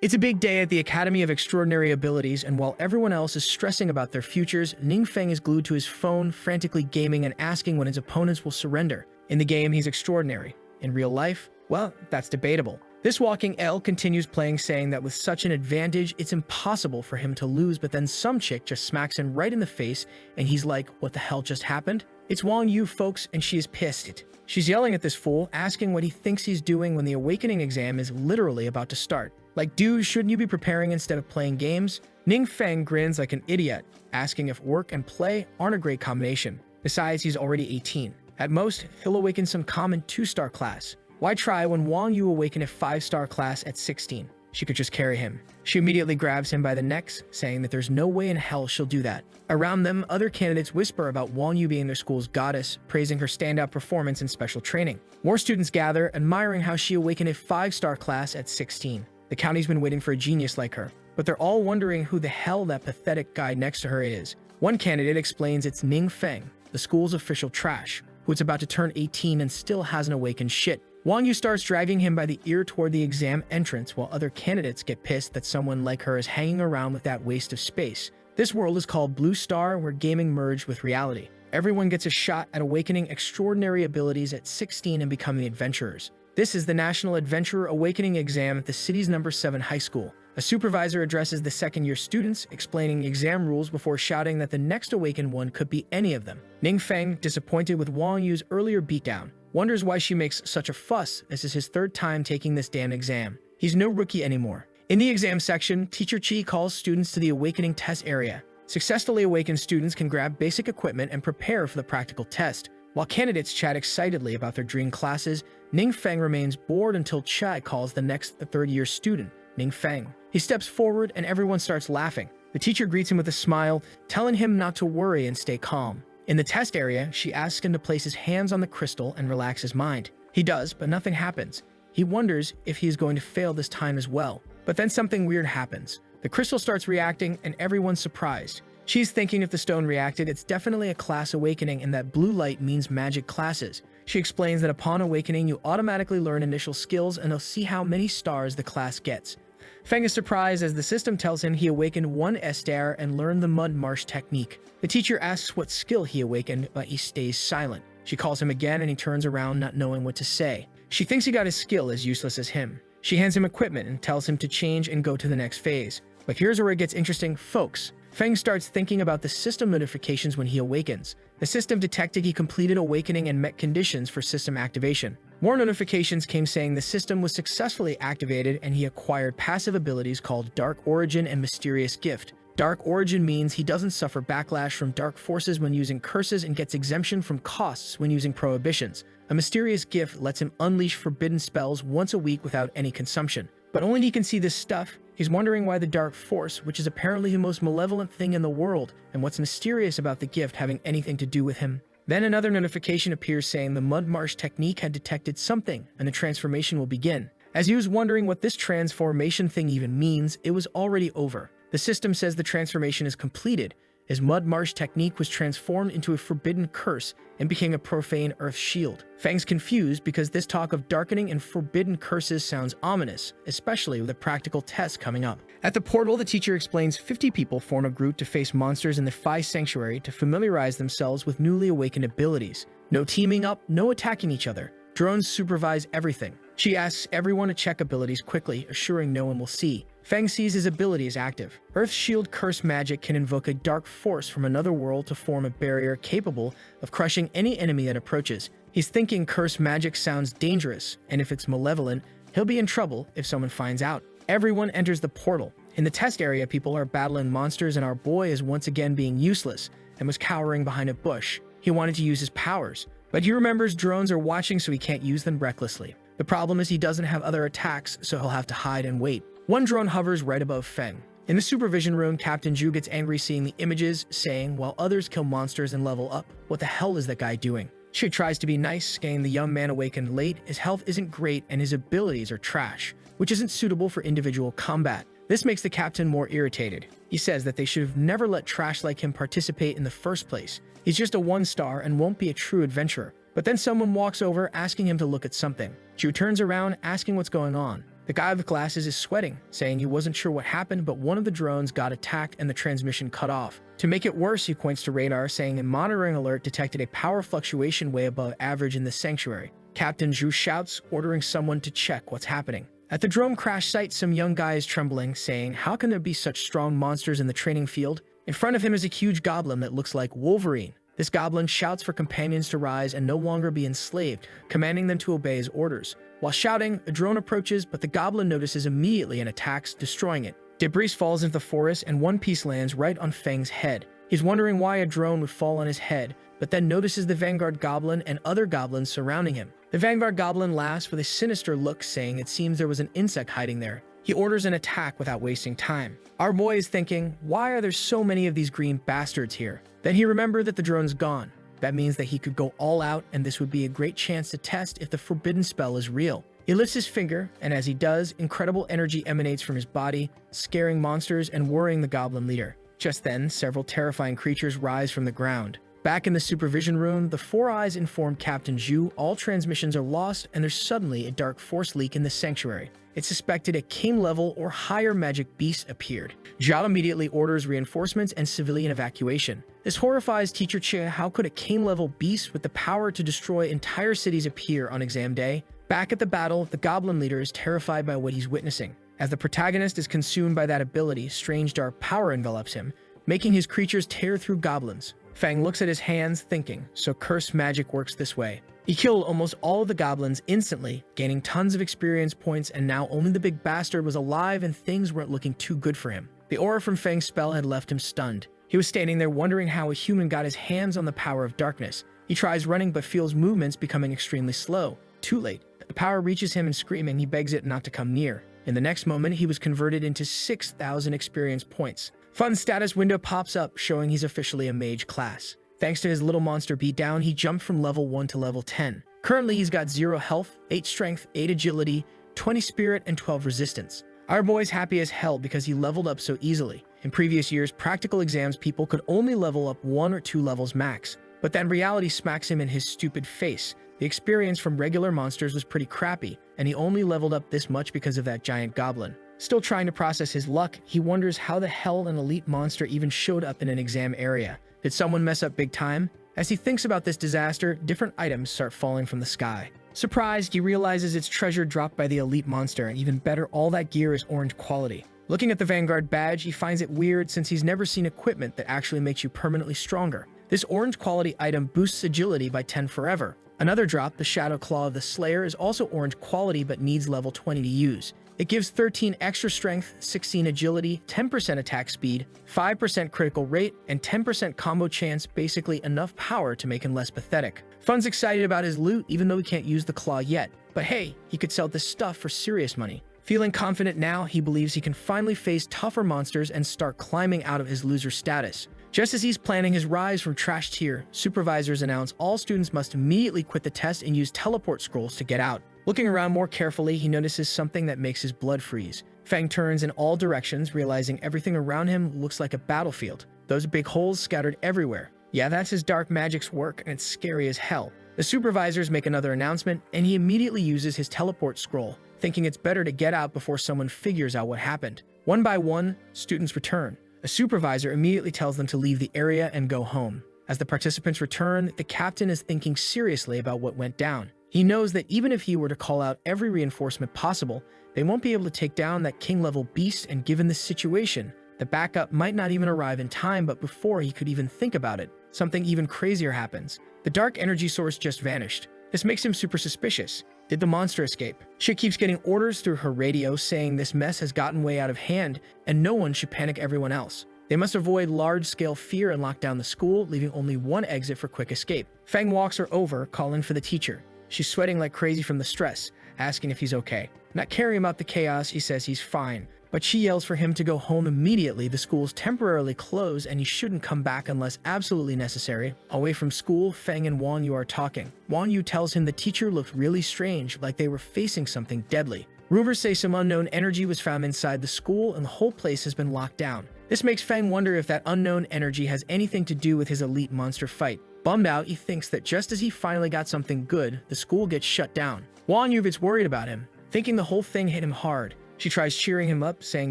It's a big day at the Academy of Extraordinary Abilities, and while everyone else is stressing about their futures, Ningfeng is glued to his phone, frantically gaming and asking when his opponents will surrender. In the game, he's extraordinary. In real life, well, that's debatable. This walking L continues playing, saying that with such an advantage, it's impossible for him to lose, but then some chick just smacks him right in the face, and he's like, what the hell just happened? It's Wang Yu, folks, and she is pissed. She's yelling at this fool, asking what he thinks he's doing when the awakening exam is literally about to start. Like, dude, shouldn't you be preparing instead of playing games? Ningfeng grins like an idiot, asking if work and play aren't a great combination. Besides, he's already 18. At most, he'll awaken some common 2-star class. Why try when Wang Yu awakened a 5-star class at 16? She could just carry him. She immediately grabs him by the necks, saying that there's no way in hell she'll do that. Around them, other candidates whisper about Wang Yu being their school's goddess, praising her standout performance and special training. More students gather, admiring how she awakened a 5-star class at 16. The county's been waiting for a genius like her, but they're all wondering who the hell that pathetic guy next to her is. One candidate explains it's Ningfeng, the school's official trash, who's about to turn 18 and still hasn't awakened shit. Wang Yu starts dragging him by the ear toward the exam entrance, while other candidates get pissed that someone like her is hanging around with that waste of space. This world is called Blue Star, where gaming merged with reality. Everyone gets a shot at awakening extraordinary abilities at 16 and becoming adventurers. This is the National Adventurer Awakening Exam at the city's number 7 high school. A supervisor addresses the second-year students, explaining exam rules before shouting that the next awakened one could be any of them. Ningfeng, disappointed with Wang Yu's earlier beatdown, wonders why she makes such a fuss. This is his 3rd time taking this damn exam. He's no rookie anymore. In the exam section, Teacher Chi calls students to the awakening test area. Successfully awakened students can grab basic equipment and prepare for the practical test. While candidates chat excitedly about their dream classes, Ningfeng remains bored until Chai calls the next 3rd-year student, Ningfeng. He steps forward and everyone starts laughing. The teacher greets him with a smile, telling him not to worry and stay calm. In the test area, she asks him to place his hands on the crystal and relax his mind. He does, but nothing happens. He wonders if he is going to fail this time as well. But then something weird happens. The crystal starts reacting and everyone's surprised. She's thinking if the stone reacted, it's definitely a class awakening and that blue light means magic classes. She explains that upon awakening, you automatically learn initial skills and they'll see how many stars the class gets. Feng is surprised as the system tells him he awakened 1 star and learned the mud marsh technique. The teacher asks what skill he awakened, but he stays silent. She calls him again and he turns around not knowing what to say. She thinks he got his skill as useless as him. She hands him equipment and tells him to change and go to the next phase. But here's where it gets interesting, folks. Feng starts thinking about the system notifications when he awakens. The system detected he completed awakening and met conditions for system activation. More notifications came saying the system was successfully activated and he acquired passive abilities called Dark Origin and Mysterious Gift. Dark Origin means he doesn't suffer backlash from dark forces when using curses and gets exemption from costs when using prohibitions. A Mysterious Gift lets him unleash forbidden spells once a week without any consumption. But only he can see this stuff. He's wondering why the Dark Force, which is apparently the most malevolent thing in the world, and what's mysterious about the gift having anything to do with him. Then another notification appears saying the Mud Marsh technique had detected something, and the transformation will begin. As he was wondering what this transformation thing even means, it was already over. The system says the transformation is completed. His Mud Marsh technique was transformed into a forbidden curse and became a profane earth shield. Feng's confused because this talk of darkening and forbidden curses sounds ominous, especially with a practical test coming up. At the portal, the teacher explains 50 people form a group to face monsters in the Phi Sanctuary to familiarize themselves with newly awakened abilities. No teaming up, no attacking each other. Drones supervise everything. She asks everyone to check abilities quickly, assuring no one will see. Feng sees his ability is active. Earth Shield Curse magic can invoke a dark force from another world to form a barrier capable of crushing any enemy that approaches. He's thinking curse magic sounds dangerous, and if it's malevolent, he'll be in trouble if someone finds out. Everyone enters the portal. In the test area, people are battling monsters and our boy is once again being useless and was cowering behind a bush. He wanted to use his powers, but he remembers drones are watching so he can't use them recklessly. The problem is he doesn't have other attacks, so he'll have to hide and wait. One drone hovers right above Feng. In the supervision room, Captain Zhu gets angry seeing the images, saying, while others kill monsters and level up, what the hell is that guy doing? She tries to be nice, saying the young man awakened late, his health isn't great, and his abilities are trash, which isn't suitable for individual combat. This makes the captain more irritated. He says that they should have never let trash like him participate in the first place. He's just a 1-star and won't be a true adventurer. But then someone walks over asking him to look at something. Zhu turns around asking what's going on. The guy with glasses is sweating, saying he wasn't sure what happened, but one of the drones got attacked and the transmission cut off. To make it worse, he points to radar, saying a monitoring alert detected a power fluctuation way above average in the sanctuary. Captain Zhu shouts, ordering someone to check what's happening. At the drone crash site, some young guy is trembling, saying, "How can there be such strong monsters in the training field?" In front of him is a huge goblin that looks like Wolverine. This goblin shouts for companions to rise and no longer be enslaved, commanding them to obey his orders. While shouting, a drone approaches, but the goblin notices immediately and attacks, destroying it. Debris falls into the forest and one piece lands right on Feng's head. He's wondering why a drone would fall on his head, but then notices the Vanguard Goblin and other goblins surrounding him. The Vanguard Goblin laughs with a sinister look, saying it seems there was an insect hiding there. He orders an attack without wasting time. Our boy is thinking, why are there so many of these green bastards here? Then he remembered that the drone's gone. That means that he could go all out, and this would be a great chance to test if the forbidden spell is real. He lifts his finger, and as he does, incredible energy emanates from his body, scaring monsters and worrying the goblin leader. Just then, several terrifying creatures rise from the ground. Back in the supervision room, the Four Eyes inform Captain Zhu all transmissions are lost and there's suddenly a dark force leak in the sanctuary. It's suspected a king-level or higher magic beast appeared. Zhao immediately orders reinforcements and civilian evacuation. This horrifies Teacher Che. How could a king-level beast with the power to destroy entire cities appear on exam day? Back at the battle, the goblin leader is terrified by what he's witnessing. As the protagonist is consumed by that ability, strange dark power envelops him, making his creatures tear through goblins. Feng looks at his hands, thinking, so cursed magic works this way. He killed almost all of the goblins instantly, gaining tons of experience points, and now only the big bastard was alive and things weren't looking too good for him. The aura from Feng's spell had left him stunned. He was standing there wondering how a human got his hands on the power of darkness. He tries running but feels movements becoming extremely slow. Too late. The power reaches him and screaming, he begs it not to come near. In the next moment, he was converted into 6,000 experience points. Fun status window pops up, showing he's officially a mage class. Thanks to his little monster beatdown, he jumped from level 1 to level 10. Currently, he's got 0 health, 8 strength, 8 agility, 20 spirit, and 12 resistance. Our boy's happy as hell because he leveled up so easily. In previous years, practical exams people could only level up 1 or 2 levels max. But then reality smacks him in his stupid face. The experience from regular monsters was pretty crappy, and he only leveled up this much because of that giant goblin. Still trying to process his luck, he wonders how the hell an elite monster even showed up in an exam area. Did someone mess up big time? As he thinks about this disaster, different items start falling from the sky. Surprised, he realizes it's treasure dropped by the elite monster, and even better, all that gear is orange quality. Looking at the Vanguard badge, he finds it weird since he's never seen equipment that actually makes you permanently stronger. This orange quality item boosts agility by 10 forever. Another drop, the Shadow Claw of the Slayer, is also orange quality but needs level 20 to use. It gives 13 extra strength, 16 agility, 10% attack speed, 5% critical rate, and 10% combo chance, basically enough power to make him less pathetic. Fun's excited about his loot even though he can't use the claw yet. But hey, he could sell this stuff for serious money. Feeling confident now, he believes he can finally face tougher monsters and start climbing out of his loser status. Just as he's planning his rise from trash tier, supervisors announce all students must immediately quit the test and use teleport scrolls to get out. Looking around more carefully, he notices something that makes his blood freeze. Feng turns in all directions, realizing everything around him looks like a battlefield. Those big holes scattered everywhere. Yeah, that's his dark magic's work, and it's scary as hell. The supervisors make another announcement, and he immediately uses his teleport scroll, thinking it's better to get out before someone figures out what happened. One by one, students return. A supervisor immediately tells them to leave the area and go home. As the participants return, the captain is thinking seriously about what went down. He knows that even if he were to call out every reinforcement possible, they won't be able to take down that king-level beast, and given this situation, the backup might not even arrive in time, but before he could even think about it, something even crazier happens. The dark energy source just vanished. This makes him super suspicious. Did the monster escape? She keeps getting orders through her radio saying this mess has gotten way out of hand, and no one should panic everyone else. They must avoid large-scale fear and lock down the school, leaving only one exit for quick escape. Feng walks her over, calling for the teacher. She's sweating like crazy from the stress, asking if he's okay. Not caring about the chaos, he says he's fine. But she yells for him to go home immediately. The school's temporarily closed and he shouldn't come back unless absolutely necessary. Away from school, Feng and Wang Yu are talking. Wang Yu tells him the teacher looked really strange, like they were facing something deadly. Rumors say some unknown energy was found inside the school and the whole place has been locked down. This makes Feng wonder if that unknown energy has anything to do with his elite monster fight. Bummed out, he thinks that just as he finally got something good, the school gets shut down. Wang Yu gets worried about him, thinking the whole thing hit him hard. She tries cheering him up, saying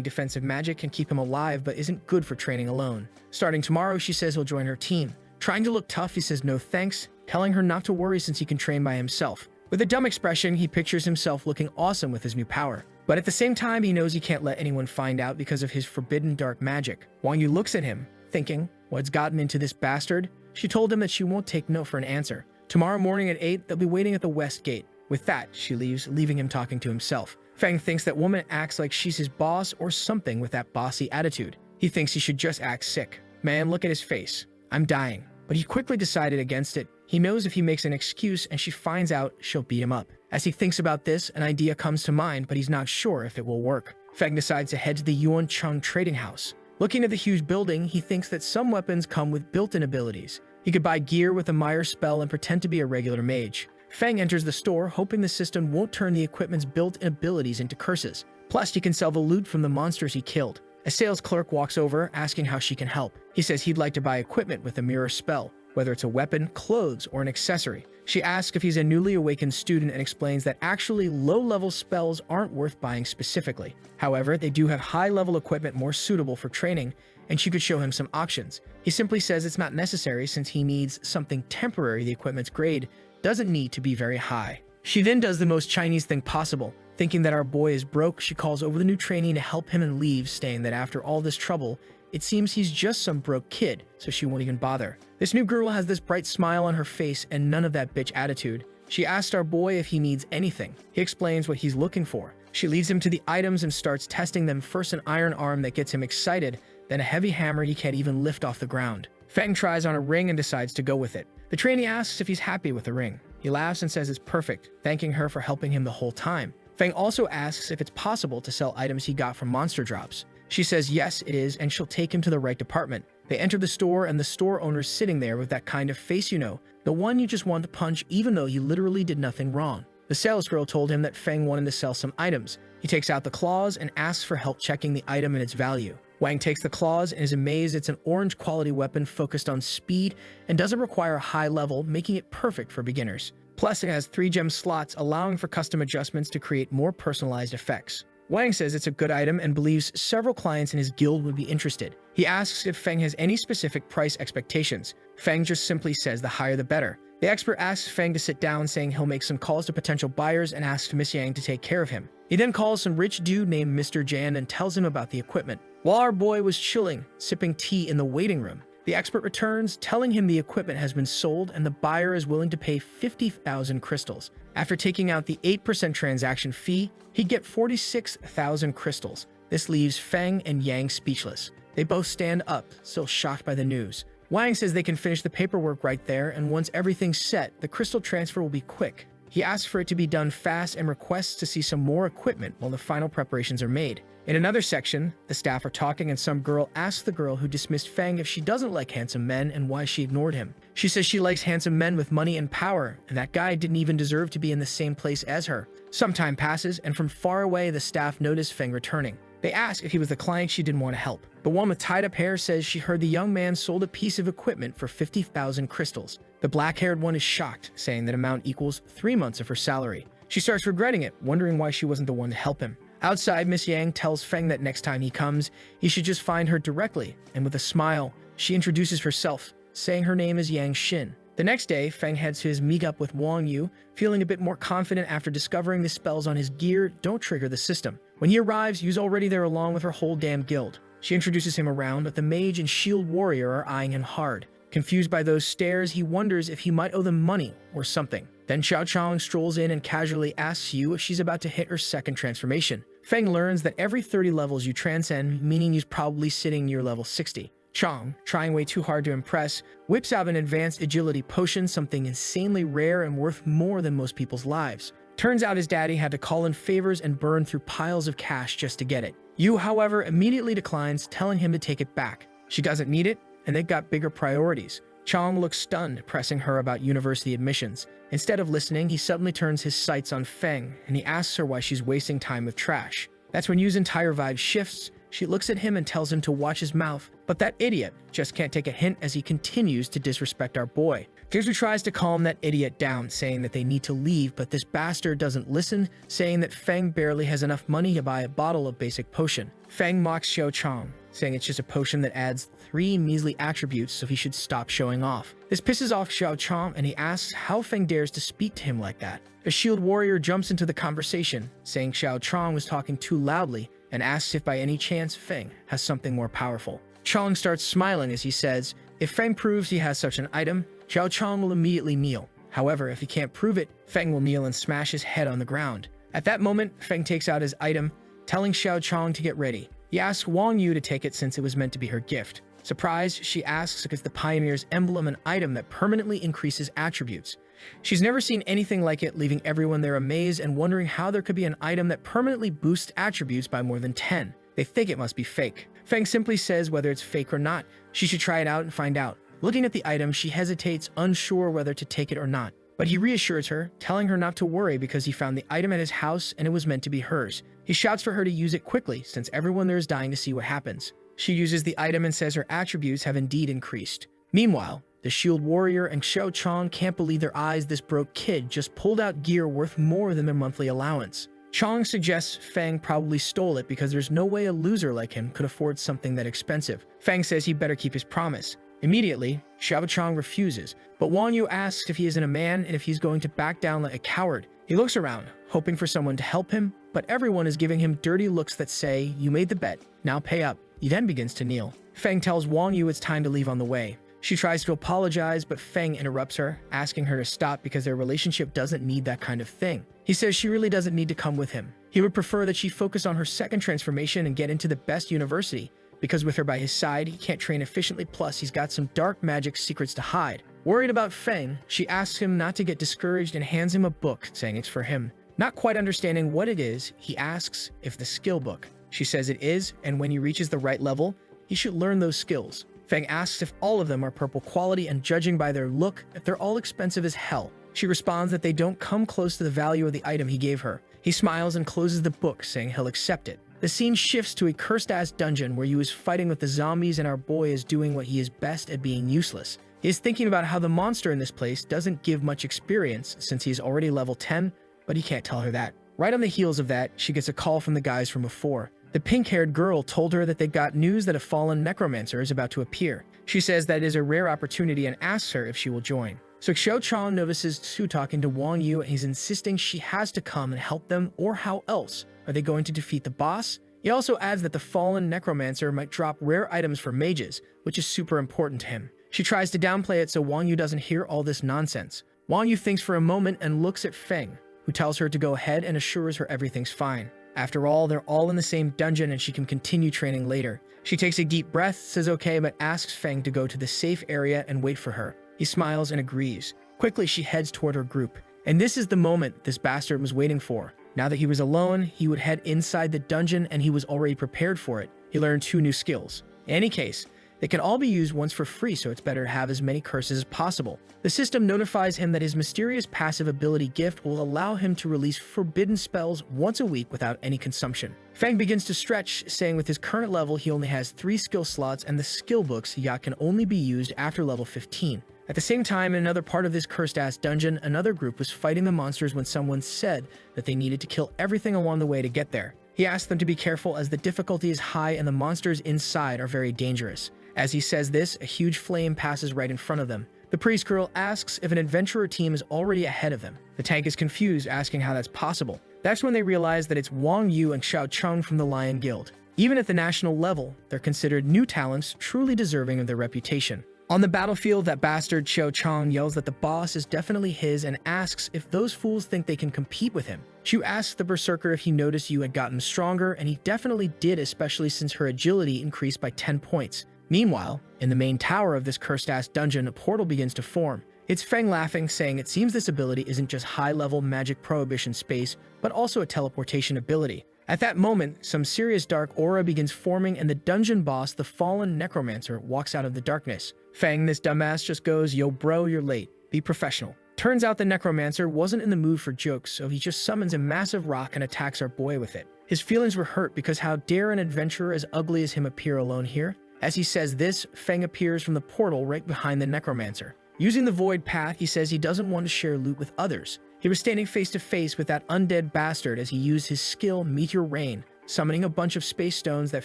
defensive magic can keep him alive but isn't good for training alone. Starting tomorrow, she says he'll join her team. Trying to look tough, he says no thanks, telling her not to worry since he can train by himself. With a dumb expression, he pictures himself looking awesome with his new power. But at the same time, he knows he can't let anyone find out because of his forbidden dark magic. Wang Yu looks at him, thinking, what's gotten into this bastard? She told him that she won't take no for an answer. Tomorrow morning at 8, they'll be waiting at the west gate. With that, she leaves, leaving him talking to himself. Feng thinks that woman acts like she's his boss or something with that bossy attitude. He thinks he should just act sick. Man, look at his face. I'm dying. But he quickly decided against it. He knows if he makes an excuse and she finds out, she'll beat him up. As he thinks about this, an idea comes to mind, but he's not sure if it will work. Feng decides to head to the Yuancheng trading house. Looking at the huge building, he thinks that some weapons come with built-in abilities. He could buy gear with a Meyer spell and pretend to be a regular mage. Feng enters the store, hoping the system won't turn the equipment's built-in abilities into curses. Plus, he can sell the loot from the monsters he killed. A sales clerk walks over, asking how she can help. He says he'd like to buy equipment with a mirror spell, whether it's a weapon, clothes, or an accessory. She asks if he's a newly awakened student and explains that actually low-level spells aren't worth buying specifically. However, they do have high-level equipment more suitable for training, and she could show him some options. He simply says it's not necessary since he needs something temporary. The equipment's grade doesn't need to be very high. She then does the most Chinese thing possible. Thinking that our boy is broke, she calls over the new trainee to help him and leaves, saying that after all this trouble, it seems he's just some broke kid, so she won't even bother. This new girl has this bright smile on her face and none of that bitch attitude. She asked our boy if he needs anything. He explains what he's looking for. She leads him to the items and starts testing them, first an iron arm that gets him excited, then a heavy hammer he can't even lift off the ground. Feng tries on a ring and decides to go with it. The trainee asks if he's happy with the ring. He laughs and says it's perfect, thanking her for helping him the whole time. Feng also asks if it's possible to sell items he got from monster drops. She says yes, it is, and she'll take him to the right department. They enter the store, and the store owner's sitting there with that kind of face you know, the one you just want to punch even though you literally did nothing wrong. The salesgirl told him that Feng wanted to sell some items. He takes out the claws and asks for help checking the item and its value. Wang takes the claws and is amazed it's an orange quality weapon focused on speed and doesn't require a high level, making it perfect for beginners. Plus, it has 3 gem slots, allowing for custom adjustments to create more personalized effects. Wang says it's a good item and believes several clients in his guild would be interested. He asks if Feng has any specific price expectations. Feng just simply says the higher the better. The expert asks Feng to sit down, saying he'll make some calls to potential buyers and asks Miss Yang to take care of him. He then calls some rich dude named Mr. Jan and tells him about the equipment. While our boy was chilling, sipping tea in the waiting room, the expert returns, telling him the equipment has been sold and the buyer is willing to pay 50,000 crystals. After taking out the 8% transaction fee, he'd get 46,000 crystals. This leaves Feng and Yang speechless. They both stand up, still shocked by the news. Wang says they can finish the paperwork right there, and once everything's set, the crystal transfer will be quick. He asks for it to be done fast and requests to see some more equipment while the final preparations are made. In another section, the staff are talking and some girl asks the girl who dismissed Feng if she doesn't like handsome men and why she ignored him. She says she likes handsome men with money and power, and that guy didn't even deserve to be in the same place as her. Some time passes, and from far away, the staff notice Feng returning. They ask if he was the client she didn't want to help. The one with tied-up hair says she heard the young man sold a piece of equipment for 50,000 crystals. The black-haired one is shocked, saying that amount equals 3 months of her salary. She starts regretting it, wondering why she wasn't the one to help him. Outside, Miss Yang tells Feng that next time he comes, he should just find her directly, and with a smile, she introduces herself, saying her name is Yang Xin. The next day, Feng heads to his meetup with Wang Yu, feeling a bit more confident after discovering the spells on his gear don't trigger the system. When he arrives, Yu's already there along with her whole damn guild. She introduces him around, but the mage and shield warrior are eyeing him hard. Confused by those stares, he wonders if he might owe them money or something. Then Xiao Chong strolls in and casually asks Yu if she's about to hit her second transformation. Feng learns that every 30 levels you transcend, meaning he's probably sitting near level 60. Chong, trying way too hard to impress, whips out an advanced agility potion, something insanely rare and worth more than most people's lives. Turns out his daddy had to call in favors and burn through piles of cash just to get it. Yu, however, immediately declines, telling him to take it back. She doesn't need it, and they've got bigger priorities. Chong looks stunned, pressing her about university admissions. Instead of listening, he suddenly turns his sights on Feng, and he asks her why she's wasting time with trash. That's when Yu's entire vibe shifts. She looks at him and tells him to watch his mouth, but that idiot just can't take a hint as he continues to disrespect our boy. Kingsley tries to calm that idiot down, saying that they need to leave, but this bastard doesn't listen, saying that Feng barely has enough money to buy a bottle of basic potion. Feng mocks Xiao Chong, saying it's just a potion that adds 3 measly attributes, so he should stop showing off. This pisses off Xiao Chong, and he asks how Feng dares to speak to him like that. A shield warrior jumps into the conversation, saying Xiao Chong was talking too loudly, and asks if by any chance Feng has something more powerful. Chong starts smiling as he says, if Feng proves he has such an item, Xiao Chong will immediately kneel. However, if he can't prove it, Feng will kneel and smash his head on the ground. At that moment, Feng takes out his item, telling Xiao Chong to get ready. He asks Wang Yu to take it since it was meant to be her gift. Surprised, she asks if it's the Pioneer's emblem, an item that permanently increases attributes. She's never seen anything like it, leaving everyone there amazed and wondering how there could be an item that permanently boosts attributes by more than 10. They think it must be fake. Feng simply says whether it's fake or not, she should try it out and find out. Looking at the item, she hesitates, unsure whether to take it or not. But he reassures her, telling her not to worry because he found the item at his house and it was meant to be hers. He shouts for her to use it quickly, since everyone there is dying to see what happens. She uses the item and says her attributes have indeed increased. Meanwhile, the shield warrior and Xiao Chong can't believe their eyes. This broke kid just pulled out gear worth more than their monthly allowance. Chong suggests Feng probably stole it because there's no way a loser like him could afford something that expensive. Feng says he better keep his promise. Immediately, Xiao Chong refuses, but Wang Yu asks if he isn't a man and if he's going to back down like a coward. He looks around, hoping for someone to help him, but everyone is giving him dirty looks that say, you made the bet, now pay up. He then begins to kneel. Feng tells Wang Yu it's time to leave on the way. She tries to apologize, but Feng interrupts her, asking her to stop because their relationship doesn't need that kind of thing. He says she really doesn't need to come with him. He would prefer that she focus on her second transformation and get into the best university, because with her by his side, he can't train efficiently, plus he's got some dark magic secrets to hide. Worried about Feng, she asks him not to get discouraged and hands him a book, saying it's for him. Not quite understanding what it is, he asks if the skill book. She says it is, and when he reaches the right level, he should learn those skills. Feng asks if all of them are purple quality, and judging by their look, if they're all expensive as hell. She responds that they don't come close to the value of the item he gave her. He smiles and closes the book, saying he'll accept it. The scene shifts to a cursed-ass dungeon where Yu is fighting with the zombies and our boy is doing what he is best at, being useless. He is thinking about how the monster in this place doesn't give much experience since he is already level 10, but he can't tell her that. Right on the heels of that, she gets a call from the guys from before. The pink-haired girl told her that they got news that a fallen necromancer is about to appear. She says that it is a rare opportunity and asks her if she will join. So Xiao Chong notices Su talking to Wang Yu and he's insisting she has to come and help them, or how else are they going to defeat the boss? He also adds that the fallen necromancer might drop rare items for mages, which is super important to him. She tries to downplay it so Wang Yu doesn't hear all this nonsense. Wang Yu thinks for a moment and looks at Feng, who tells her to go ahead and assures her everything's fine. After all, they're all in the same dungeon and she can continue training later. She takes a deep breath, says okay, but asks Feng to go to the safe area and wait for her. He smiles and agrees. Quickly, she heads toward her group. And this is the moment this bastard was waiting for. Now that he was alone, he would head inside the dungeon and he was already prepared for it. He learned 2 new skills. In any case, they can all be used once for free, so it's better to have as many curses as possible. The system notifies him that his mysterious passive ability gift will allow him to release forbidden spells once a week without any consumption. Feng begins to stretch, saying with his current level he only has 3 skill slots and the skill books Yacht can only be used after level 15. At the same time, in another part of this cursed-ass dungeon, another group was fighting the monsters when someone said that they needed to kill everything along the way to get there. He asked them to be careful as the difficulty is high and the monsters inside are very dangerous. As he says this, a huge flame passes right in front of them. The priest girl asks if an adventurer team is already ahead of them. The tank is confused, asking how that's possible. That's when they realize that it's Wang Yu and Xiao Chong from the Lion Guild. Even at the national level, they're considered new talents truly deserving of their reputation. On the battlefield, that bastard Xiao Chong yells that the boss is definitely his and asks if those fools think they can compete with him. Chu asks the berserker if he noticed Yu had gotten stronger, and he definitely did, especially since her agility increased by 10 points. Meanwhile, in the main tower of this cursed-ass dungeon, a portal begins to form. It's Feng laughing, saying it seems this ability isn't just high-level magic prohibition space, but also a teleportation ability. At that moment, some serious dark aura begins forming and the dungeon boss, the fallen necromancer, walks out of the darkness. Feng, this dumbass, just goes, "Yo bro, you're late. Be professional." Turns out the necromancer wasn't in the mood for jokes, so he just summons a massive rock and attacks our boy with it. His feelings were hurt because how dare an adventurer as ugly as him appear alone here? As he says this, Feng appears from the portal right behind the necromancer. Using the void path, he says he doesn't want to share loot with others. He was standing face to face with that undead bastard as he used his skill Meteor Rain, summoning a bunch of space stones that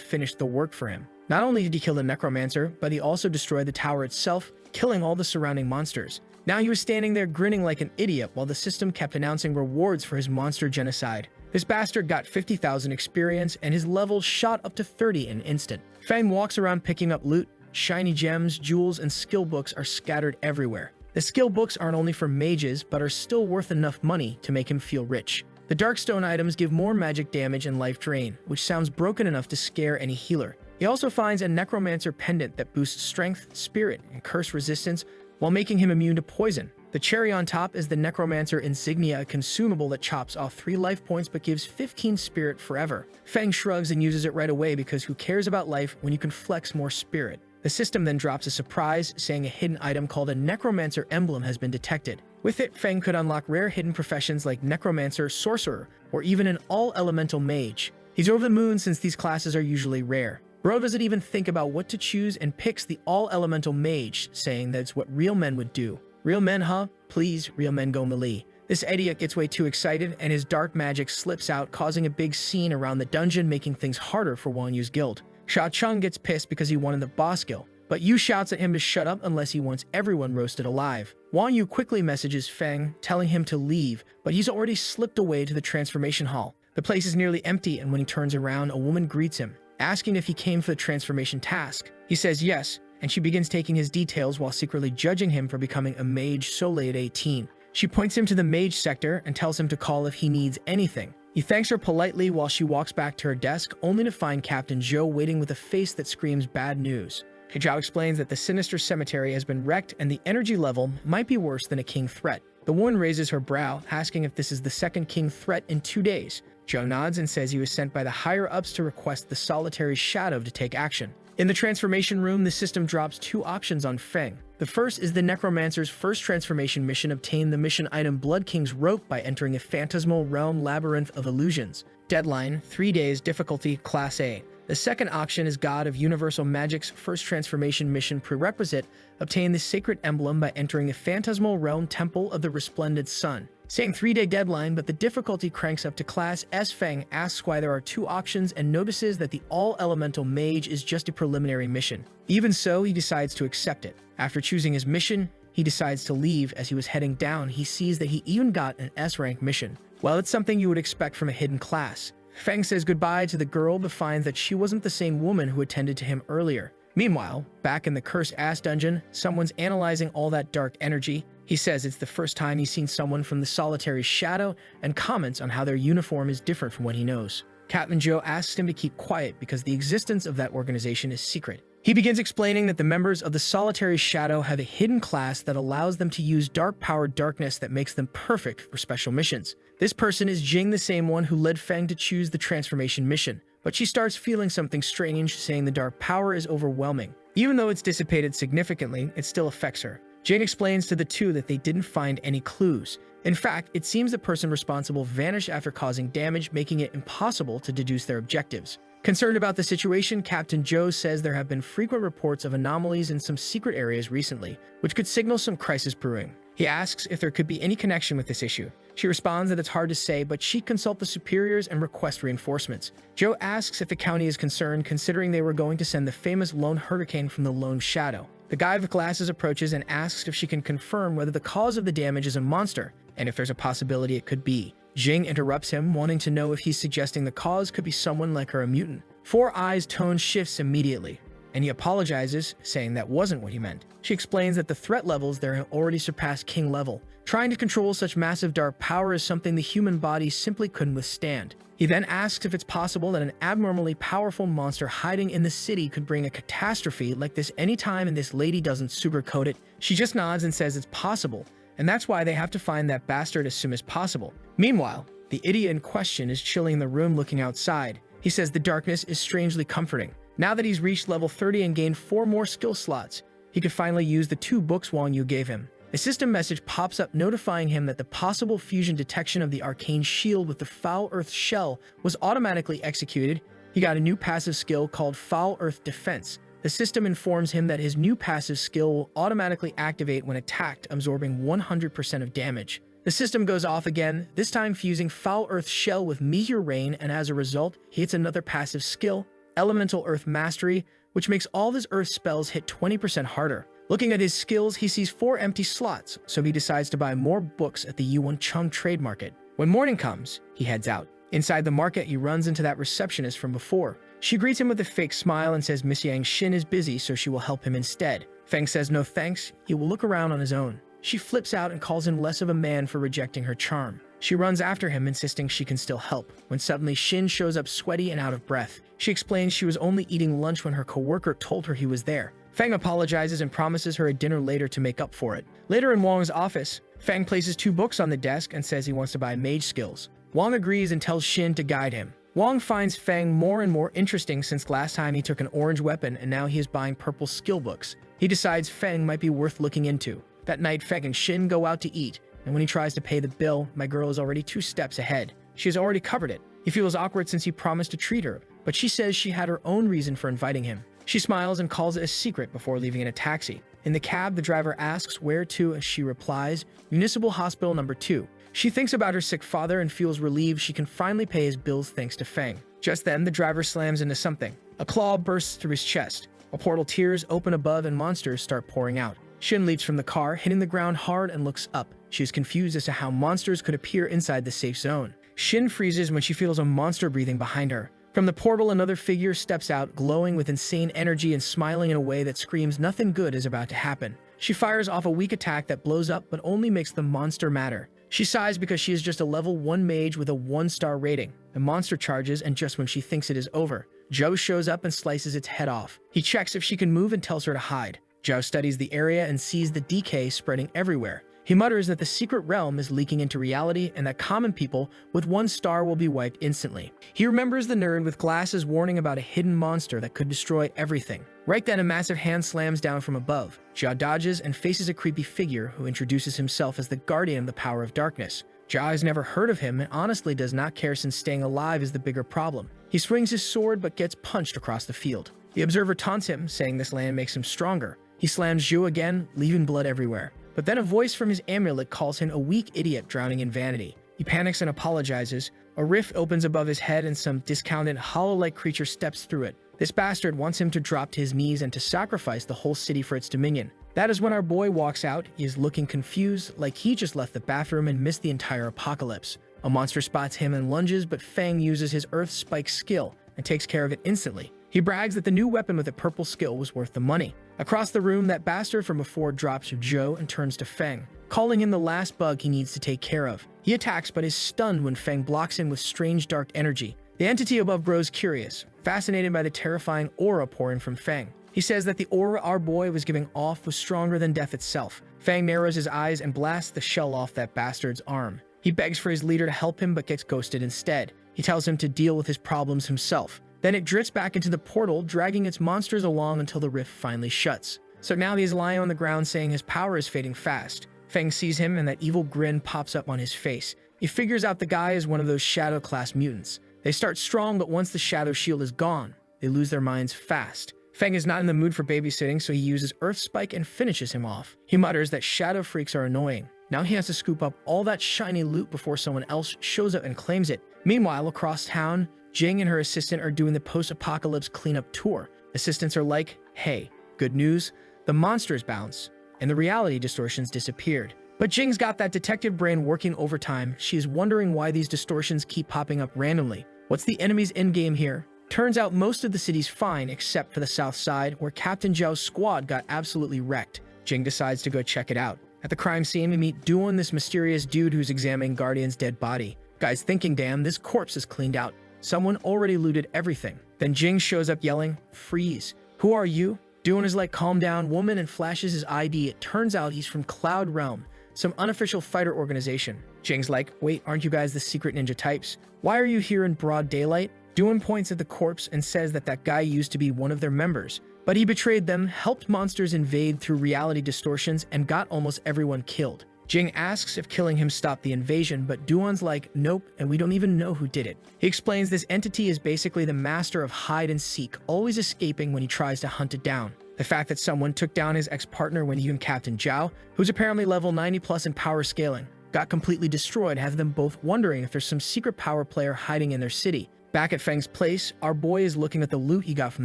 finished the work for him. Not only did he kill the necromancer, but he also destroyed the tower itself, killing all the surrounding monsters. Now he was standing there grinning like an idiot while the system kept announcing rewards for his monster genocide. This bastard got 50,000 experience and his level shot up to 30 in an instant. Feng walks around picking up loot. Shiny gems, jewels, and skill books are scattered everywhere. The skill books aren't only for mages, but are still worth enough money to make him feel rich. The Darkstone items give more magic damage and life drain, which sounds broken enough to scare any healer. He also finds a necromancer pendant that boosts strength, spirit, and curse resistance while making him immune to poison. The cherry on top is the necromancer insignia, a consumable that chops off 3 life points but gives 15 spirit forever. Feng shrugs and uses it right away because who cares about life when you can flex more spirit? The system then drops a surprise, saying a hidden item called a necromancer emblem has been detected. With it, Feng could unlock rare hidden professions like necromancer, sorcerer, or even an all-elemental mage. He's over the moon since these classes are usually rare. Bro doesn't even think about what to choose and picks the all-elemental mage, saying that it's what real men would do. Real men, huh? Please, real men go melee. This idiot gets way too excited, and his dark magic slips out, causing a big scene around the dungeon, making things harder for Wang Yu's guild. Sha Chung gets pissed because he wanted the boss kill, but Yu shouts at him to shut up unless he wants everyone roasted alive. Wang Yu quickly messages Feng, telling him to leave, but he's already slipped away to the transformation hall. The place is nearly empty, and when he turns around, a woman greets him, asking if he came for the transformation task. He says yes, and she begins taking his details while secretly judging him for becoming a mage so late at 18. She points him to the mage sector and tells him to call if he needs anything. He thanks her politely while she walks back to her desk, only to find Captain Zhou waiting with a face that screams bad news. Zhao explains that the sinister cemetery has been wrecked and the energy level might be worse than a king threat. The woman raises her brow, asking if this is the second king threat in 2 days. Zhou nods and says he was sent by the higher-ups to request the solitary shadow to take action. In the transformation room, the system drops 2 options on Feng. The first is the Necromancer's first transformation mission: obtain the mission item Blood King's Rope by entering a phantasmal realm labyrinth of illusions. Deadline, 3 days, difficulty, Class A. The second option is God of Universal Magic's first transformation mission prerequisite: obtain the sacred emblem by entering a phantasmal realm temple of the resplendent sun. Same 3-day deadline, but the difficulty cranks up to Class S. Feng asks why there are 2 options and notices that the all-elemental mage is just a preliminary mission. Even so, he decides to accept it. After choosing his mission, he decides to leave. As he was heading down, he sees that he even got an S-rank mission. Well, it's something you would expect from a hidden class. Feng says goodbye to the girl but finds that she wasn't the same woman who attended to him earlier. Meanwhile, back in the Cursed Ass dungeon, someone's analyzing all that dark energy. He says it's the first time he's seen someone from the solitary shadow and comments on how their uniform is different from what he knows. Captain Zhou asks him to keep quiet because the existence of that organization is secret. He begins explaining that the members of the solitary shadow have a hidden class that allows them to use dark-powered darkness that makes them perfect for special missions. This person is Jing, the same one who led Feng to choose the transformation mission. But she starts feeling something strange, saying the dark power is overwhelming. Even though it's dissipated significantly, it still affects her. Jane explains to the two that they didn't find any clues. In fact, it seems the person responsible vanished after causing damage, making it impossible to deduce their objectives. Concerned about the situation, Captain Zhou says there have been frequent reports of anomalies in some secret areas recently, which could signal some crisis brewing. He asks if there could be any connection with this issue. She responds that it's hard to say, but she consults the superiors and requests reinforcements. Zhou asks if the county is concerned, considering they were going to send the famous Lone Hurricane from the Lone Shadow. The guy with glasses approaches and asks if she can confirm whether the cause of the damage is a monster, and if there's a possibility it could be. Jing interrupts him, wanting to know if he's suggesting the cause could be someone like her, a mutant. Four Eyes' tone shifts immediately, and he apologizes, saying that wasn't what he meant. She explains that the threat levels there have already surpassed king level. Trying to control such massive dark power is something the human body simply couldn't withstand. He then asks if it's possible that an abnormally powerful monster hiding in the city could bring a catastrophe like this anytime, and this lady doesn't sugarcoat it. She just nods and says it's possible, and that's why they have to find that bastard as soon as possible. Meanwhile, the idiot in question is chilling in the room looking outside. He says the darkness is strangely comforting. Now that he's reached level 30 and gained 4 more skill slots, he could finally use the 2 books Wang Yu gave him. A system message pops up notifying him that the possible fusion detection of the arcane shield with the Foul Earth shell was automatically executed. He got a new passive skill called Foul Earth Defense, The system informs him that his new passive skill will automatically activate when attacked, absorbing 100% of damage. The system goes off again, this time fusing Foul Earth Shell with Meteor Rain, and as a result, he hits another passive skill, Elemental Earth Mastery, which makes all of his Earth spells hit 20% harder. Looking at his skills, he sees 4 empty slots, so he decides to buy more books at the Yuan Chung trade market. When morning comes, he heads out. Inside the market, he runs into that receptionist from before. She greets him with a fake smile and says Miss Yang Xin is busy, so she will help him instead. Feng says no thanks, he will look around on his own. She flips out and calls him less of a man for rejecting her charm. She runs after him, insisting she can still help, when suddenly Xin shows up sweaty and out of breath. She explains she was only eating lunch when her coworker told her he was there. Feng apologizes and promises her a dinner later to make up for it. Later in Wang's office, Feng places 2 books on the desk and says he wants to buy mage skills. Wang agrees and tells Xin to guide him. Wang finds Feng more and more interesting since last time he took an orange weapon and now he is buying purple skill books. He decides Feng might be worth looking into. That night, Feng and Xin go out to eat, and when he tries to pay the bill, my girl is already 2 steps ahead. She has already covered it. He feels awkward since he promised to treat her, but she says she had her own reason for inviting him. She smiles and calls it a secret before leaving in a taxi. In the cab, the driver asks where to, and she replies, Municipal Hospital number 2. She thinks about her sick father and feels relieved she can finally pay his bills thanks to Feng. Just then, the driver slams into something. A claw bursts through his chest. A portal tears open above and monsters start pouring out. Xin leaps from the car, hitting the ground hard, and looks up. She is confused as to how monsters could appear inside the safe zone. Xin freezes when she feels a monster breathing behind her. From the portal, another figure steps out, glowing with insane energy and smiling in a way that screams nothing good is about to happen. She fires off a weak attack that blows up but only makes the monster madder. She sighs because she is just a level 1 mage with a 1-star rating. The monster charges, and just when she thinks it is over, Zhou shows up and slices its head off. He checks if she can move and tells her to hide. Zhou studies the area and sees the decay spreading everywhere. He mutters that the secret realm is leaking into reality and that common people with 1 star will be wiped instantly. He remembers the nerd with glasses warning about a hidden monster that could destroy everything. Right then, a massive hand slams down from above. Zhao dodges and faces a creepy figure who introduces himself as the guardian of the power of darkness. Zhao has never heard of him and honestly does not care since staying alive is the bigger problem. He swings his sword but gets punched across the field. The observer taunts him, saying this land makes him stronger. He slams Zhu again, leaving blood everywhere. But then a voice from his amulet calls him a weak idiot drowning in vanity. He panics and apologizes. A rift opens above his head and some discounted hollow-like creature steps through it. This bastard wants him to drop to his knees and to sacrifice the whole city for its dominion. That is when our boy walks out. He is looking confused, like he just left the bathroom and missed the entire apocalypse. A monster spots him and lunges, but Feng uses his Earth Spike skill and takes care of it instantly. He brags that the new weapon with a purple skill was worth the money. Across the room, that bastard from before drops Zhou and turns to Feng, calling him the last bug he needs to take care of. He attacks but is stunned when Feng blocks him with strange dark energy. The entity above grows curious, fascinated by the terrifying aura pouring from Feng. He says that the aura our boy was giving off was stronger than death itself. Feng narrows his eyes and blasts the shell off that bastard's arm. He begs for his leader to help him but gets ghosted instead. He tells him to deal with his problems himself. Then it drifts back into the portal, dragging its monsters along until the rift finally shuts. So now he is lying on the ground saying his power is fading fast. Feng sees him and that evil grin pops up on his face. He figures out the guy is one of those Shadow class mutants. They start strong, but once the Shadow shield is gone, they lose their minds fast. Feng is not in the mood for babysitting, so he uses Earth Spike and finishes him off. He mutters that Shadow freaks are annoying. Now he has to scoop up all that shiny loot before someone else shows up and claims it. Meanwhile, across town, Jing and her assistant are doing the post-apocalypse cleanup tour. Assistants are like, hey, good news, the monsters bounce, and the reality distortions disappeared. But Jing's got that detective brain working overtime. She is wondering why these distortions keep popping up randomly. What's the enemy's endgame here? Turns out most of the city's fine except for the south side, where Captain Zhao's squad got absolutely wrecked. Jing decides to go check it out. At the crime scene, we meet Duan, this mysterious dude who's examining Guardian's dead body. Guy's thinking, damn, this corpse is cleaned out. Someone already looted everything. Then Jing shows up yelling, freeze. Who are you? Duan is like, calm down, woman, and flashes his ID. It turns out he's from Cloud Realm, some unofficial fighter organization. Jing's like, wait, aren't you guys the secret ninja types? Why are you here in broad daylight? Duan points at the corpse and says that that guy used to be one of their members, but he betrayed them, helped monsters invade through reality distortions, and got almost everyone killed. Jing asks if killing him stopped the invasion, but Duan's like, nope, and we don't even know who did it. He explains this entity is basically the master of hide and seek, always escaping when he tries to hunt it down. The fact that someone took down his ex-partner when he and Captain Zhao, who's apparently level 90 plus in power scaling, got completely destroyed, has them both wondering if there's some secret power player hiding in their city. Back at Feng's place, our boy is looking at the loot he got from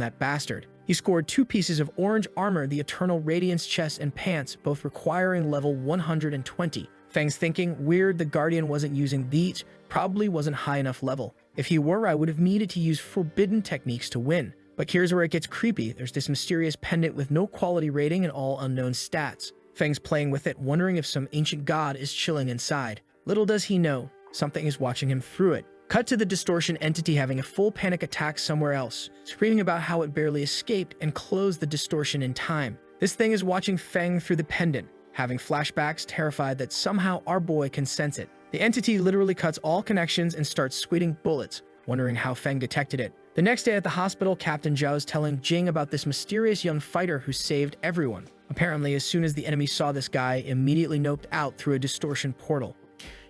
that bastard. He scored 2 pieces of orange armor, the Eternal Radiance chest and pants, both requiring level 120. Feng's thinking, weird the Guardian wasn't using these, probably wasn't high enough level. If he were, I would have needed to use forbidden techniques to win. But here's where it gets creepy. There's this mysterious pendant with no quality rating and all unknown stats. Feng's playing with it, wondering if some ancient god is chilling inside. Little does he know, something is watching him through it. Cut to the distortion entity having a full panic attack somewhere else, screaming about how it barely escaped and closed the distortion in time. This thing is watching Feng through the pendant, having flashbacks, terrified that somehow our boy can sense it. The entity literally cuts all connections and starts squeezing bullets, wondering how Feng detected it. The next day at the hospital, Captain Zhao is telling Jing about this mysterious young fighter who saved everyone. Apparently, as soon as the enemy saw this guy, immediately noped out through a distortion portal.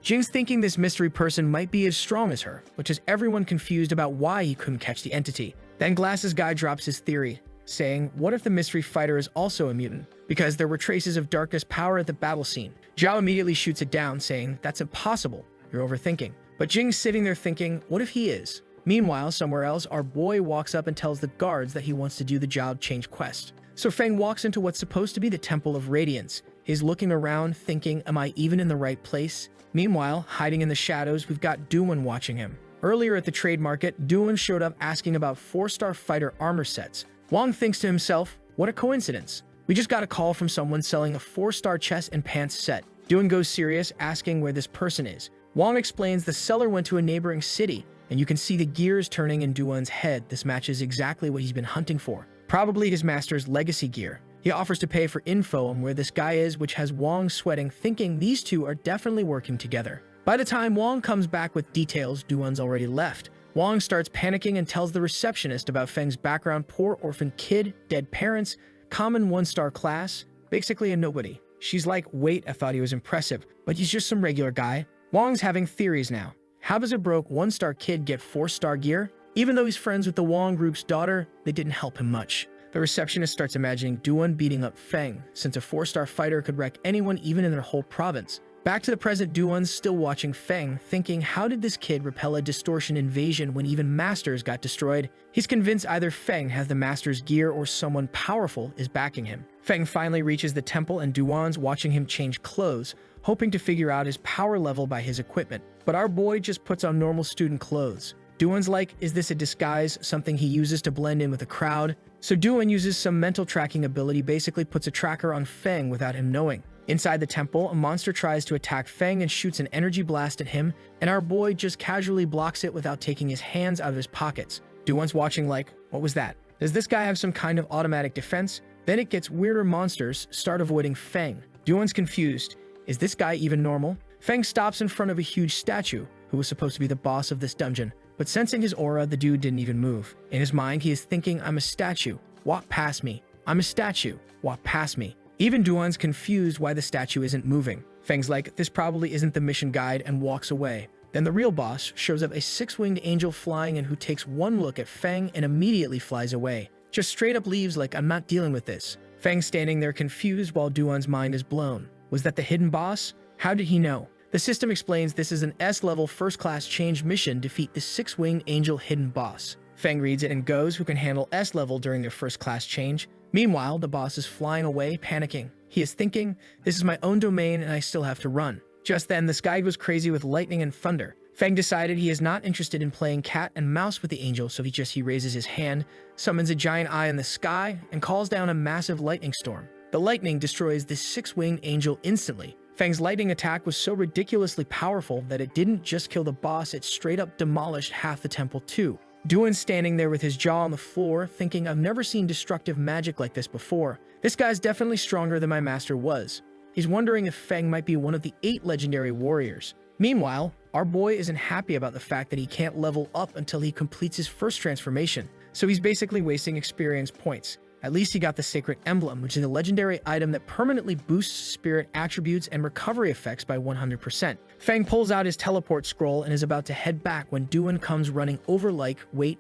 Jing's thinking this mystery person might be as strong as her, which has everyone confused about why he couldn't catch the entity. Then Glasses Guy drops his theory, saying, what if the mystery fighter is also a mutant? Because there were traces of darkness power at the battle scene. Zhao immediately shoots it down, saying, that's impossible, you're overthinking. But Jing's sitting there thinking, what if he is? Meanwhile, somewhere else, our boy walks up and tells the guards that he wants to do the job change quest. So Feng walks into what's supposed to be the Temple of Radiance. He's looking around, thinking, am I even in the right place? Meanwhile, hiding in the shadows, we've got Duan watching him. Earlier at the trade market, Duan showed up asking about 4-star fighter armor sets. Wang thinks to himself, what a coincidence. We just got a call from someone selling a 4-star chest and pants set. Duan goes serious, asking where this person is. Wang explains the seller went to a neighboring city, and you can see the gears turning in Duan's head. This matches exactly what he's been hunting for. Probably his master's legacy gear. He offers to pay for info on where this guy is, which has Wang sweating, thinking these two are definitely working together. By the time Wang comes back with details, Duan's already left. Wang starts panicking and tells the receptionist about Feng's background, poor orphan kid, dead parents, common 1-star class, basically a nobody. She's like, wait, I thought he was impressive, but he's just some regular guy. Wang's having theories now. How does a broke 1-star kid get 4-star gear? Even though he's friends with the Wang group's daughter, they didn't help him much. The receptionist starts imagining Duan beating up Feng, since a 4-star fighter could wreck anyone even in their whole province. Back to the present, Duan's still watching Feng, thinking how did this kid repel a distortion invasion when even masters got destroyed? He's convinced either Feng has the master's gear or someone powerful is backing him. Feng finally reaches the temple and Duan's watching him change clothes, hoping to figure out his power level by his equipment. But our boy just puts on normal student clothes. Duan's like, is this a disguise, something he uses to blend in with the crowd? So Duan uses some mental tracking ability, basically puts a tracker on Feng without him knowing. Inside the temple, a monster tries to attack Feng and shoots an energy blast at him, and our boy just casually blocks it without taking his hands out of his pockets. Duan's watching like, what was that? Does this guy have some kind of automatic defense? Then it gets weirder, monsters start avoiding Feng. Duan's confused. Is this guy even normal? Feng stops in front of a huge statue, who was supposed to be the boss of this dungeon. But sensing his aura, the dude didn't even move. In his mind, he is thinking, I'm a statue. Walk past me. I'm a statue. Walk past me. Even Duan's confused why the statue isn't moving. Feng's like, this probably isn't the mission guide, and walks away. Then the real boss shows up, a 6-winged angel flying in who takes one look at Feng and immediately flies away. Just straight up leaves like, I'm not dealing with this. Feng standing there confused while Duan's mind is blown. Was that the hidden boss? How did he know? The system explains this is an S-level first-class change mission, defeat the 6-winged angel hidden boss. Feng reads it and goes, who can handle S-level during their first-class change. Meanwhile, the boss is flying away, panicking. He is thinking, this is my own domain and I still have to run. Just then, the sky goes crazy with lightning and thunder. Feng decided he is not interested in playing cat and mouse with the angel, so he raises his hand, summons a giant eye in the sky, and calls down a massive lightning storm. The lightning destroys this 6-winged angel instantly. Feng's lightning attack was so ridiculously powerful that it didn't just kill the boss, it straight up demolished half the temple too. Duan's standing there with his jaw on the floor, thinking, I've never seen destructive magic like this before. This guy's definitely stronger than my master was. He's wondering if Feng might be one of the 8 legendary warriors. Meanwhile, our boy isn't happy about the fact that he can't level up until he completes his first transformation, so he's basically wasting experience points. At least he got the Sacred Emblem, which is a legendary item that permanently boosts spirit attributes and recovery effects by 100%. Feng pulls out his teleport scroll and is about to head back when Duan comes running over like, wait.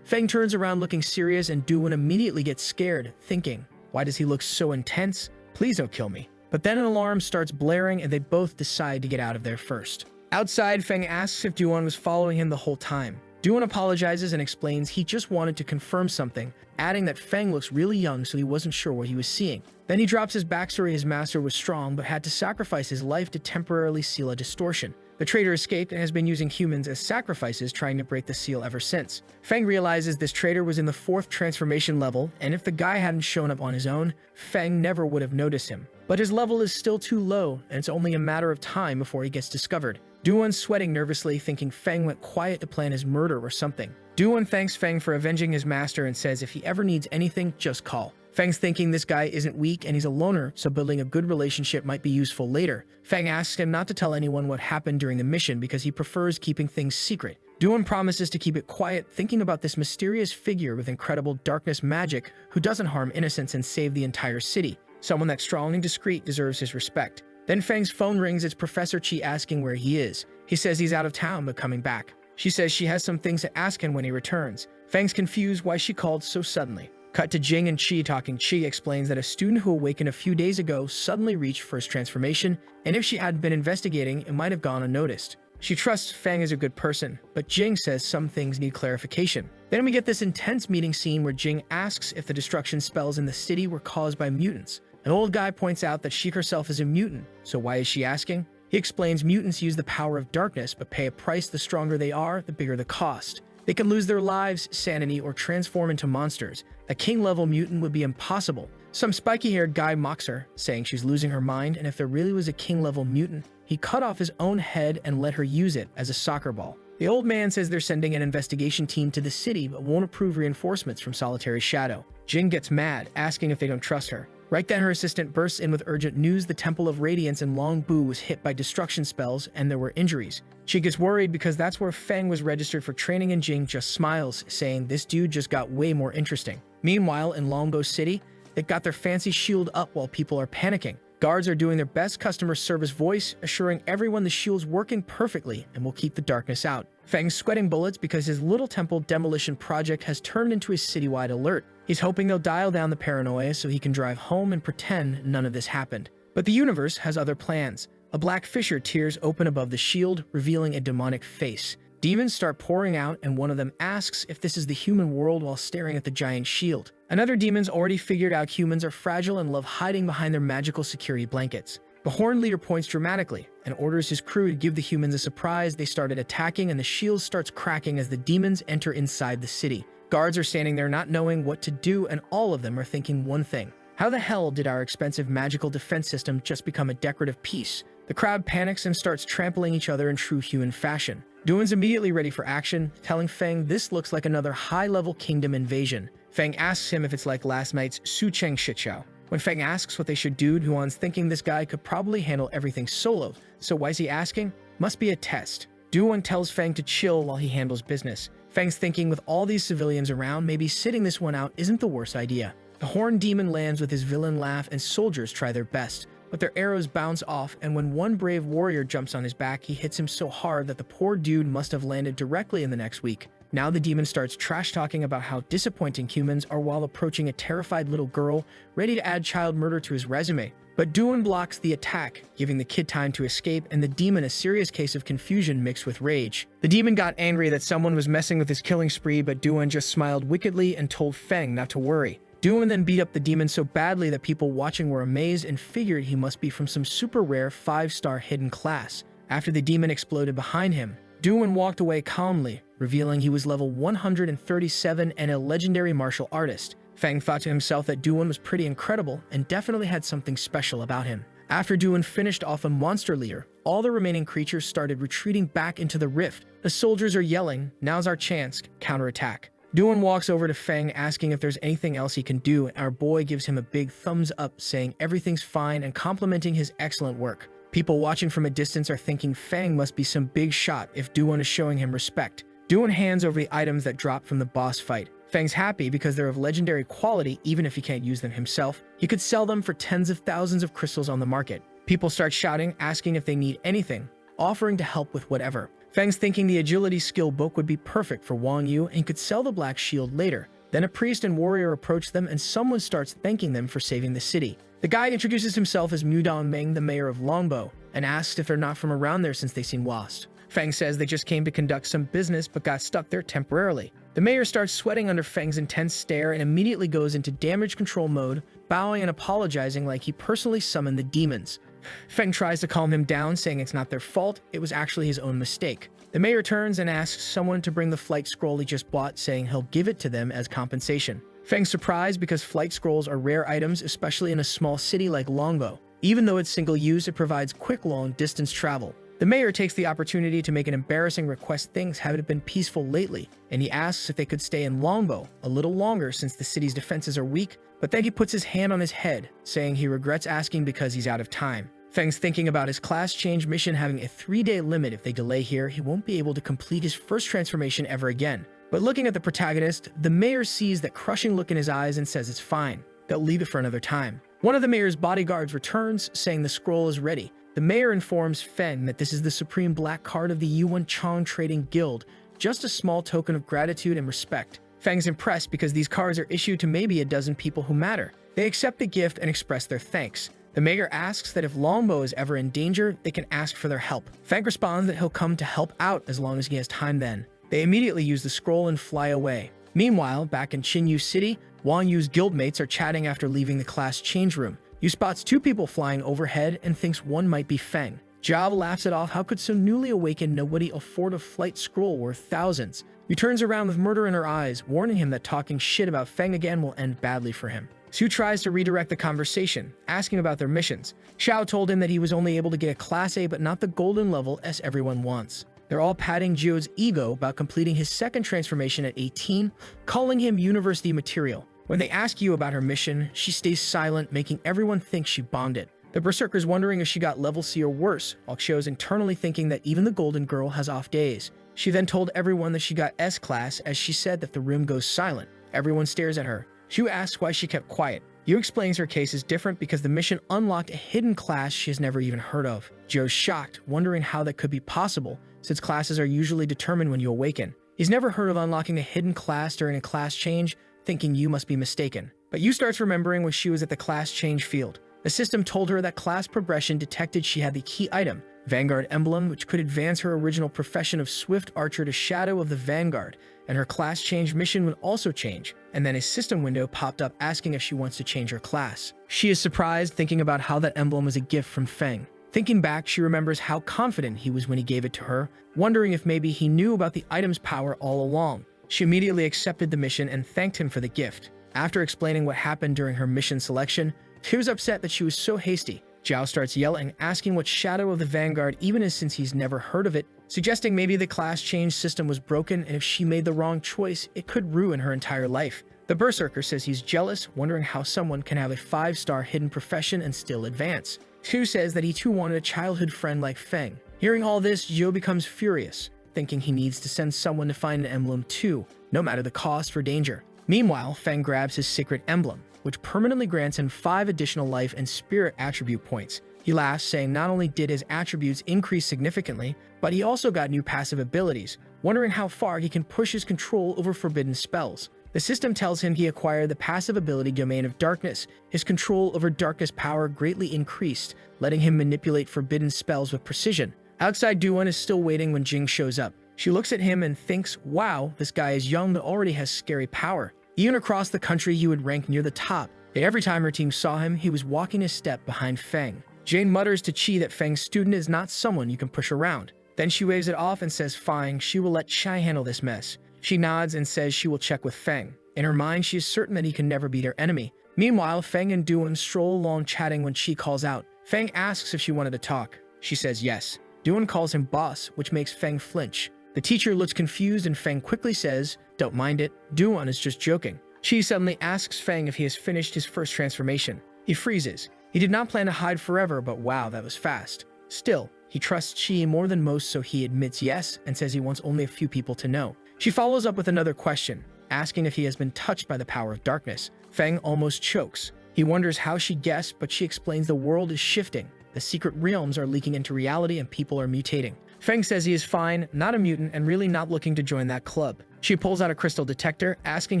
Feng turns around looking serious and Duan immediately gets scared, thinking, why does he look so intense? Please don't kill me. But then an alarm starts blaring and they both decide to get out of there first. Outside, Feng asks if Duan was following him the whole time. Duan apologizes and explains he just wanted to confirm something, adding that Feng looks really young so he wasn't sure what he was seeing. Then he drops his backstory. His master was strong but had to sacrifice his life to temporarily seal a distortion. The traitor escaped and has been using humans as sacrifices, trying to break the seal ever since. Feng realizes this traitor was in the 4th transformation level, and if the guy hadn't shown up on his own, Feng never would have noticed him. But his level is still too low, and it's only a matter of time before he gets discovered. Duan's sweating nervously, thinking Feng went quiet to plan his murder or something. Duan thanks Feng for avenging his master and says if he ever needs anything, just call. Feng's thinking this guy isn't weak and he's a loner, so building a good relationship might be useful later. Feng asks him not to tell anyone what happened during the mission because he prefers keeping things secret. Duan promises to keep it quiet, thinking about this mysterious figure with incredible darkness magic who doesn't harm innocents and save the entire city. Someone that's strong and discreet deserves his respect. Then Feng's phone rings. It's Professor Chi asking where he is. He says he's out of town but coming back. She says she has some things to ask him when he returns. Feng's confused why she called so suddenly. Cut to Jing and Chi talking. Chi explains that a student who awakened a few days ago suddenly reached first transformation, and if she hadn't been investigating, it might have gone unnoticed. She trusts Feng is a good person, but Jing says some things need clarification. Then we get this intense meeting scene where Jing asks if the destruction spells in the city were caused by mutants. An old guy points out that she herself is a mutant, so why is she asking? He explains mutants use the power of darkness but pay a price. The stronger they are, the bigger the cost. They can lose their lives, sanity, or transform into monsters. A king-level mutant would be impossible. Some spiky-haired guy mocks her, saying she's losing her mind, and if there really was a king-level mutant, he cut off his own head and let her use it as a soccer ball. The old man says they're sending an investigation team to the city but won't approve reinforcements from Solitary Shadow. Jing gets mad, asking if they don't trust her. Right then, her assistant bursts in with urgent news. The Temple of Radiance in Long Bu was hit by destruction spells and there were injuries. She gets worried because that's where Feng was registered for training, and Jing just smiles, saying this dude just got way more interesting. Meanwhile, in Longbo City, they've got their fancy shield up while people are panicking. Guards are doing their best customer service voice, assuring everyone the shield's working perfectly and will keep the darkness out. Feng's sweating bullets because his little temple demolition project has turned into a citywide alert. He's hoping they'll dial down the paranoia so he can drive home and pretend none of this happened. But the universe has other plans. A black fissure tears open above the shield, revealing a demonic face. Demons start pouring out, and one of them asks if this is the human world while staring at the giant shield. Another demon's already figured out humans are fragile and love hiding behind their magical security blankets. The Horned Leader points dramatically and orders his crew to give the humans a surprise. They started attacking, and the shield starts cracking as the demons enter inside the city. Guards are standing there not knowing what to do, and all of them are thinking one thing. How the hell did our expensive magical defense system just become a decorative piece? The crowd panics and starts trampling each other in true human fashion. Duan's immediately ready for action, telling Feng this looks like another high-level kingdom invasion. Feng asks him if it's like last night's Sucheng shitshow. When Feng asks what they should do, Duan's thinking this guy could probably handle everything solo, so why is he asking? Must be a test. Duan tells Feng to chill while he handles business. Feng's thinking with all these civilians around, maybe sitting this one out isn't the worst idea. The Horned Demon lands with his villain laugh, and soldiers try their best, but their arrows bounce off, and when one brave warrior jumps on his back, he hits him so hard that the poor dude must have landed directly in the next week. Now the demon starts trash-talking about how disappointing humans are while approaching a terrified little girl, ready to add child murder to his resume. But Duan blocks the attack, giving the kid time to escape, and the demon a serious case of confusion mixed with rage. The demon got angry that someone was messing with his killing spree, but Duan just smiled wickedly and told Feng not to worry. Duan then beat up the demon so badly that people watching were amazed and figured he must be from some super rare 5-star hidden class. After the demon exploded behind him, Duan walked away calmly, revealing he was level 137 and a legendary martial artist. Feng thought to himself that Duan was pretty incredible and definitely had something special about him. After Duan finished off a monster leader, all the remaining creatures started retreating back into the rift. The soldiers are yelling, "Now's our chance, counterattack." Duan walks over to Feng asking if there's anything else he can do, and our boy gives him a big thumbs up saying everything's fine and complimenting his excellent work. People watching from a distance are thinking Feng must be some big shot if Duan is showing him respect. Duan hands over the items that dropped from the boss fight. Feng's happy because they're of legendary quality even if he can't use them himself. He could sell them for tens of thousands of crystals on the market. People start shouting, asking if they need anything, offering to help with whatever. Feng's thinking the agility skill book would be perfect for Wang Yu and could sell the black shield later. Then a priest and warrior approach them and someone starts thanking them for saving the city. The guy introduces himself as Mudong Meng, the mayor of Longbo, and asks if they're not from around there since they seem lost. Feng says they just came to conduct some business but got stuck there temporarily. The mayor starts sweating under Feng's intense stare and immediately goes into damage control mode, bowing and apologizing like he personally summoned the demons. Feng tries to calm him down, saying it's not their fault, it was actually his own mistake. The mayor turns and asks someone to bring the flight scroll he just bought, saying he'll give it to them as compensation. Feng's surprised because flight scrolls are rare items, especially in a small city like Longbo. Even though it's single-use, it provides quick long-distance travel. The mayor takes the opportunity to make an embarrassing request. Things haven't been peaceful lately, and he asks if they could stay in Longbo a little longer since the city's defenses are weak, but then he puts his hand on his head, saying he regrets asking because he's out of time. Feng's thinking about his class change mission having a 3-day limit. If they delay here, he won't be able to complete his first transformation ever again. But looking at the protagonist, the mayor sees that crushing look in his eyes and says it's fine. They'll leave it for another time. One of the mayor's bodyguards returns, saying the scroll is ready. The mayor informs Feng that this is the supreme black card of the Yuan Chong Trading Guild, just a small token of gratitude and respect. Feng's impressed because these cards are issued to maybe a dozen people who matter. They accept the gift and express their thanks. The mayor asks that if Longbo is ever in danger, they can ask for their help. Feng responds that he'll come to help out as long as he has time then. They immediately use the scroll and fly away. Meanwhile, back in Qinyu City, Wang Yu's guildmates are chatting after leaving the class change room. Yu spots 2 people flying overhead and thinks one might be Feng. Jiao laughs it off. How could so newly awakened nobody afford a flight scroll worth thousands? Yu turns around with murder in her eyes, warning him that talking shit about Feng again will end badly for him. Su tries to redirect the conversation, asking about their missions. Xiao told him that he was only able to get a Class A but not the golden level as everyone wants. They're all patting Jiu's ego about completing his second transformation at 18, calling him university material. When they ask Yu about her mission, she stays silent, making everyone think she bombed it. The Berserker's wondering if she got level C or worse, while Xiao's internally thinking that even the golden girl has off days. She then told everyone that she got S class as she said that the room goes silent. Everyone stares at her. Xiu asks why she kept quiet. Yu explains her case is different because the mission unlocked a hidden class she has never even heard of. Joe's shocked, wondering how that could be possible, since classes are usually determined when you awaken. He's never heard of unlocking a hidden class during a class change, thinking Yu must be mistaken. But Yu starts remembering when she was at the class change field. The system told her that class progression detected she had the key item, Vanguard Emblem, which could advance her original profession of Swift Archer to Shadow of the Vanguard, and her class change mission would also change. And then a system window popped up asking if she wants to change her class. She is surprised, thinking about how that emblem was a gift from Feng. Thinking back, she remembers how confident he was when he gave it to her, wondering if maybe he knew about the item's power all along. She immediately accepted the mission and thanked him for the gift. After explaining what happened during her mission selection, she was upset that she was so hasty. Jiao starts yelling, asking what Shadow of the Vanguard even is since he's never heard of it, suggesting maybe the class change system was broken and if she made the wrong choice, it could ruin her entire life. The Berserker says he's jealous, wondering how someone can have a 5-star hidden profession and still advance. Xu says that he too wanted a childhood friend like Feng. Hearing all this, Zhou becomes furious, thinking he needs to send someone to find an emblem too, no matter the cost or danger. Meanwhile, Feng grabs his secret emblem, which permanently grants him 5 additional life and spirit attribute points. He laughs, saying not only did his attributes increase significantly, but he also got new passive abilities, wondering how far he can push his control over forbidden spells. The system tells him he acquired the passive ability Domain of Darkness. His control over darkness power greatly increased, letting him manipulate forbidden spells with precision. Outside, Duan is still waiting when Jing shows up. She looks at him and thinks, wow, this guy is young but already has scary power. Even across the country, he would rank near the top. Yet every time her team saw him, he was walking a step behind Feng. Jane mutters to Qi that Feng's student is not someone you can push around. Then she waves it off and says fine, she will let Chai handle this mess. She nods and says she will check with Feng. In her mind, she is certain that he can never be their enemy. Meanwhile, Feng and Duan stroll along chatting when Qi calls out. Feng asks if she wanted to talk. She says yes. Duan calls him boss, which makes Feng flinch. The teacher looks confused and Feng quickly says, don't mind it, Duan is just joking. Qi suddenly asks Feng if he has finished his first transformation. He freezes. He did not plan to hide forever, but wow, that was fast. Still, he trusts Qi more than most, so he admits yes and says he wants only a few people to know. She follows up with another question. asking if he has been touched by the power of darkness. Feng almost chokes. He wonders how she guessed, but she explains the world is shifting. The secret realms are leaking into reality and people are mutating. Feng says he is fine, not a mutant, and really not looking to join that club. She pulls out a crystal detector, asking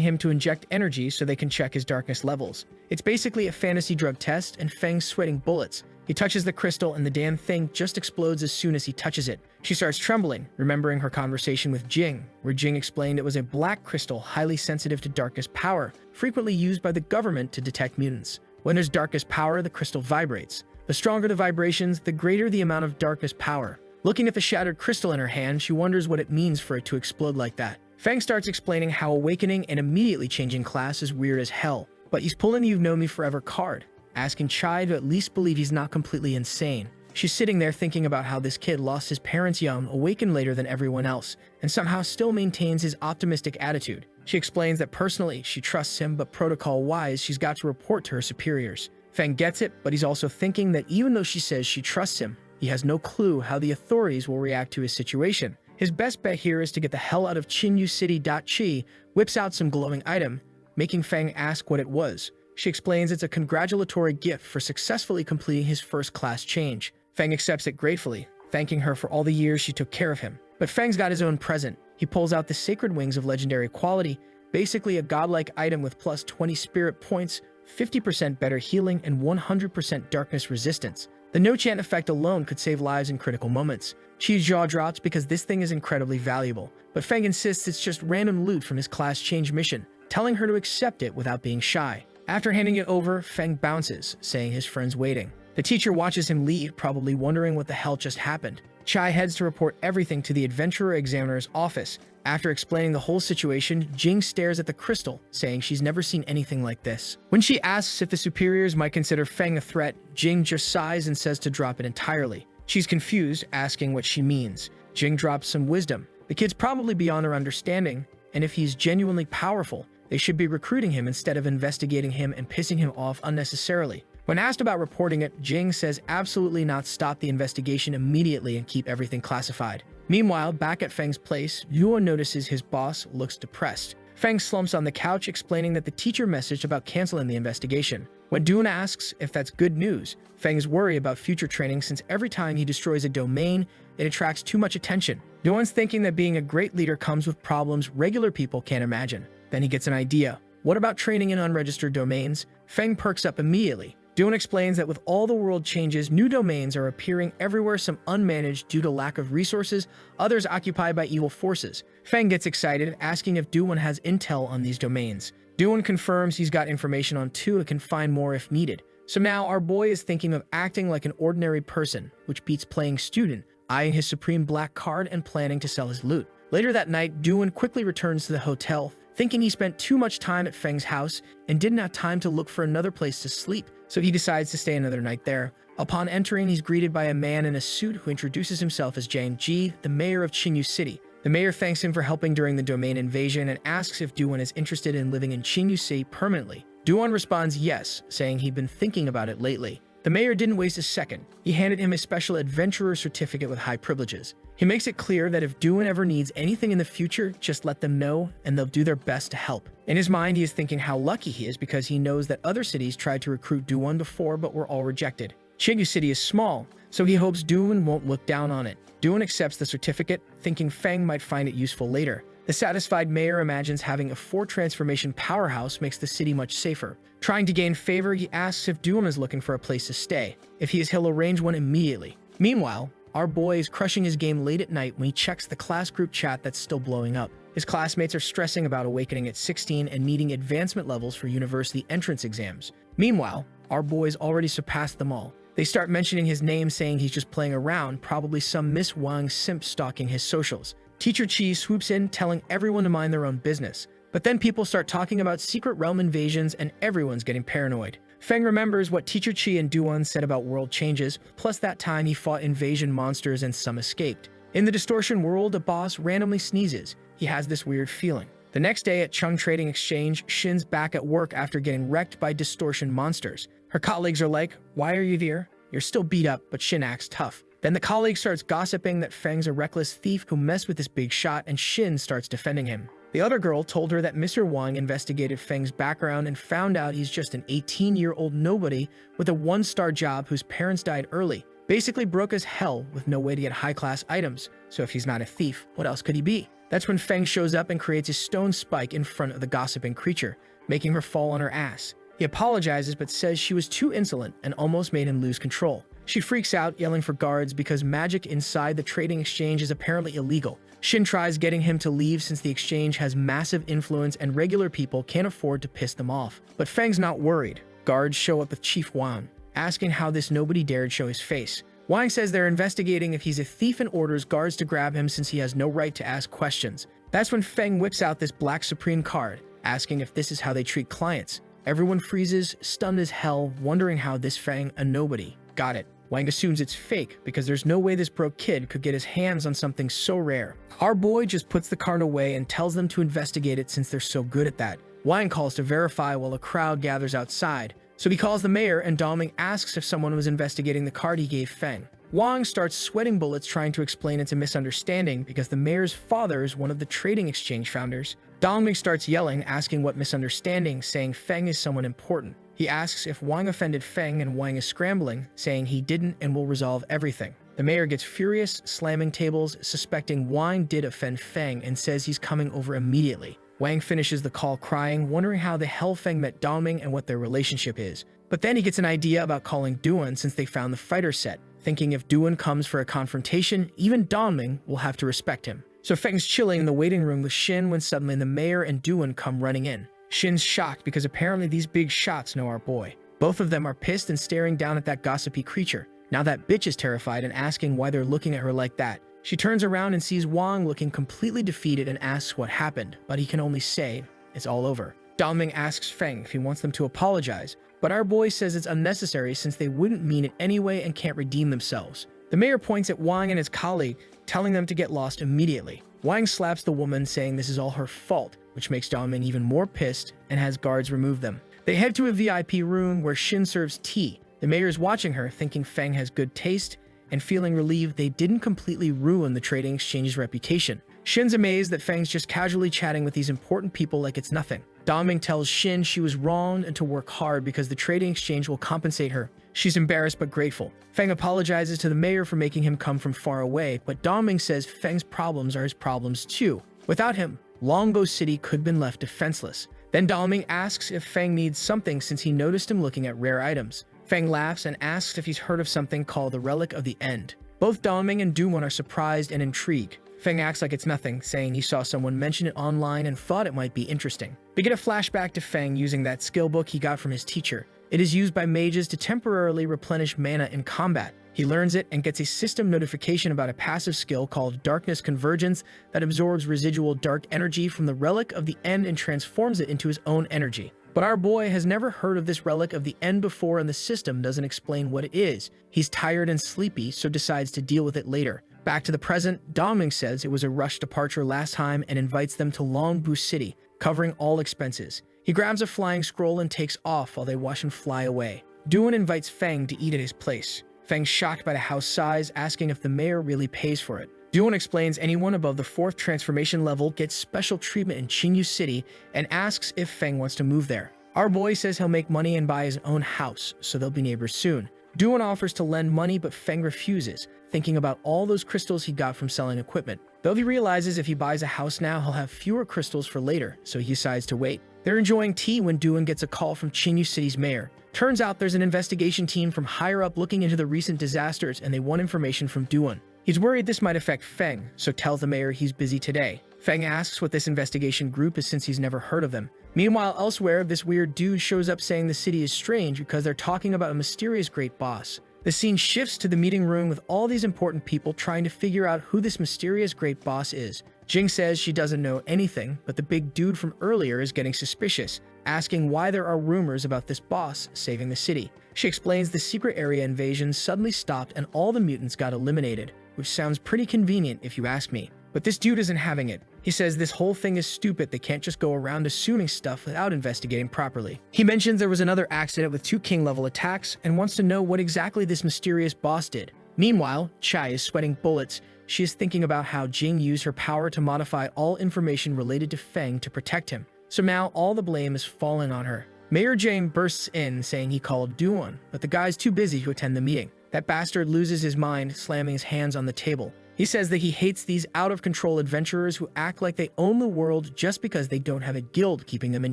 him to inject energy so they can check his darkness levels. It's basically a fantasy drug test, and Feng's sweating bullets. He touches the crystal and the damn thing just explodes as soon as he touches it. She starts trembling, remembering her conversation with Jing, where Jing explained it was a black crystal highly sensitive to darkness power, frequently used by the government to detect mutants. When there's darkness power, the crystal vibrates. The stronger the vibrations, the greater the amount of darkness power. Looking at the shattered crystal in her hand, she wonders what it means for it to explode like that. Feng starts explaining how awakening and immediately changing class is weird as hell, but he's pulling the "You've Known Me Forever" card, asking Chai to at least believe he's not completely insane. She's sitting there thinking about how this kid lost his parents young, awakened later than everyone else, and somehow still maintains his optimistic attitude. She explains that personally, she trusts him, but protocol-wise, she's got to report to her superiors. Feng gets it, but he's also thinking that even though she says she trusts him, he has no clue how the authorities will react to his situation. His best bet here is to get the hell out of Chinyu City. Chi whips out some glowing item, making Feng ask what it was. She explains it's a congratulatory gift for successfully completing his first class change. Feng accepts it gratefully, thanking her for all the years she took care of him. But Feng's got his own present. He pulls out the sacred wings of legendary quality, basically a godlike item with plus 20 spirit points, 50% better healing, and 100% darkness resistance. The no-chant effect alone could save lives in critical moments. Chi's jaw drops because this thing is incredibly valuable, but Feng insists it's just random loot from his class change mission, telling her to accept it without being shy. After handing it over, Feng bounces, saying his friend's waiting. The teacher watches him leave, probably wondering what the hell just happened. Chai heads to report everything to the adventurer examiner's office. After explaining the whole situation, Jing stares at the crystal, saying she's never seen anything like this. When she asks if the superiors might consider Feng a threat, Jing just sighs and says to drop it entirely. She's confused, asking what she means. Jing drops some wisdom. The kid's probably beyond their understanding, and if he's genuinely powerful, they should be recruiting him instead of investigating him and pissing him off unnecessarily. When asked about reporting it, Jing says absolutely not, stop the investigation immediately and keep everything classified. Meanwhile, back at Feng's place, Yuan notices his boss looks depressed. Feng slumps on the couch, explaining that the teacher messaged about canceling the investigation. When Duan asks if that's good news, Feng's worried about future training since every time he destroys a domain, it attracts too much attention. Duan's thinking that being a great leader comes with problems regular people can't imagine. Then he gets an idea. What about training in unregistered domains? Feng perks up immediately. Duan explains that with all the world changes, new domains are appearing everywhere, some unmanaged due to lack of resources, others occupied by evil forces. Feng gets excited, asking if Duan has intel on these domains. Duan confirms he's got information on two and can find more if needed. So now our boy is thinking of acting like an ordinary person, which beats playing student, eyeing his supreme black card and planning to sell his loot. Later that night, Duan quickly returns to the hotel, thinking he spent too much time at Feng's house and didn't have time to look for another place to sleep, so he decides to stay another night there. Upon entering, he's greeted by a man in a suit who introduces himself as Jiang Ji, the mayor of Chinyu City. The mayor thanks him for helping during the domain invasion and asks if Duan is interested in living in Chinyu City permanently. Duan responds yes, saying he'd been thinking about it lately. The mayor didn't waste a second. He handed him a special adventurer certificate with high privileges. He makes it clear that if Duan ever needs anything in the future, just let them know and they'll do their best to help. In his mind, he is thinking how lucky he is because he knows that other cities tried to recruit Duan before but were all rejected. Chinyu City is small, so he hopes Duan won't look down on it. Duan accepts the certificate, thinking Feng might find it useful later. The satisfied mayor imagines having a 4-transformation powerhouse makes the city much safer. Trying to gain favor, he asks if Duan is looking for a place to stay. If he is, he'll arrange one immediately. Meanwhile, our boy is crushing his game late at night when he checks the class group chat that's still blowing up. His classmates are stressing about awakening at 16 and needing advancement levels for university entrance exams. Meanwhile, our boy's already surpassed them all. They start mentioning his name, saying he's just playing around, probably some Miss Wang simp stalking his socials. Teacher Chi swoops in, telling everyone to mind their own business. But then people start talking about secret realm invasions and everyone's getting paranoid. Feng remembers what Teacher Chi and Duan said about world changes, plus that time he fought invasion monsters and some escaped. In the distortion world, a boss randomly sneezes. He has this weird feeling. The next day at Chung Trading Exchange, Shin's back at work after getting wrecked by distortion monsters. Her colleagues are like, "Why are you there? You're still beat up," but Shin acts tough. Then the colleague starts gossiping that Feng's a reckless thief who messed with this big shot, and Shin starts defending him. The other girl told her that Mr. Wang investigated Feng's background and found out he's just an 18-year-old nobody with a one-star job whose parents died early. Basically broke as hell with no way to get high-class items. So if he's not a thief, what else could he be? That's when Feng shows up and creates a stone spike in front of the gossiping creature, making her fall on her ass. He apologizes but says she was too insolent and almost made him lose control. She freaks out, yelling for guards because magic inside the trading exchange is apparently illegal. Shin tries getting him to leave since the exchange has massive influence and regular people can't afford to piss them off. But Feng's not worried. Guards show up with Chief Wang, asking how this nobody dared show his face. Wang says they're investigating if he's a thief and orders guards to grab him since he has no right to ask questions. That's when Feng whips out this Black Supreme card, asking if this is how they treat clients. Everyone freezes, stunned as hell, wondering how this Feng, a nobody, got it. Wang assumes it's fake because there's no way this broke kid could get his hands on something so rare. Our boy just puts the card away and tells them to investigate it since they're so good at that. Wang calls to verify while a crowd gathers outside. So he calls the mayor and Doming asks if someone was investigating the card he gave Feng. Wang starts sweating bullets trying to explain it's a misunderstanding because the mayor's father is one of the trading exchange founders. Doming starts yelling, asking what misunderstanding, saying Feng is someone important. He asks if Wang offended Feng and Wang is scrambling, saying he didn't and will resolve everything. The mayor gets furious, slamming tables, suspecting Wang did offend Feng and says he's coming over immediately. Wang finishes the call crying, wondering how the hell Feng met Doming and what their relationship is. But then he gets an idea about calling Duan since they found the fighter set, thinking if Duan comes for a confrontation, even Doming will have to respect him. So Feng's chilling in the waiting room with Shin when suddenly the mayor and Duan come running in. Shin's shocked because apparently these big shots know our boy. Both of them are pissed and staring down at that gossipy creature. Now that bitch is terrified and asking why they're looking at her like that. She turns around and sees Wang looking completely defeated and asks what happened, but he can only say, it's all over. Doming asks Feng if he wants them to apologize, but our boy says it's unnecessary since they wouldn't mean it anyway and can't redeem themselves. The mayor points at Wang and his colleague, telling them to get lost immediately. Wang slaps the woman, saying this is all her fault, which makes Doming even more pissed and has guards remove them. They head to a VIP room where Shin serves tea. The mayor is watching her, thinking Feng has good taste, and feeling relieved they didn't completely ruin the trading exchange's reputation. Shin's amazed that Feng's just casually chatting with these important people like it's nothing. Doming tells Shin she was wronged and to work hard because the trading exchange will compensate her. She's embarrassed but grateful. Feng apologizes to the mayor for making him come from far away, but Doming says Feng's problems are his problems too. Without him, Longbow City could have been left defenseless. Then Doming asks if Feng needs something since he noticed him looking at rare items. Feng laughs and asks if he's heard of something called the Relic of the End. Both Doming and Duan are surprised and intrigued. Feng acts like it's nothing, saying he saw someone mention it online and thought it might be interesting. We get a flashback to Feng using that skill book he got from his teacher. It is used by mages to temporarily replenish mana in combat. He learns it and gets a system notification about a passive skill called Darkness Convergence that absorbs residual dark energy from the Relic of the End and transforms it into his own energy. But our boy has never heard of this Relic of the End before and the system doesn't explain what it is. He's tired and sleepy, so decides to deal with it later. Back to the present, Doming says it was a rushed departure last time and invites them to Longbu City, covering all expenses. He grabs a flying scroll and takes off while they watch him fly away. Duan invites Feng to eat at his place. Feng's shocked by the house size, asking if the mayor really pays for it. Duan explains anyone above the 4th transformation level gets special treatment in Qinyu City and asks if Feng wants to move there. Our boy says he'll make money and buy his own house, so they'll be neighbors soon. Duan offers to lend money, but Feng refuses, thinking about all those crystals he got from selling equipment. Though he realizes if he buys a house now, he'll have fewer crystals for later, so he decides to wait. They're enjoying tea when Duan gets a call from Qinyu City's mayor. Turns out there's an investigation team from higher up looking into the recent disasters and they want information from Duan. He's worried this might affect Feng, so tells the mayor he's busy today. Feng asks what this investigation group is since he's never heard of them. Meanwhile, elsewhere, this weird dude shows up saying the city is strange because they're talking about a mysterious great boss. The scene shifts to the meeting room with all these important people trying to figure out who this mysterious great boss is. Jing says she doesn't know anything, but the big dude from earlier is getting suspicious, asking why there are rumors about this boss saving the city. She explains the secret area invasion suddenly stopped and all the mutants got eliminated, which sounds pretty convenient if you ask me. But this dude isn't having it. He says this whole thing is stupid, they can't just go around assuming stuff without investigating properly. He mentions there was another accident with 2 king-level attacks and wants to know what exactly this mysterious boss did. Meanwhile, Chai is sweating bullets, she is thinking about how Jing used her power to modify all information related to Feng to protect him. So now all the blame is falling on her. Mayor Jang bursts in saying he called Duan, but the guy's too busy to attend the meeting. That bastard loses his mind, slamming his hands on the table. He says that he hates these out-of-control adventurers who act like they own the world just because they don't have a guild keeping them in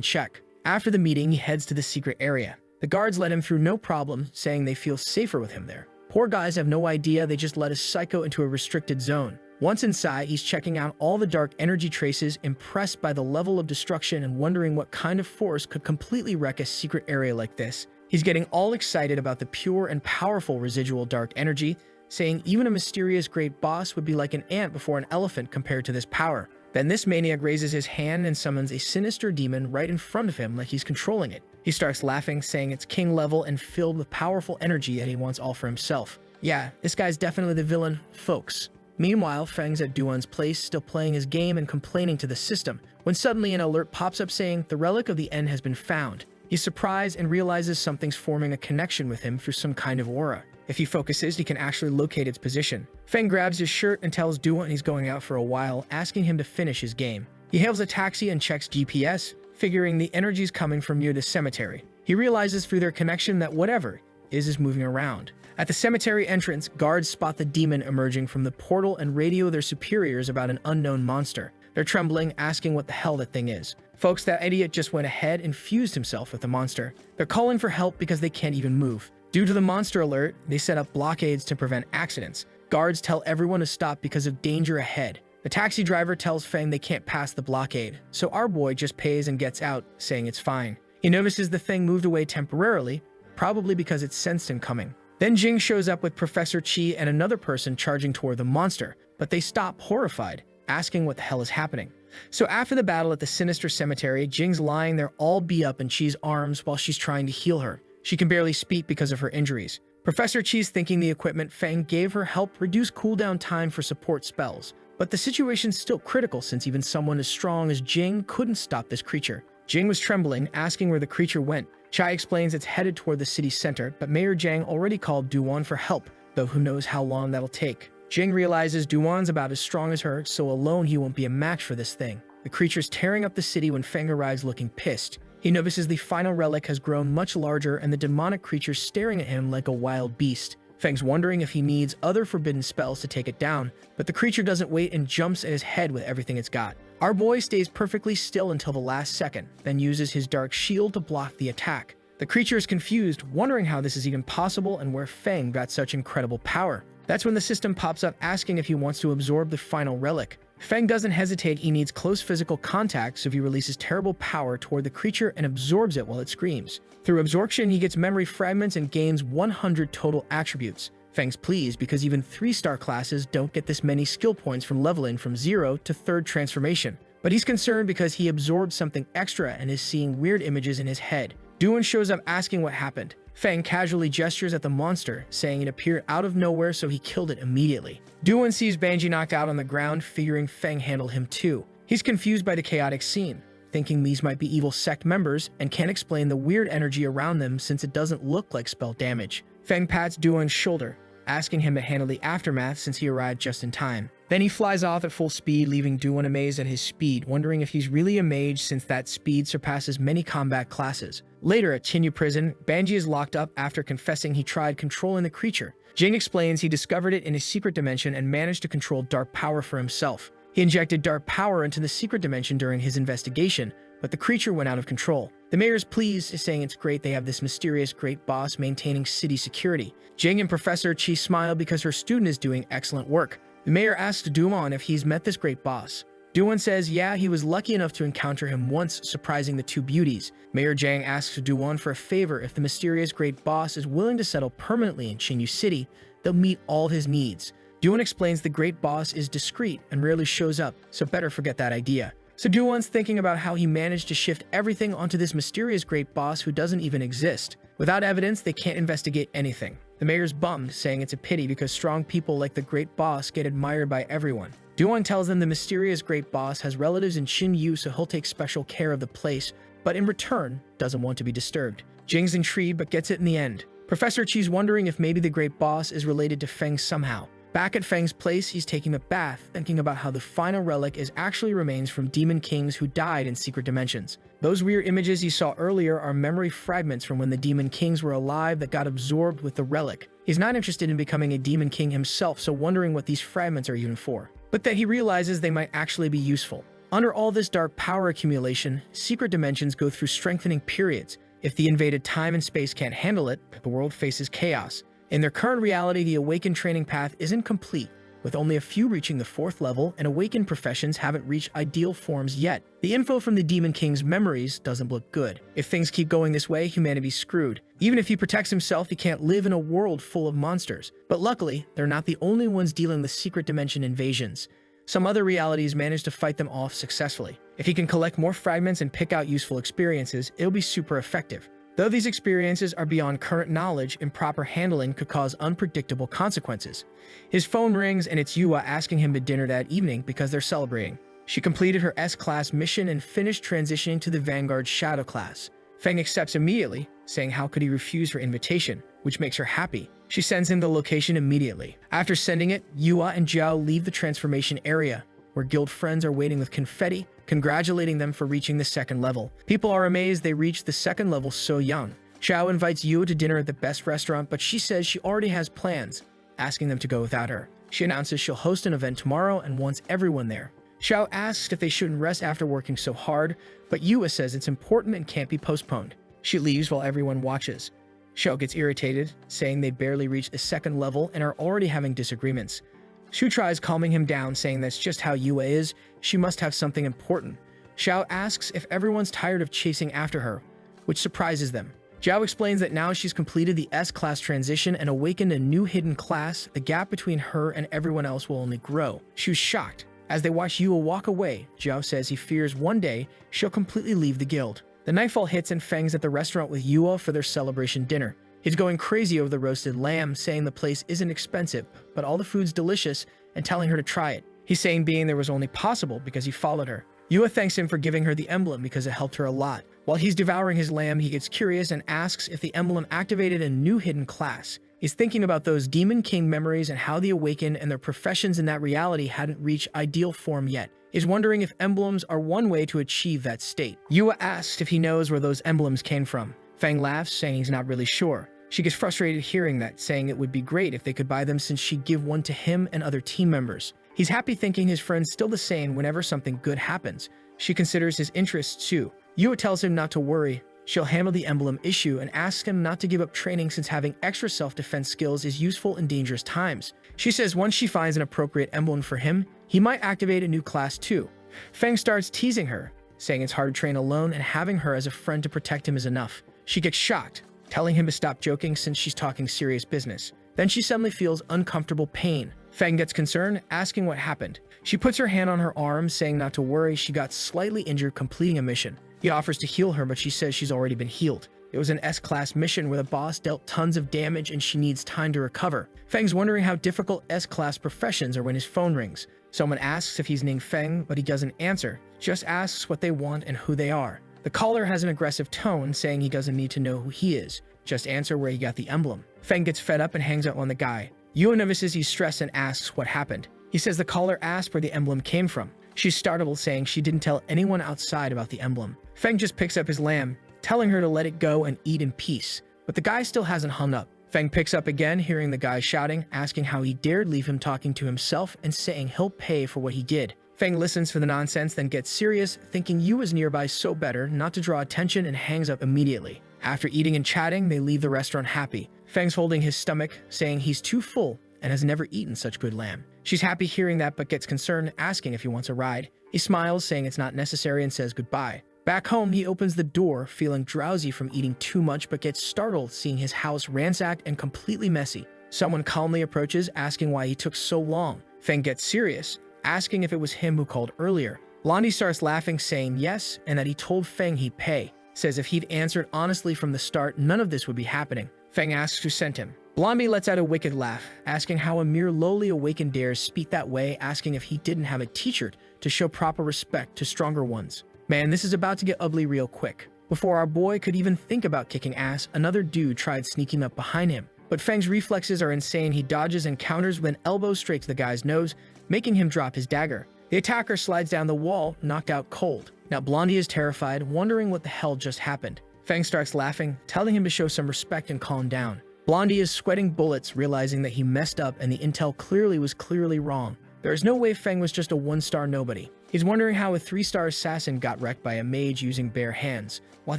check. After the meeting, he heads to the secret area. The guards let him through no problem, saying they feel safer with him there. Poor guys have no idea they just let a psycho into a restricted zone. Once inside, he's checking out all the dark energy traces, impressed by the level of destruction and wondering what kind of force could completely wreck a secret area like this. He's getting all excited about the pure and powerful residual dark energy, saying even a mysterious great boss would be like an ant before an elephant compared to this power. Then this maniac raises his hand and summons a sinister demon right in front of him like he's controlling it. He starts laughing, saying it's king level and filled with powerful energy that he wants all for himself. Yeah, this guy's definitely the villain, folks. Meanwhile, Feng's at Duan's place, still playing his game and complaining to the system, when suddenly an alert pops up saying the relic of the end has been found. He's surprised and realizes something's forming a connection with him through some kind of aura. If he focuses, he can actually locate its position. Feng grabs his shirt and tells Duan he's going out for a while, asking him to finish his game. He hails a taxi and checks GPS, figuring the energy's coming from near the cemetery. He realizes through their connection that whatever is moving around. At the cemetery entrance, guards spot the demon emerging from the portal and radio their superiors about an unknown monster. They're trembling, asking what the hell that thing is. Folks, that idiot just went ahead and fused himself with the monster. They're calling for help because they can't even move. Due to the monster alert, they set up blockades to prevent accidents. Guards tell everyone to stop because of danger ahead. The taxi driver tells Feng they can't pass the blockade, so our boy just pays and gets out, saying it's fine. He notices the thing moved away temporarily, probably because it sensed him coming. Then Jing shows up with Professor Chi and another person charging toward the monster, but they stop horrified, asking what the hell is happening. So after the battle at the sinister cemetery, Jing's lying there all beat up in Chi's arms while she's trying to heal her. She can barely speak because of her injuries. Professor Chi's thinking the equipment Feng gave her helped reduce cooldown time for support spells, but the situation's still critical since even someone as strong as Jing couldn't stop this creature. Jing was trembling, asking where the creature went. Chai explains it's headed toward the city center, but Mayor Jang already called Duan for help, though who knows how long that'll take. Jing realizes Duan's about as strong as her, so alone he won't be a match for this thing. The creature's tearing up the city when Feng arrives looking pissed. He notices the final relic has grown much larger and the demonic creature's staring at him like a wild beast. Feng's wondering if he needs other forbidden spells to take it down, but the creature doesn't wait and jumps at his head with everything it's got. Our boy stays perfectly still until the last second, then uses his dark shield to block the attack. The creature is confused, wondering how this is even possible and where Feng got such incredible power. That's when the system pops up asking if he wants to absorb the final relic. Feng doesn't hesitate, he needs close physical contact, so he releases terrible power toward the creature and absorbs it while it screams. Through absorption, he gets memory fragments and gains 100 total attributes. Feng's pleased because even 3-star classes don't get this many skill points from leveling from 0 to 3rd transformation. But he's concerned because he absorbed something extra and is seeing weird images in his head. Duan shows up asking what happened. Feng casually gestures at the monster, saying it appeared out of nowhere so he killed it immediately. Duan sees Banji knocked out on the ground, figuring Feng handled him too. He's confused by the chaotic scene, thinking these might be evil sect members and can't explain the weird energy around them since it doesn't look like spell damage. Feng pats Duan's shoulder, asking him to handle the aftermath since he arrived just in time. Then he flies off at full speed, leaving Duan amazed at his speed, wondering if he's really a mage since that speed surpasses many combat classes. Later at Chinyu prison, Banji is locked up after confessing he tried controlling the creature. Jing explains he discovered it in his secret dimension and managed to control dark power for himself. He injected dark power into the secret dimension during his investigation, but the creature went out of control. The mayor's pleased, saying it's great they have this mysterious great boss maintaining city security. Jing and Professor Chi smile because her student is doing excellent work. The mayor asks Duan if he's met this great boss. Duan says yeah, he was lucky enough to encounter him once, surprising the two beauties. Mayor Jang asks Duan for a favor. If the mysterious great boss is willing to settle permanently in Chinyu City, they'll meet all his needs. Duan explains the great boss is discreet and rarely shows up, so better forget that idea. So Duan's thinking about how he managed to shift everything onto this mysterious great boss who doesn't even exist. Without evidence, they can't investigate anything. The mayor's bummed, saying it's a pity because strong people like the great boss get admired by everyone. Duan tells them the mysterious great boss has relatives in Chinyu, so he'll take special care of the place, but in return, doesn't want to be disturbed. Jing's intrigued but gets it in the end. Professor Chi's wondering if maybe the great boss is related to Feng somehow. Back at Feng's place, he's taking a bath, thinking about how the final relic is actually remains from demon kings who died in secret dimensions. Those weird images he saw earlier are memory fragments from when the demon kings were alive that got absorbed with the relic. He's not interested in becoming a demon king himself, so wondering what these fragments are even for. But then he realizes they might actually be useful. Under all this dark power accumulation, secret dimensions go through strengthening periods. If the invaded time and space can't handle it, the world faces chaos. In their current reality, the awakened training path isn't complete, with only a few reaching the 4th level, and awakened professions haven't reached ideal forms yet. The info from the Demon King's memories doesn't look good. If things keep going this way, humanity's screwed. Even if he protects himself, he can't live in a world full of monsters. But luckily, they're not the only ones dealing with secret dimension invasions. Some other realities manage to fight them off successfully. If he can collect more fragments and pick out useful experiences, it'll be super effective. Though these experiences are beyond current knowledge, improper handling could cause unpredictable consequences. His phone rings and it's Yua asking him to dinner that evening because they're celebrating. She completed her S-Class mission and finished transitioning to the Vanguard Shadow Class. Feng accepts immediately, saying how could he refuse her invitation, which makes her happy. She sends him the location immediately. After sending it, Yua and Zhao leave the transformation area, where guild friends are waiting with confetti, congratulating them for reaching the 2nd level. People are amazed they reached the 2nd level so young. Zhao invites Yua to dinner at the best restaurant, but she says she already has plans, asking them to go without her. She announces she'll host an event tomorrow and wants everyone there. Zhao asks if they shouldn't rest after working so hard, but Yua says it's important and can't be postponed. She leaves while everyone watches. Zhao gets irritated, saying they barely reached the 2nd level and are already having disagreements. Shu tries calming him down, saying that's just how Yua is, she must have something important. Zhao asks if everyone's tired of chasing after her, which surprises them. Zhao explains that now she's completed the S-Class transition and awakened a new hidden class, the gap between her and everyone else will only grow. Shu's shocked. As they watch Yua walk away, Zhao says he fears one day she'll completely leave the guild. The nightfall hits and Feng's at the restaurant with Yua for their celebration dinner. He's going crazy over the roasted lamb, saying the place isn't expensive, but all the food's delicious, and telling her to try it. He's saying being there was only possible because he followed her. Yua thanks him for giving her the emblem because it helped her a lot. While he's devouring his lamb, he gets curious and asks if the emblem activated a new hidden class. He's thinking about those Demon King memories and how the Awakened and their professions in that reality hadn't reached ideal form yet. He's wondering if emblems are one way to achieve that state. Yua asks if he knows where those emblems came from. Feng laughs, saying he's not really sure. She gets frustrated hearing that, saying it would be great if they could buy them since she'd give one to him and other team members. He's happy thinking his friend's still the same whenever something good happens. She considers his interests too. Yua tells him not to worry. She'll handle the emblem issue and asks him not to give up training since having extra self-defense skills is useful in dangerous times. She says once she finds an appropriate emblem for him, he might activate a new class too. Feng starts teasing her, saying it's hard to train alone and having her as a friend to protect him is enough. She gets shocked, telling him to stop joking since she's talking serious business. Then she suddenly feels uncomfortable pain. Feng gets concerned, asking what happened. She puts her hand on her arm, saying not to worry, she got slightly injured completing a mission. He offers to heal her, but she says she's already been healed. It was an S-Class mission where the boss dealt tons of damage and she needs time to recover. Feng's wondering how difficult S-Class professions are when his phone rings. Someone asks if he's Ning Feng, but he doesn't answer, just asks what they want and who they are. The caller has an aggressive tone, saying he doesn't need to know who he is, just answer where he got the emblem. Feng gets fed up and hangs up on the guy. Yua notices he's stressed and asks what happened. He says the caller asked where the emblem came from. She's startled, saying she didn't tell anyone outside about the emblem. Feng just picks up his lamb, telling her to let it go and eat in peace. But the guy still hasn't hung up. Feng picks up again, hearing the guy shouting, asking how he dared leave him talking to himself and saying he'll pay for what he did. Feng listens for the nonsense, then gets serious, thinking Yua's nearby so better not to draw attention and hangs up immediately. After eating and chatting, they leave the restaurant happy. Feng's holding his stomach, saying he's too full and has never eaten such good lamb. She's happy hearing that but gets concerned, asking if he wants a ride. He smiles, saying it's not necessary and says goodbye. Back home, he opens the door, feeling drowsy from eating too much but gets startled seeing his house ransacked and completely messy. Someone calmly approaches, asking why he took so long. Feng gets serious, asking if it was him who called earlier. Blondie starts laughing, saying yes, and that he told Feng he'd pay. Says if he'd answered honestly from the start, none of this would be happening. Feng asks who sent him. Blondie lets out a wicked laugh, asking how a mere lowly awakened dares speak that way, asking if he didn't have a teacher to show proper respect to stronger ones. Man, this is about to get ugly real quick. Before our boy could even think about kicking ass, another dude tried sneaking up behind him. but Feng's reflexes are insane. He dodges and counters with an elbow straight to the guy's nose, making him drop his dagger. The attacker slides down the wall, knocked out cold. Now Blondie is terrified, wondering what the hell just happened. Feng starts laughing, telling him to show some respect and calm down. Blondie is sweating bullets, realizing that he messed up and the intel was clearly wrong. There is no way Feng was just a one-star nobody. He's wondering how a 3-star assassin got wrecked by a mage using bare hands. While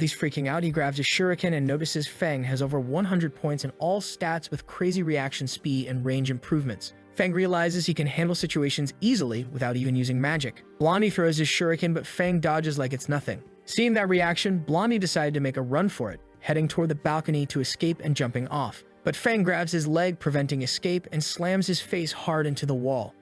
he's freaking out, he grabs a shuriken and notices Feng has over 100 points in all stats with crazy reaction speed and range improvements. Feng realizes he can handle situations easily without even using magic. Blondie throws his shuriken, but Feng dodges like it's nothing. Seeing that reaction, Blondie decided to make a run for it, heading toward the balcony to escape and jumping off. But Feng grabs his leg, preventing escape, and slams his face hard into the wall.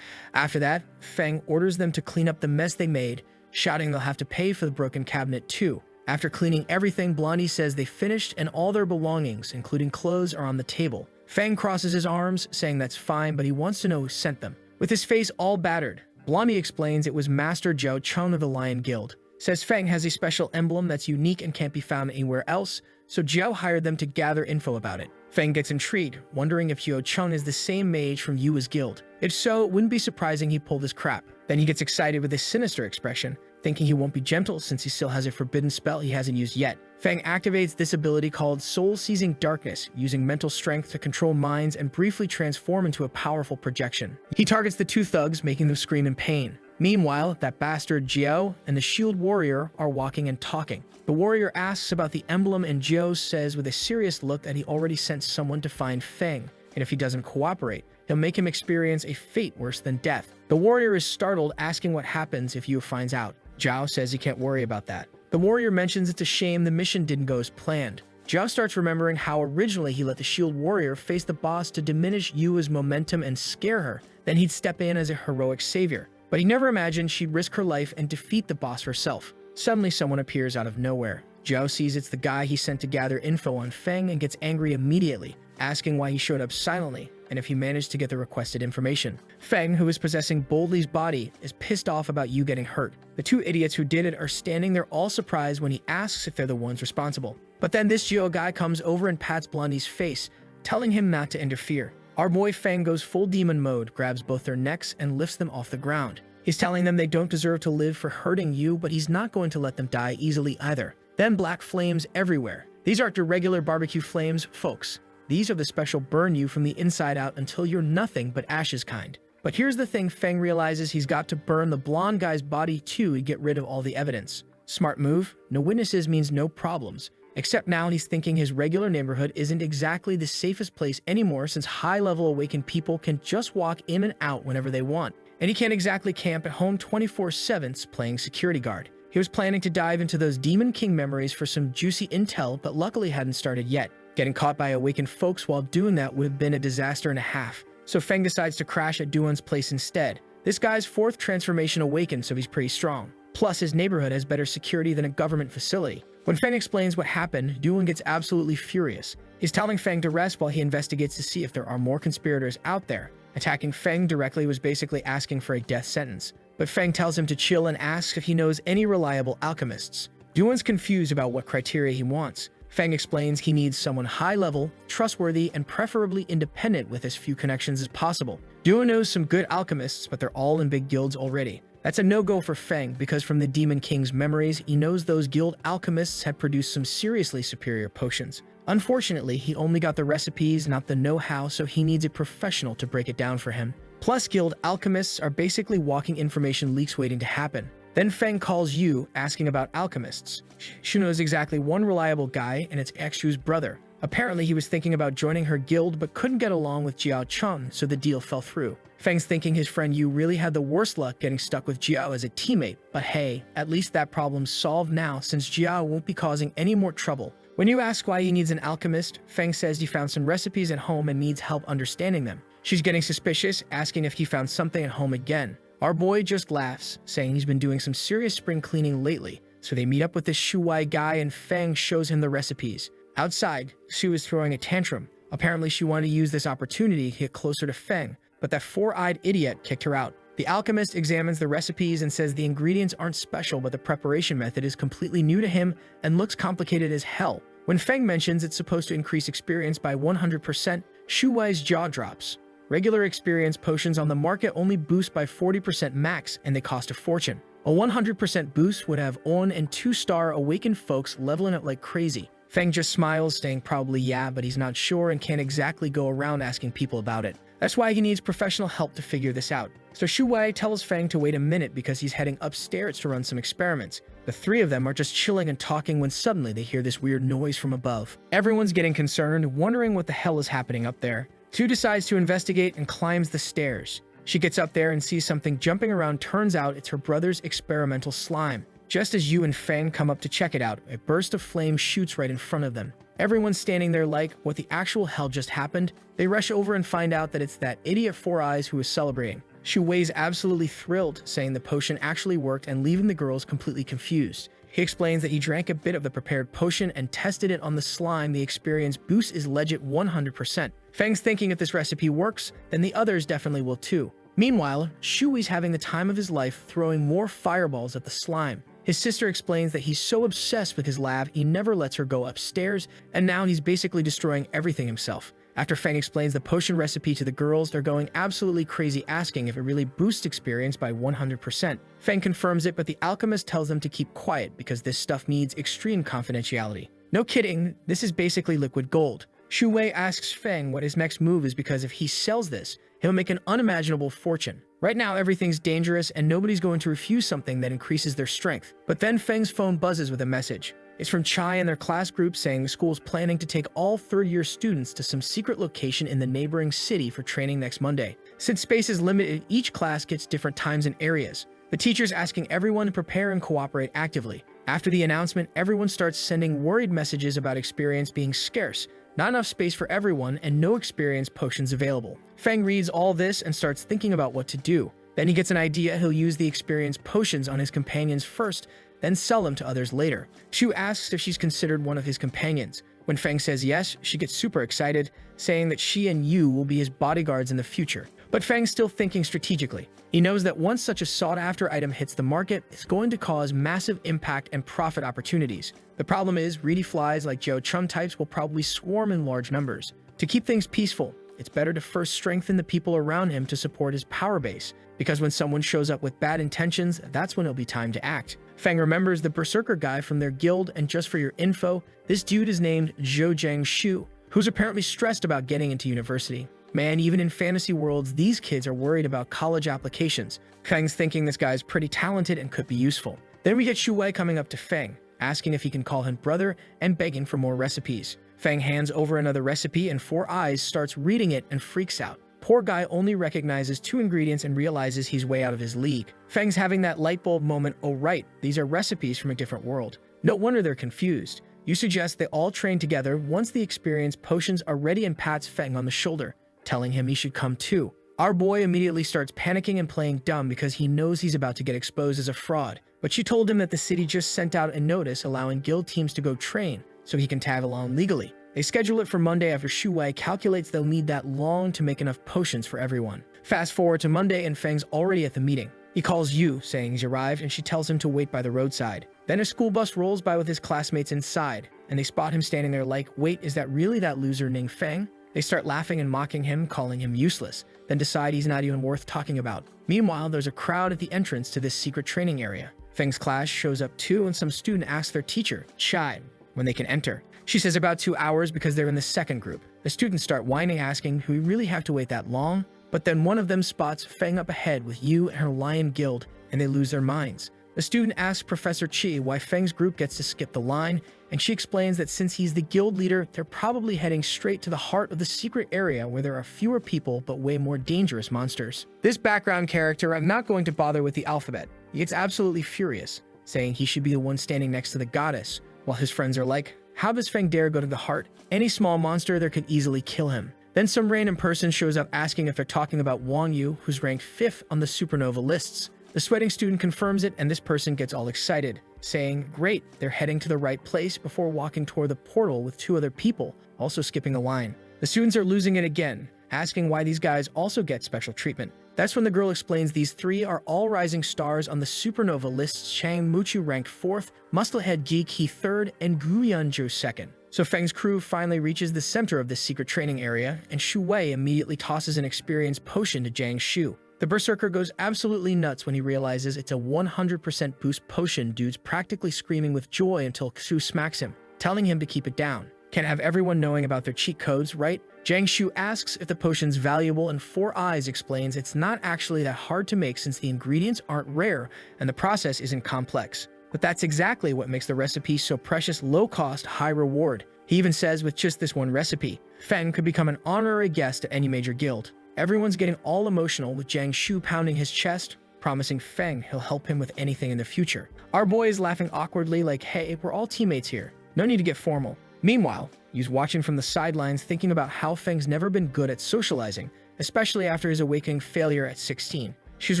After that, Feng orders them to clean up the mess they made, shouting they'll have to pay for the broken cabinet too. After cleaning everything, Blondie says they finished and all their belongings, including clothes, are on the table. Feng crosses his arms, saying that's fine, but he wants to know who sent them. With his face all battered, Blondie explains it was Master Jiao Cheng of the Lion Guild. Says Feng has a special emblem that's unique and can't be found anywhere else, so Jiao hired them to gather info about it. Feng gets intrigued, wondering if Jiao Cheng is the same mage from Yua's guild. If so, it wouldn't be surprising he pulled his crap. Then he gets excited with his sinister expression, thinking he won't be gentle since he still has a forbidden spell he hasn't used yet. Feng activates this ability called Soul-Seizing Darkness, using mental strength to control minds and briefly transform into a powerful projection. He targets the 2 thugs, making them scream in pain. Meanwhile, that bastard Jiao and the shield warrior are walking and talking. The warrior asks about the emblem and Jiao says with a serious look that he already sent someone to find Feng, and if he doesn't cooperate, he'll make him experience a fate worse than death. The warrior is startled, asking what happens if Yu finds out. Jiao says he can't worry about that. The warrior mentions it's a shame the mission didn't go as planned. Jiao starts remembering how originally he let the shield warrior face the boss to diminish Yua's momentum and scare her, then he'd step in as a heroic savior. But he never imagined she'd risk her life and defeat the boss herself. Suddenly someone appears out of nowhere. Jiao sees it's the guy he sent to gather info on Feng and gets angry immediately, asking why he showed up silently and if he managed to get the requested information. Feng, who is possessing Boldly's body, is pissed off about Yu getting hurt. The 2 idiots who did it are standing there all surprised when he asks if they're the ones responsible. But then this Jiao guy comes over and pats Blondie's face, telling him not to interfere. Our boy Feng goes full demon mode, grabs both their necks and lifts them off the ground. He's telling them they don't deserve to live for hurting Yu, but he's not going to let them die easily either. Then black flames everywhere. These aren't your regular barbecue flames, folks. These are the special burn you from the inside out until you're nothing but ashes kind. But here's the thing, Feng realizes he's got to burn the blonde guy's body too to get rid of all the evidence. Smart move, no witnesses means no problems. Except now he's thinking his regular neighborhood isn't exactly the safest place anymore since high-level awakened people can just walk in and out whenever they want. And he can't exactly camp at home 24/7 playing security guard. He was planning to dive into those Demon King memories for some juicy intel, but luckily hadn't started yet. Getting caught by awakened folks while doing that would have been a disaster and a half. So Feng decides to crash at Duan's place instead. This guy's 4th transformation awakened, so he's pretty strong. Plus, his neighborhood has better security than a government facility. When Feng explains what happened, Duan gets absolutely furious. He's telling Feng to rest while he investigates to see if there are more conspirators out there. Attacking Feng directly was basically asking for a death sentence. But Feng tells him to chill and asks if he knows any reliable alchemists. Duan's confused about what criteria he wants. Feng explains he needs someone high-level, trustworthy, and preferably independent with as few connections as possible. Duan knows some good alchemists, but they're all in big guilds already. That's a no-go for Feng because from the Demon King's memories, he knows those guild alchemists had produced some seriously superior potions. Unfortunately, he only got the recipes, not the know-how, so he needs a professional to break it down for him. Plus, guild alchemists are basically walking information leaks waiting to happen. Then Feng calls Yu, asking about alchemists. She knows exactly one reliable guy, and it's Xu's brother. Apparently, he was thinking about joining her guild, but couldn't get along with Jiao Cheng, so the deal fell through. Feng's thinking his friend Yu really had the worst luck getting stuck with Jiao as a teammate, but hey, at least that problem's solved now since Jiao won't be causing any more trouble. When Yu asks why he needs an alchemist, Feng says he found some recipes at home and needs help understanding them. She's getting suspicious, asking if he found something at home again. Our boy just laughs, saying he's been doing some serious spring cleaning lately, so they meet up with this Shuai guy and Feng shows him the recipes. Outside, Su is throwing a tantrum. Apparently she wanted to use this opportunity to get closer to Feng, but that 4-eyed idiot kicked her out. The alchemist examines the recipes and says the ingredients aren't special, but the preparation method is completely new to him and looks complicated as hell. When Feng mentions it's supposed to increase experience by 100%, Shu Wei's jaw drops. Regular experience potions on the market only boost by 40% max, and they cost a fortune. A 100% boost would have 1 and 2-star awakened folks leveling up like crazy. Feng just smiles, saying probably yeah, but he's not sure and can't exactly go around asking people about it. That's why he needs professional help to figure this out. So Shu Wei tells Feng to wait a minute because he's heading upstairs to run some experiments. The three of them are just chilling and talking when suddenly they hear this weird noise from above. Everyone's getting concerned, wondering what the hell is happening up there. Shu decides to investigate and climbs the stairs. She gets up there and sees something jumping around. Turns out it's her brother's experimental slime. Just as Yu and Feng come up to check it out, a burst of flame shoots right in front of them. Everyone's standing there like, what the actual hell just happened? They rush over and find out that it's that idiot Four Eyes who is celebrating. Shu Wei's absolutely thrilled, saying the potion actually worked and leaving the girls completely confused. He explains that he drank a bit of the prepared potion and tested it on the slime. The experience boost is legit 100%. Feng's thinking if this recipe works, then the others definitely will too. Meanwhile, Shu Wei's having the time of his life throwing more fireballs at the slime. His sister explains that he's so obsessed with his lab, he never lets her go upstairs, and now he's basically destroying everything himself. After Feng explains the potion recipe to the girls, they're going absolutely crazy, asking if it really boosts experience by 100%. Feng confirms it, but the alchemist tells them to keep quiet because this stuff needs extreme confidentiality. No kidding, this is basically liquid gold. Shu Wei asks Feng what his next move is because if he sells this, he'll make an unimaginable fortune. Right now, everything's dangerous and nobody's going to refuse something that increases their strength. But then Feng's phone buzzes with a message. It's from Chai and their class group saying the school's planning to take all third-year students to some secret location in the neighboring city for training next Monday. Since space is limited, each class gets different times and areas. The teacher's asking everyone to prepare and cooperate actively. After the announcement, everyone starts sending worried messages about experience being scarce, not enough space for everyone, and no experience potions available. Feng reads all this and starts thinking about what to do. Then he gets an idea. He'll use the experience potions on his companions first, then sell them to others later. Shu asks if she's considered one of his companions. When Feng says yes, she gets super excited, saying that she and Yu will be his bodyguards in the future. But Feng's still thinking strategically. He knows that once such a sought-after item hits the market, it's going to cause massive impact and profit opportunities. The problem is, greedy flies like Joe Chum types will probably swarm in large numbers. To keep things peaceful, it's better to first strengthen the people around him to support his power base, because when someone shows up with bad intentions, that's when it'll be time to act. Feng remembers the berserker guy from their guild, and just for your info, this dude is named Zhou Jiang Shu, who's apparently stressed about getting into university. Man, even in fantasy worlds, these kids are worried about college applications. Feng's thinking this guy's pretty talented and could be useful. Then we get Shu Wei coming up to Feng, asking if he can call him brother and begging for more recipes. Feng hands over another recipe and Four Eyes starts reading it and freaks out. Poor guy only recognizes 2 ingredients and realizes he's way out of his league. Feng's having that light bulb moment. Oh right, these are recipes from a different world. No wonder they're confused. You suggest they all train together. Once the experienced potions are ready, and pats Feng on the shoulder, telling him he should come too. Our boy immediately starts panicking and playing dumb because he knows he's about to get exposed as a fraud. But she told him that the city just sent out a notice allowing guild teams to go train, so he can tag along legally. They schedule it for Monday after Shu Wei calculates they'll need that long to make enough potions for everyone. Fast forward to Monday and Feng's already at the meeting. He calls Yu, saying he's arrived, and she tells him to wait by the roadside. Then a school bus rolls by with his classmates inside, and they spot him standing there like, wait, is that really that loser Ning Feng? They start laughing and mocking him, calling him useless, then decide he's not even worth talking about. Meanwhile, there's a crowd at the entrance to this secret training area. Feng's class shows up too, and some student asks their teacher, Chai, when they can enter. She says about 2 hours because they're in the second group. The students start whining, asking, do we really have to wait that long? But then one of them spots Feng up ahead with Yu and her lion guild, and they lose their minds. The student asks Professor Chi why Feng's group gets to skip the line, and she explains that since he's the guild leader, they're probably heading straight to the heart of the secret area where there are fewer people but way more dangerous monsters. This background character, I'm not going to bother with the alphabet. He gets absolutely furious, saying he should be the one standing next to the goddess, while his friends are like, how does Feng dare go to the heart? Any small monster there could easily kill him. Then some random person shows up asking if they're talking about Wang Yu, who's ranked 5th on the supernova lists. The sweating student confirms it, and this person gets all excited, saying, great, they're heading to the right place, before walking toward the portal with 2 other people, also skipping a line. The students are losing it again, asking why these guys also get special treatment. That's when the girl explains these 3 are all rising stars on the supernova lists: Chang Muchu ranked 4th, Musclehead Ji Ki 3rd, and Guyan Zhou 2nd. So Feng's crew finally reaches the center of this secret training area, and Shu Wei immediately tosses an experience potion to Jiang Shu. The berserker goes absolutely nuts when he realizes it's a 100% boost potion. Dude's practically screaming with joy until Shu smacks him, telling him to keep it down. Can't have everyone knowing about their cheat codes, right? Jiang Shu asks if the potion's valuable, and Four Eyes explains it's not actually that hard to make since the ingredients aren't rare and the process isn't complex. But that's exactly what makes the recipe so precious, low cost, high reward. He even says with just this one recipe, Feng could become an honorary guest at any major guild. Everyone's getting all emotional with Jiang Shu pounding his chest, promising Feng he'll help him with anything in the future. Our boy is laughing awkwardly like, hey, we're all teammates here. No need to get formal. Meanwhile, Yu's watching from the sidelines thinking about how Feng's never been good at socializing, especially after his awakening failure at 16. She's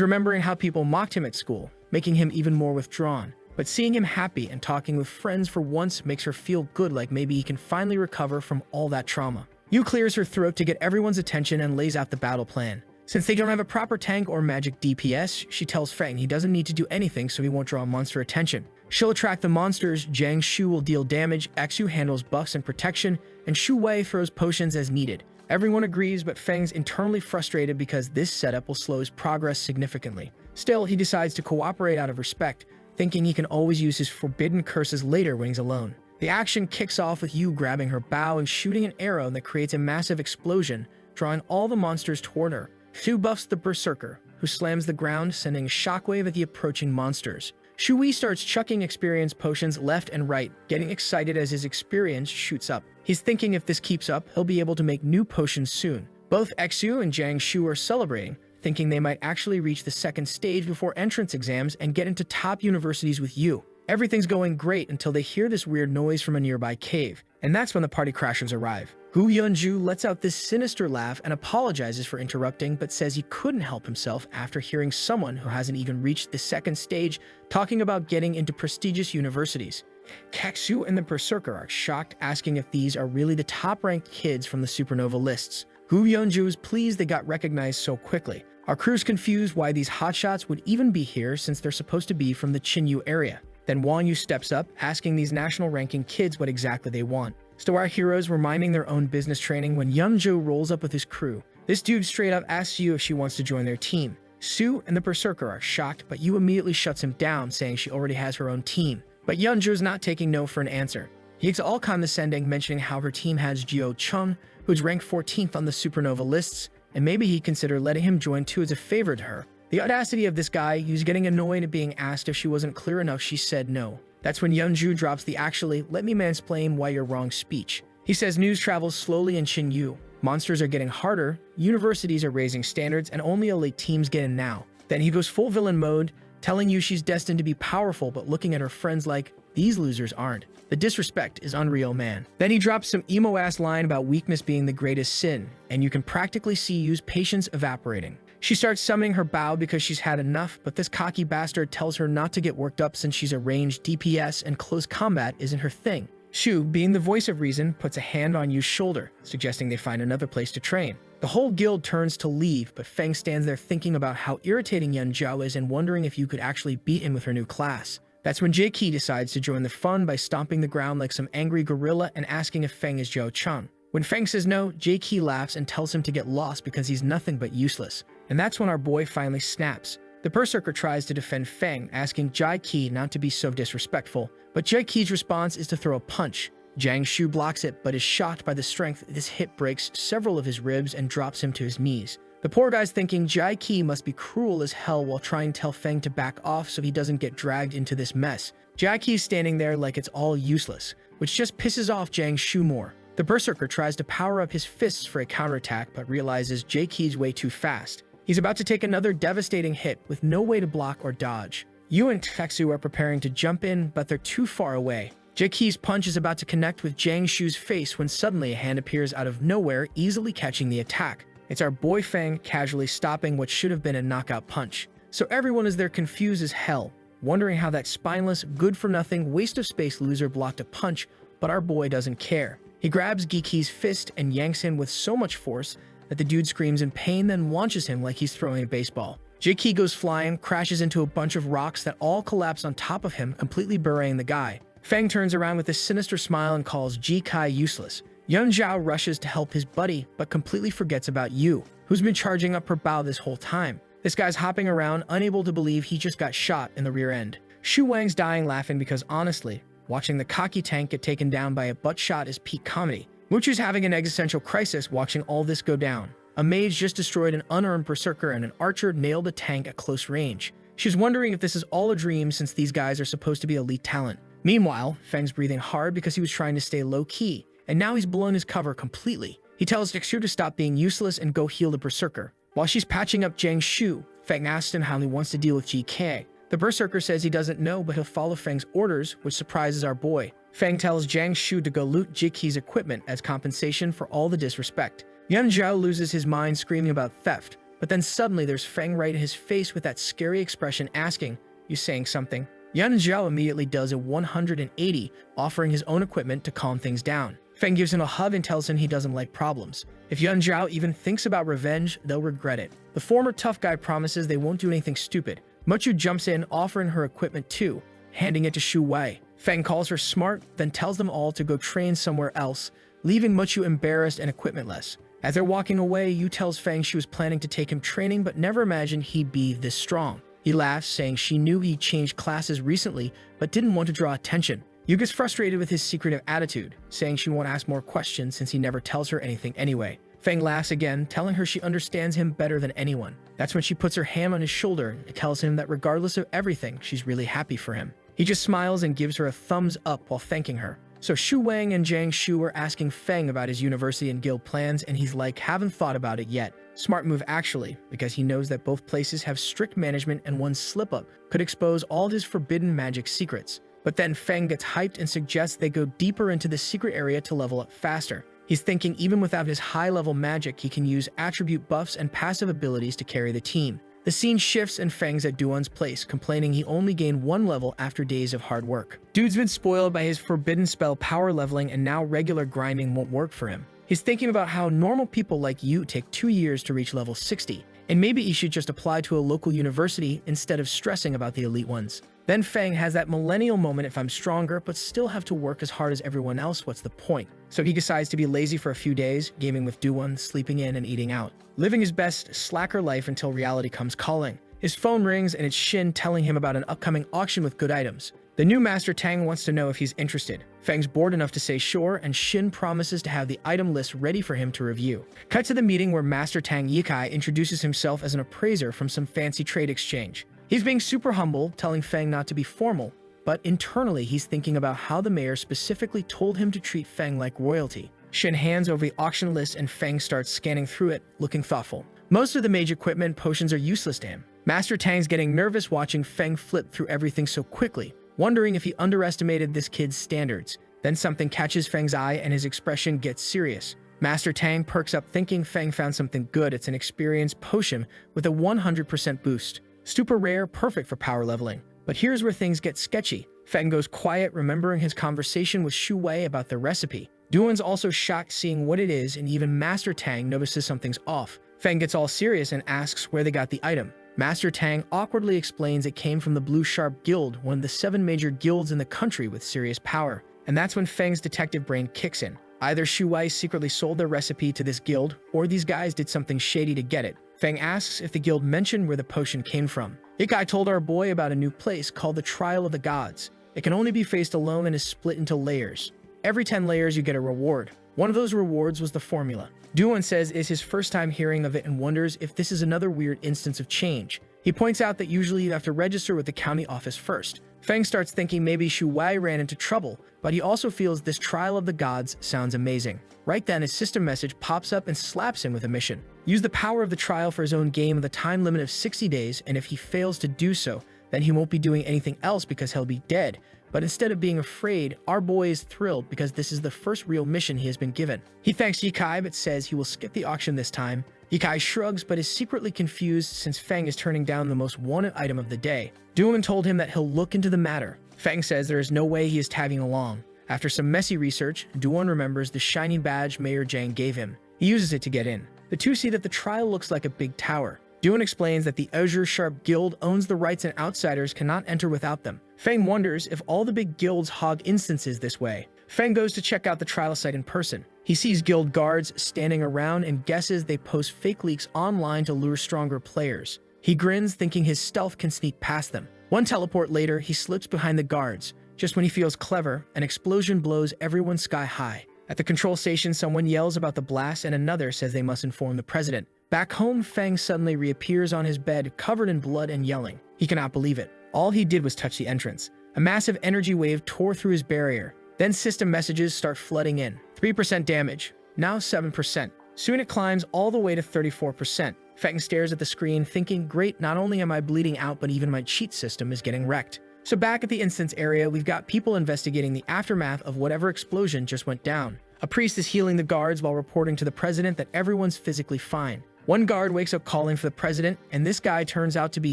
remembering how people mocked him at school, making him even more withdrawn. But seeing him happy and talking with friends for once makes her feel good, like maybe he can finally recover from all that trauma. Yu clears her throat to get everyone's attention and lays out the battle plan. Since they don't have a proper tank or magic DPS, she tells Feng he doesn't need to do anything so he won't draw monster attention. She'll attract the monsters, Jiang Shu will deal damage, Xu handles buffs and protection, and Shu Wei throws potions as needed. Everyone agrees, but Feng's internally frustrated because this setup will slow his progress significantly. Still, he decides to cooperate out of respect, thinking he can always use his forbidden curses later when he's alone. The action kicks off with Yu grabbing her bow and shooting an arrow that creates a massive explosion, drawing all the monsters toward her. Shu buffs the berserker, who slams the ground, sending a shockwave at the approaching monsters. Shu Wei starts chucking experience potions left and right, getting excited as his experience shoots up. He's thinking if this keeps up, he'll be able to make new potions soon. Both Xu and Jiang Shu are celebrating, thinking they might actually reach the second stage before entrance exams and get into top universities with Yu. Everything's going great until they hear this weird noise from a nearby cave, and that's when the party crashers arrive. Gu Yunju lets out this sinister laugh and apologizes for interrupting, but says he couldn't help himself after hearing someone who hasn't even reached the second stage talking about getting into prestigious universities. Kaxu and the Berserker are shocked, asking if these are really the top-ranked kids from the supernova lists. Gu Yunju is pleased they got recognized so quickly. Our crew's confused why these hotshots would even be here since they're supposed to be from the Qinyu area. Then Wang Yu steps up, asking these national-ranking kids what exactly they want. So our heroes were minding their own business training when Yunju rolls up with his crew. This dude straight up asks Yu if she wants to join their team. Su and the Berserker are shocked, but Yu immediately shuts him down, saying she already has her own team. But Yunju is not taking no for an answer. He is all condescending, mentioning how her team has Jiao Chun, who's ranked 14th on the supernova lists, and maybe he'd consider letting him join too as a favor to her. The audacity of this guy, who's getting annoyed at being asked if she wasn't clear enough, she said no. That's when Yunju drops the "actually, let me mansplain why you're wrong" speech. He says news travels slowly in Qinyu. Monsters are getting harder, universities are raising standards, and only elite teams get in now. Then he goes full villain mode, telling you she's destined to be powerful, but looking at her friends like, these losers aren't. The disrespect is unreal, man. Then he drops some emo-ass line about weakness being the greatest sin, and you can practically see Yu's patience evaporating. She starts summoning her bow because she's had enough, but this cocky bastard tells her not to get worked up since she's a ranged DPS and close combat isn't her thing. Shu, being the voice of reason, puts a hand on Yu's shoulder, suggesting they find another place to train. The whole guild turns to leave, but Feng stands there thinking about how irritating Yunjiao is and wondering if Yu could actually beat him with her new class. That's when Jie decides to join the fun by stomping the ground like some angry gorilla and asking if Feng is Jiao Chun. When Feng says no, Jie laughs and tells him to get lost because he's nothing but useless. And that's when our boy finally snaps. The Berserker tries to defend Feng, asking Jai Qi not to be so disrespectful, but Jai Qi's response is to throw a punch. Jiang Shu blocks it, but is shocked by the strength. This hit breaks several of his ribs and drops him to his knees. The poor guy's thinking Jai Qi must be cruel as hell while trying to tell Feng to back off so he doesn't get dragged into this mess. Jai Qi's standing there like it's all useless, which just pisses off Jiang Shu more. The Berserker tries to power up his fists for a counterattack, but realizes Jai Qi's way too fast. He's about to take another devastating hit with no way to block or dodge. Yu and Teksu are preparing to jump in, but they're too far away. Jai Qi's punch is about to connect with Jiang Shu's face when suddenly a hand appears out of nowhere, easily catching the attack. It's our boy Feng casually stopping what should have been a knockout punch. So everyone is there confused as hell, wondering how that spineless, good-for-nothing, waste-of-space loser blocked a punch, but our boy doesn't care. He grabs Geeky's fist and yanks him with so much force that the dude screams in pain, then launches him like he's throwing a baseball. Jiki goes flying, crashes into a bunch of rocks that all collapse on top of him, completely burying the guy. Feng turns around with a sinister smile and calls Ji Kai useless. Yun Zhao rushes to help his buddy, but completely forgets about Yu, who's been charging up her bow this whole time. This guy's hopping around, unable to believe he just got shot in the rear end. Shu Wang's dying laughing because honestly, watching the cocky tank get taken down by a butt shot is peak comedy. Muchu's having an existential crisis watching all this go down. A mage just destroyed an unarmed berserker and an archer nailed a tank at close range. She's wondering if this is all a dream since these guys are supposed to be elite talent. Meanwhile, Feng's breathing hard because he was trying to stay low-key, and now he's blown his cover completely. He tells Dixu to stop being useless and go heal the berserker. While she's patching up Jiang Shu, Feng asks him how he wants to deal with GK. The berserker says he doesn't know, but he'll follow Feng's orders, which surprises our boy. Feng tells Jiang Shu to go loot Jiki's equipment as compensation for all the disrespect. Yun Zhao loses his mind screaming about theft, but then suddenly there's Feng right in his face with that scary expression asking, "You saying something?" Yun Zhao immediately does a 180, offering his own equipment to calm things down. Feng gives him a hug and tells him he doesn't like problems. If Yun Zhao even thinks about revenge, they'll regret it. The former tough guy promises they won't do anything stupid. Muchu jumps in, offering her equipment too, handing it to Shu Wei. Feng calls her smart, then tells them all to go train somewhere else, leaving Muchu embarrassed and equipmentless. As they're walking away, Yu tells Feng she was planning to take him training but never imagined he'd be this strong. He laughs, saying she knew he changed classes recently, but didn't want to draw attention. Yu gets frustrated with his secretive attitude, saying she won't ask more questions since he never tells her anything anyway. Feng laughs again, telling her she understands him better than anyone. That's when she puts her hand on his shoulder and tells him that regardless of everything, she's really happy for him. He just smiles and gives her a thumbs up while thanking her. So Shu Wang and Jiang Shu are asking Feng about his university and guild plans, and he's like, haven't thought about it yet. Smart move actually, because he knows that both places have strict management and one slip-up could expose all his forbidden magic secrets. But then Feng gets hyped and suggests they go deeper into the secret area to level up faster. He's thinking even without his high-level magic, he can use attribute buffs and passive abilities to carry the team. The scene shifts and Feng's at Duan's place, complaining he only gained 1 level after days of hard work. Dude's been spoiled by his forbidden spell power leveling, and now regular grinding won't work for him. He's thinking about how normal people like you take 2 years to reach level 60, and maybe he should just apply to a local university instead of stressing about the elite ones. Then Feng has that millennial moment, if I'm stronger but still have to work as hard as everyone else, what's the point? So he decides to be lazy for a few days, gaming with Duan, sleeping in and eating out. Living his best slacker life until reality comes calling. His phone rings and it's Shin telling him about an upcoming auction with good items. The new Master Tang wants to know if he's interested. Feng's bored enough to say sure, and Shin promises to have the item list ready for him to review. Cut to the meeting where Master Tang Yikai introduces himself as an appraiser from some fancy trade exchange. He's being super humble, telling Feng not to be formal, but internally he's thinking about how the mayor specifically told him to treat Feng like royalty. Shin hands over the auction list and Feng starts scanning through it, looking thoughtful. Most of the mage equipment potions are useless to him. Master Tang's getting nervous watching Feng flip through everything so quickly, wondering if he underestimated this kid's standards. Then something catches Feng's eye and his expression gets serious. Master Tang perks up thinking Feng found something good. It's an experience potion with a 100% boost. Super rare, perfect for power leveling. But here's where things get sketchy. Feng goes quiet, remembering his conversation with Shu Wei about the recipe. Duan's also shocked seeing what it is, and even Master Tang notices something's off. Feng gets all serious and asks where they got the item. Master Tang awkwardly explains it came from the Blue Sharp Guild, one of the 7 major guilds in the country with serious power. And that's when Feng's detective brain kicks in. Either Shu Wei secretly sold their recipe to this guild, or these guys did something shady to get it. Feng asks if the guild mentioned where the potion came from. Ikai told our boy about a new place called the Trial of the Gods. It can only be faced alone and is split into layers. Every 10 layers you get a reward. One of those rewards was the formula. Duan says it's his first time hearing of it and wonders if this is another weird instance of change. He points out that usually you have to register with the county office first. Feng starts thinking maybe Shu Wei ran into trouble, but he also feels this Trial of the Gods sounds amazing. Right then, his system message pops up and slaps him with a mission. Use the power of the trial for his own game with a time limit of 60 days, and if he fails to do so, then he won't be doing anything else because he'll be dead. But instead of being afraid, our boy is thrilled because this is the first real mission he has been given. He thanks Yikai but says he will skip the auction this time. Yikai shrugs but is secretly confused since Feng is turning down the most wanted item of the day. Duan told him that he'll look into the matter. Feng says there is no way he is tagging along. After some messy research, Duan remembers the shiny badge Mayor Zhang gave him. He uses it to get in. The two see that the trial looks like a big tower. Duan explains that the Azure Sharp Guild owns the rights and outsiders cannot enter without them. Feng wonders if all the big guilds hog instances this way. Feng goes to check out the trial site in person. He sees guild guards standing around and guesses they post fake leaks online to lure stronger players. He grins, thinking his stealth can sneak past them. One teleport later, he slips behind the guards. Just when he feels clever, an explosion blows everyone sky high. At the control station, someone yells about the blast and another says they must inform the president. Back home, Feng suddenly reappears on his bed, covered in blood and yelling. He cannot believe it. All he did was touch the entrance. A massive energy wave tore through his barrier. Then system messages start flooding in. 3% damage, now 7%. Soon it climbs all the way to 34%. Feng stares at the screen, thinking, great, not only am I bleeding out, but even my cheat system is getting wrecked. So back at the instance area, we've got people investigating the aftermath of whatever explosion just went down. A priest is healing the guards while reporting to the president that everyone's physically fine. One guard wakes up calling for the president, and this guy turns out to be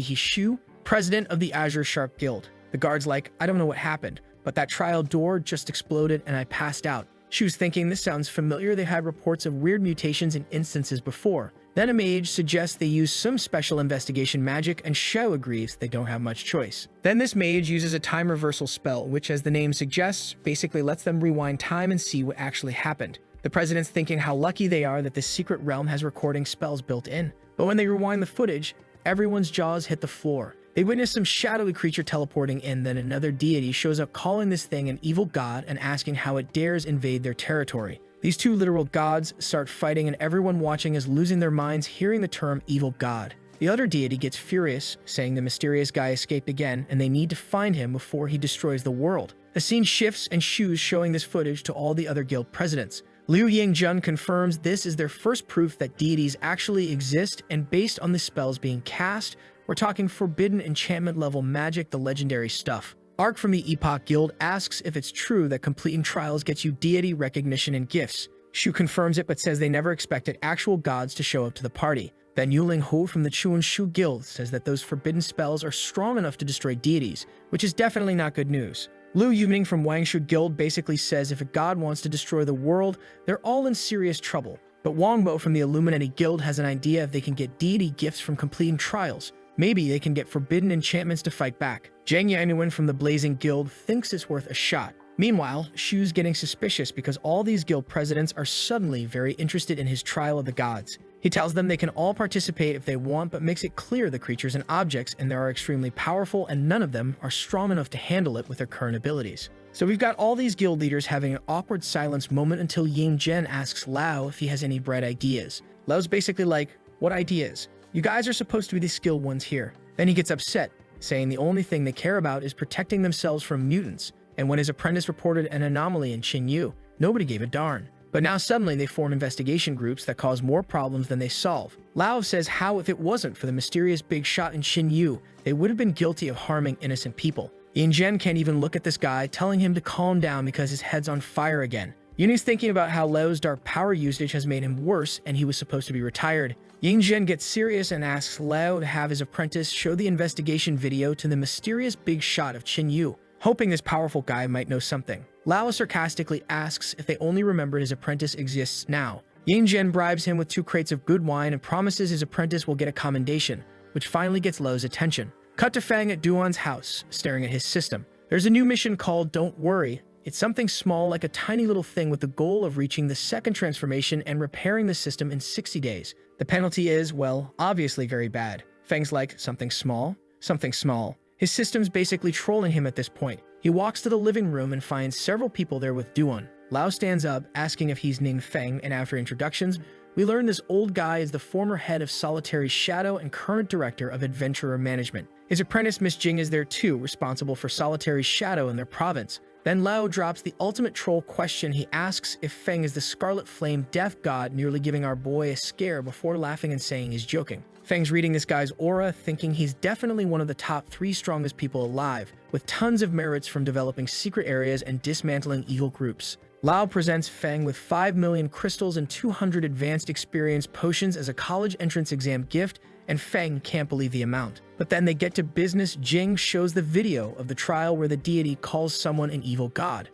Hishu, president of the Azure Shark Guild. The guard's like, I don't know what happened, but that trial door just exploded and I passed out. Shu's thinking this sounds familiar, they had reports of weird mutations in instances before. Then a mage suggests they use some special investigation magic, and Shou agrees they don't have much choice. Then this mage uses a time reversal spell, which, as the name suggests, basically lets them rewind time and see what actually happened. The president's thinking how lucky they are that this secret realm has recording spells built in. But when they rewind the footage, everyone's jaws hit the floor. They witness some shadowy creature teleporting in, then another deity shows up calling this thing an evil god and asking how it dares invade their territory. These two literal gods start fighting, and everyone watching is losing their minds hearing the term evil god. The other deity gets furious, saying the mysterious guy escaped again and they need to find him before he destroys the world. The scene shifts and Shu's showing this footage to all the other guild presidents. Liu Yingjun confirms this is their first proof that deities actually exist, and based on the spells being cast, we're talking forbidden enchantment level magic, the legendary stuff. Ark from the Epoch Guild asks if it's true that completing trials gets you deity recognition and gifts. Shu confirms it but says they never expected actual gods to show up to the party. Then Yuling Hu from the Chuan Shu Guild says that those forbidden spells are strong enough to destroy deities, which is definitely not good news. Lu Yuning from Wangshu Guild basically says if a god wants to destroy the world, they're all in serious trouble. But Wangbo from the Illuminati Guild has an idea if they can get deity gifts from completing trials. Maybe they can get forbidden enchantments to fight back. Zhang Yanuan from the Blazing Guild thinks it's worth a shot. Meanwhile, Shu's getting suspicious because all these guild presidents are suddenly very interested in his trial of the gods. He tells them they can all participate if they want, but makes it clear the creatures and objects and they are extremely powerful and none of them are strong enough to handle it with their current abilities. So we've got all these guild leaders having an awkward silence moment until Ying Zhen asks Lao if he has any bright ideas. Lao's basically like, what ideas? You guys are supposed to be the skilled ones here. Then he gets upset, saying the only thing they care about is protecting themselves from mutants. And when his apprentice reported an anomaly in Qinyu, nobody gave a darn. But now suddenly they form investigation groups that cause more problems than they solve. Lao says how if it wasn't for the mysterious big shot in Qinyu, they would have been guilty of harming innocent people. Yin Zhen can't even look at this guy, telling him to calm down because his head's on fire again. Yun's thinking about how Lao's dark power usage has made him worse and he was supposed to be retired. Yin Zhen gets serious and asks Lao to have his apprentice show the investigation video to the mysterious big shot of Qinyu, hoping this powerful guy might know something. Lao sarcastically asks if they only remember his apprentice exists now. Yin Zhen bribes him with 2 crates of good wine and promises his apprentice will get a commendation, which finally gets Lao's attention. Cut to Fang at Duan's house, staring at his system. There's a new mission called Don't Worry. It's something small like a tiny little thing with the goal of reaching the second transformation and repairing the system in 60 days. The penalty is, well, obviously very bad. Fang's like, something small? Something small. His system's basically trolling him at this point. He walks to the living room and finds several people there with Duan. Lao stands up, asking if he's Ning Feng, and after introductions, we learn this old guy is the former head of Solitary Shadow and current director of Adventurer Management. His apprentice Miss Jing is there too, responsible for Solitary Shadow in their province. Then Lao drops the ultimate troll question. He asks if Feng is the Scarlet Flame Death God, nearly giving our boy a scare before laughing and saying he's joking. Feng's reading this guy's aura, thinking he's definitely one of the top 3 strongest people alive, with tons of merits from developing secret areas and dismantling evil groups. Lao presents Feng with 5 million crystals and 200 advanced experience potions as a college entrance exam gift, and Feng can't believe the amount. But then they get to business. Jing shows the video of the trial where the deity calls someone an evil god.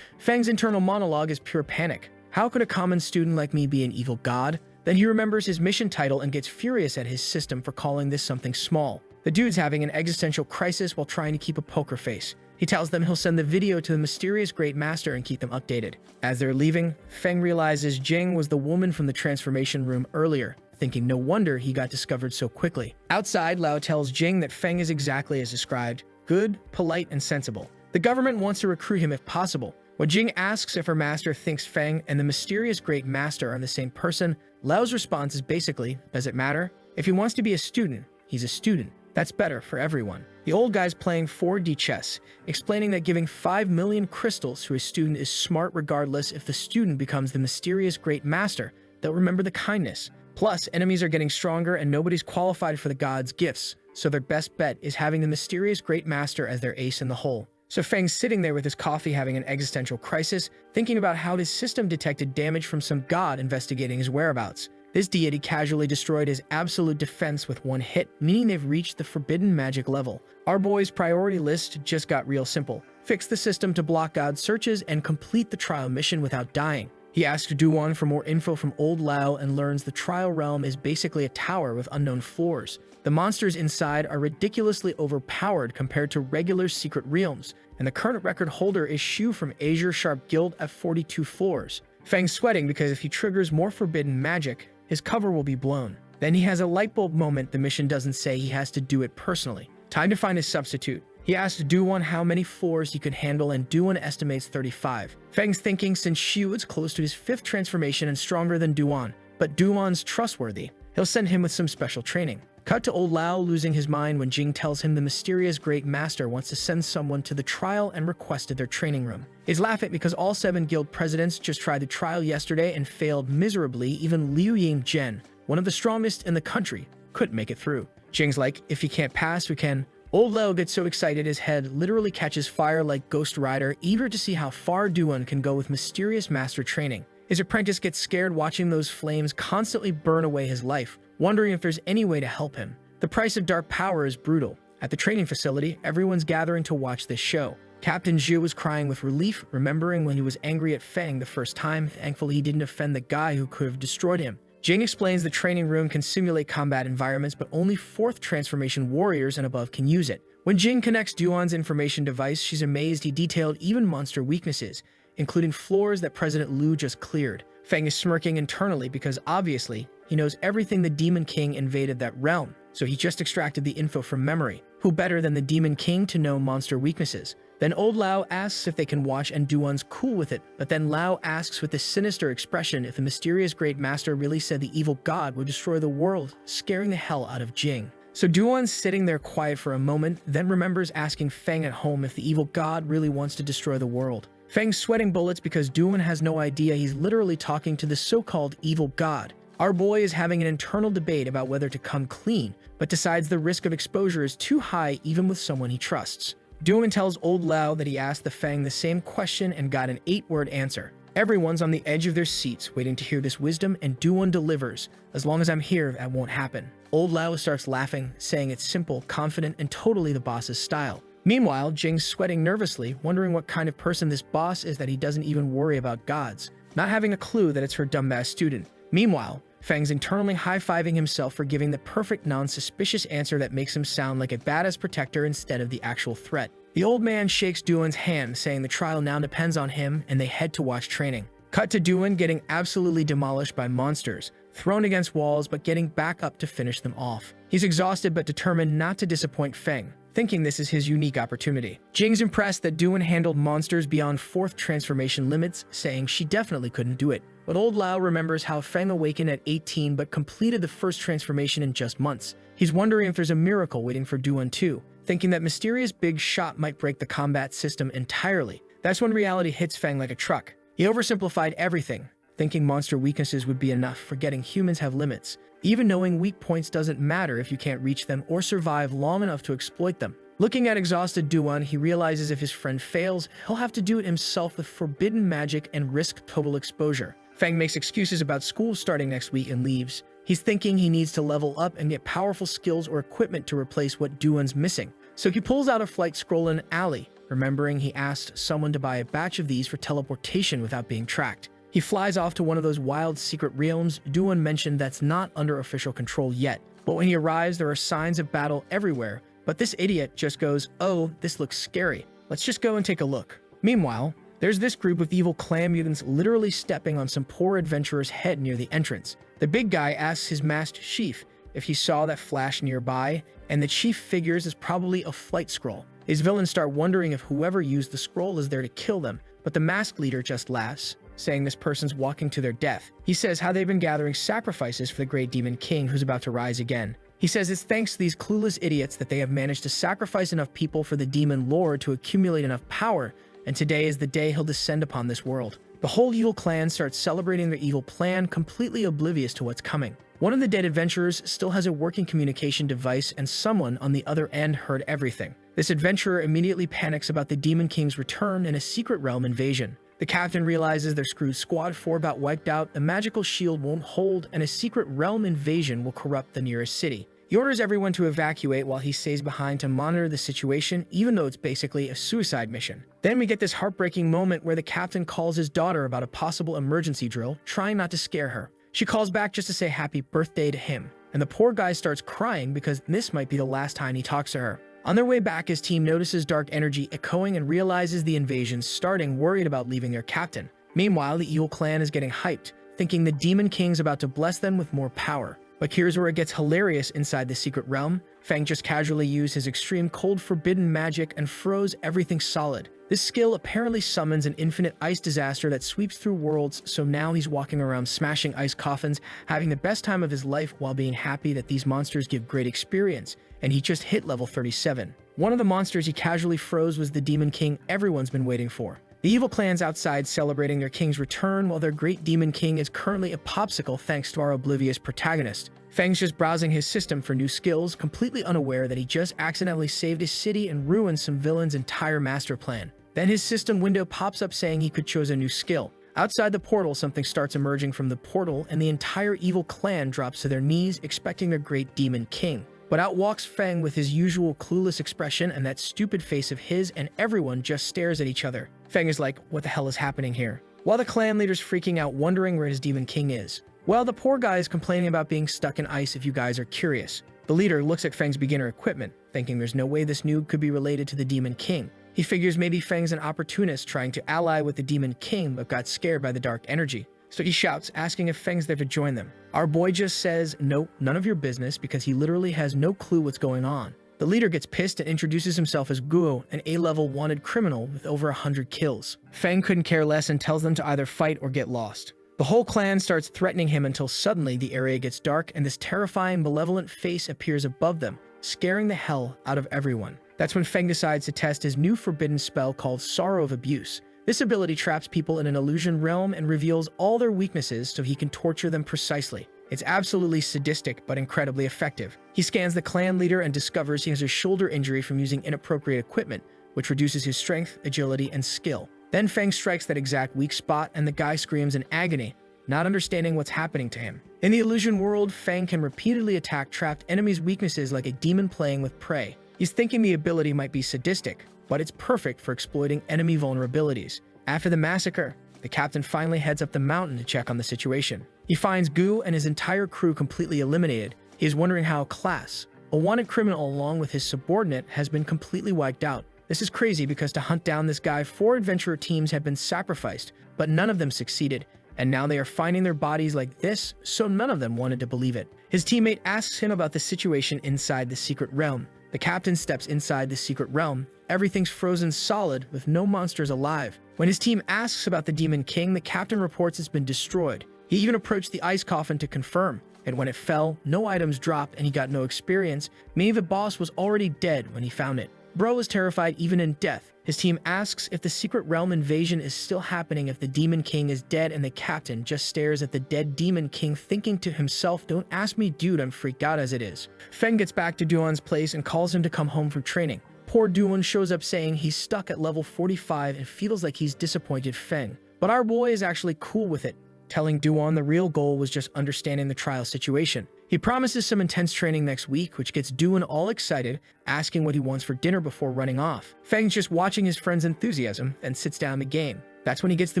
Feng's internal monologue is pure panic. How could a common student like me be an evil god? Then he remembers his mission title and gets furious at his system for calling this something small. The dude's having an existential crisis while trying to keep a poker face. He tells them he'll send the video to the mysterious Great Master and keep them updated. As they're leaving, Feng realizes Jing was the woman from the transformation room earlier, thinking no wonder he got discovered so quickly. Outside, Lao tells Jing that Feng is exactly as described: good, polite, and sensible. The government wants to recruit him if possible. When Jing asks if her master thinks Feng and the mysterious Great Master are the same person, Lao's response is basically, does it matter? If he wants to be a student, he's a student. That's better for everyone. The old guy's playing 4D chess, explaining that giving 5 million crystals to a student is smart regardless if the student becomes the mysterious Great Master. They'll remember the kindness. Plus, enemies are getting stronger and nobody's qualified for the god's gifts, so their best bet is having the mysterious Great Master as their ace in the hole. So Feng's sitting there with his coffee having an existential crisis, thinking about how his system detected damage from some god investigating his whereabouts. This deity casually destroyed his absolute defense with one hit, meaning they've reached the forbidden magic level. Our boy's priority list just got real simple. Fix the system to block god searches and complete the trial mission without dying. He asks Duan for more info from old Lao and learns the trial realm is basically a tower with unknown floors. The monsters inside are ridiculously overpowered compared to regular secret realms, and the current record holder is Shu from Azure Sharp Guild at 42 floors. Feng's sweating because if he triggers more forbidden magic, his cover will be blown. Then he has a lightbulb moment. The mission doesn't say he has to do it personally. Time to find his substitute. He asks Duan how many floors he could handle, and Duan estimates 35. Feng's thinking since Shu is close to his 5th transformation and stronger than Duan, but Duan's trustworthy. He'll send him with some special training. Cut to old Lao losing his mind when Jing tells him the mysterious Great Master wants to send someone to the trial and requested their training room. He's laughing because all 7 guild presidents just tried the trial yesterday and failed miserably. Even Liu Ying-Zhen, one of the strongest in the country, couldn't make it through. Jing's like, if you can't pass, we can. Old Lao gets so excited his head literally catches fire like Ghost Rider, eager to see how far Duan can go with mysterious master training. His apprentice gets scared watching those flames constantly burn away his life, wondering if there's any way to help him. The price of dark power is brutal. At the training facility, everyone's gathering to watch this show. Captain Zhu was crying with relief, remembering when he was angry at Feng the first time. Thankfully, he didn't offend the guy who could have destroyed him. Jing explains the training room can simulate combat environments, but only 4th transformation warriors and above can use it. When Jing connects Duan's information device, she's amazed he detailed even monster weaknesses, including floors that President Liu just cleared. Feng is smirking internally because obviously, he knows everything the Demon King invaded that realm, so he just extracted the info from memory. Who better than the Demon King to know monster weaknesses? Then old Lao asks if they can watch and Duan's cool with it, but then Lao asks with a sinister expression if the mysterious Great Master really said the evil god would destroy the world, scaring the hell out of Jing. So Duan's sitting there quiet for a moment, then remembers asking Feng at home if the evil god really wants to destroy the world. Feng's sweating bullets because Duan has no idea he's literally talking to the so-called evil god. Our boy is having an internal debate about whether to come clean, but decides the risk of exposure is too high even with someone he trusts. Duan tells old Lao that he asked the Feng the same question and got an 8-word answer. Everyone's on the edge of their seats waiting to hear this wisdom, and Duan delivers. As long as I'm here, that won't happen. Old Lao starts laughing, saying it's simple, confident, and totally the boss's style. Meanwhile, Jing's sweating nervously, wondering what kind of person this boss is that he doesn't even worry about gods, not having a clue that it's her dumbass student. Meanwhile, Feng's internally high-fiving himself for giving the perfect non-suspicious answer that makes him sound like a badass protector instead of the actual threat. The old man shakes Duan's hand, saying the trial now depends on him, and they head to watch training. Cut to Duan getting absolutely demolished by monsters, thrown against walls but getting back up to finish them off. He's exhausted but determined not to disappoint Feng, thinking this is his unique opportunity. Jing's impressed that Duan handled monsters beyond 4th transformation limits, saying she definitely couldn't do it. But old Lao remembers how Feng awakened at 18 but completed the 1st transformation in just months. He's wondering if there's a miracle waiting for Duan too, thinking that mysterious big shot might break the combat system entirely. That's when reality hits Feng like a truck. He oversimplified everything, thinking monster weaknesses would be enough, forgetting humans have limits. Even knowing weak points doesn't matter if you can't reach them or survive long enough to exploit them. Looking at exhausted Duan, he realizes if his friend fails, he'll have to do it himself with forbidden magic and risk total exposure. Feng makes excuses about school starting next week and leaves. He's thinking he needs to level up and get powerful skills or equipment to replace what Duan's missing. So he pulls out a flight scroll in an alley, remembering he asked someone to buy a batch of these for teleportation without being tracked. He flies off to one of those wild secret realms. Duan mentioned that's not under official control yet, But when he arrives, there are signs of battle everywhere, but this idiot just goes, "Oh, this looks scary. Let's just go and take a look." Meanwhile, there's this group of evil clan mutants literally stepping on some poor adventurer's head near the entrance. The big guy asks his masked chief if he saw that flash nearby, and the chief figures is probably a flight scroll. His villains start wondering if whoever used the scroll is there to kill them, but the masked leader just laughs, saying this person's walking to their death. He says how they've been gathering sacrifices for the great demon king who's about to rise again. He says it's thanks to these clueless idiots that they have managed to sacrifice enough people for the demon lord to accumulate enough power, and today is the day he'll descend upon this world. The whole evil clan starts celebrating their evil plan, completely oblivious to what's coming. One of the dead adventurers still has a working communication device, and someone on the other end heard everything. This adventurer immediately panics about the Demon King's return and a secret realm invasion. The captain realizes their screwed squad 4 about wiped out, the magical shield won't hold, and a secret realm invasion will corrupt the nearest city. He orders everyone to evacuate while he stays behind to monitor the situation, even though it's basically a suicide mission. Then we get this heartbreaking moment where the captain calls his daughter about a possible emergency drill, trying not to scare her. She calls back just to say happy birthday to him, and the poor guy starts crying because this might be the last time he talks to her. On their way back, his team notices dark energy echoing and realizes the invasion's starting, worried about leaving their captain. Meanwhile, the evil clan is getting hyped, thinking the Demon King's about to bless them with more power. But here's where it gets hilarious inside the secret realm. Feng just casually used his extreme cold forbidden magic and froze everything solid. This skill apparently summons an infinite ice disaster that sweeps through worlds, so now he's walking around smashing ice coffins, having the best time of his life while being happy that these monsters give great experience, and he just hit level 37. One of the monsters he casually froze was the Demon King everyone's been waiting for. The evil clan's outside celebrating their king's return, while their great Demon King is currently a popsicle thanks to our oblivious protagonist. Feng's just browsing his system for new skills, completely unaware that he just accidentally saved his city and ruined some villain's entire master plan. Then his system window pops up saying he could choose a new skill. Outside the portal, something starts emerging from the portal, and the entire evil clan drops to their knees, expecting their great Demon King. But out walks Feng with his usual clueless expression and that stupid face of his, and everyone just stares at each other. Feng is like, what the hell is happening here? While the clan leader's freaking out, wondering where his Demon King is. Well, the poor guy is complaining about being stuck in ice if you guys are curious. The leader looks at Feng's beginner equipment, thinking there's no way this noob could be related to the Demon King. He figures maybe Feng's an opportunist trying to ally with the Demon King but got scared by the dark energy. So he shouts, asking if Feng's there to join them. Our boy just says, nope, none of your business, because he literally has no clue what's going on. The leader gets pissed and introduces himself as Guo, an A-level wanted criminal with over 100 kills. Feng couldn't care less and tells them to either fight or get lost. The whole clan starts threatening him until suddenly the area gets dark and this terrifying, malevolent face appears above them, scaring the hell out of everyone. That's when Feng decides to test his new forbidden spell called Sorrow of Abuse. This ability traps people in an illusion realm and reveals all their weaknesses so he can torture them precisely. It's absolutely sadistic but incredibly effective. He scans the clan leader and discovers he has a shoulder injury from using inappropriate equipment, which reduces his strength, agility, and skill. Then Feng strikes that exact weak spot and the guy screams in agony, not understanding what's happening to him. In the illusion world, Feng can repeatedly attack trapped enemies' weaknesses like a demon playing with prey. He's thinking the ability might be sadistic, but it's perfect for exploiting enemy vulnerabilities. After the massacre, the captain finally heads up the mountain to check on the situation. He finds Gu and his entire crew completely eliminated. He is wondering how Class, a wanted criminal along with his subordinate, has been completely wiped out. This is crazy because to hunt down this guy, 4 adventurer teams have been sacrificed, but none of them succeeded. And now they are finding their bodies like this, so none of them wanted to believe it. His teammate asks him about the situation inside the secret realm. The captain steps inside the secret realm. Everything's frozen solid with no monsters alive. When his team asks about the Demon King, the captain reports it's been destroyed. He even approached the ice coffin to confirm, and when it fell, no items dropped and he got no experience, meaning the boss was already dead when he found it. Bro is terrified even in death. His team asks if the secret realm invasion is still happening if the Demon King is dead, and the captain just stares at the dead Demon King, thinking to himself, don't ask me dude, I'm freaked out as it is. Feng gets back to Duan's place and calls him to come home from training. Poor Duan shows up saying he's stuck at level 45 and feels like he's disappointed Feng. But our boy is actually cool with it, telling Duan the real goal was just understanding the trial situation. He promises some intense training next week, which gets Duan all excited, asking what he wants for dinner before running off. Feng's just watching his friend's enthusiasm and sits down the game. That's when he gets the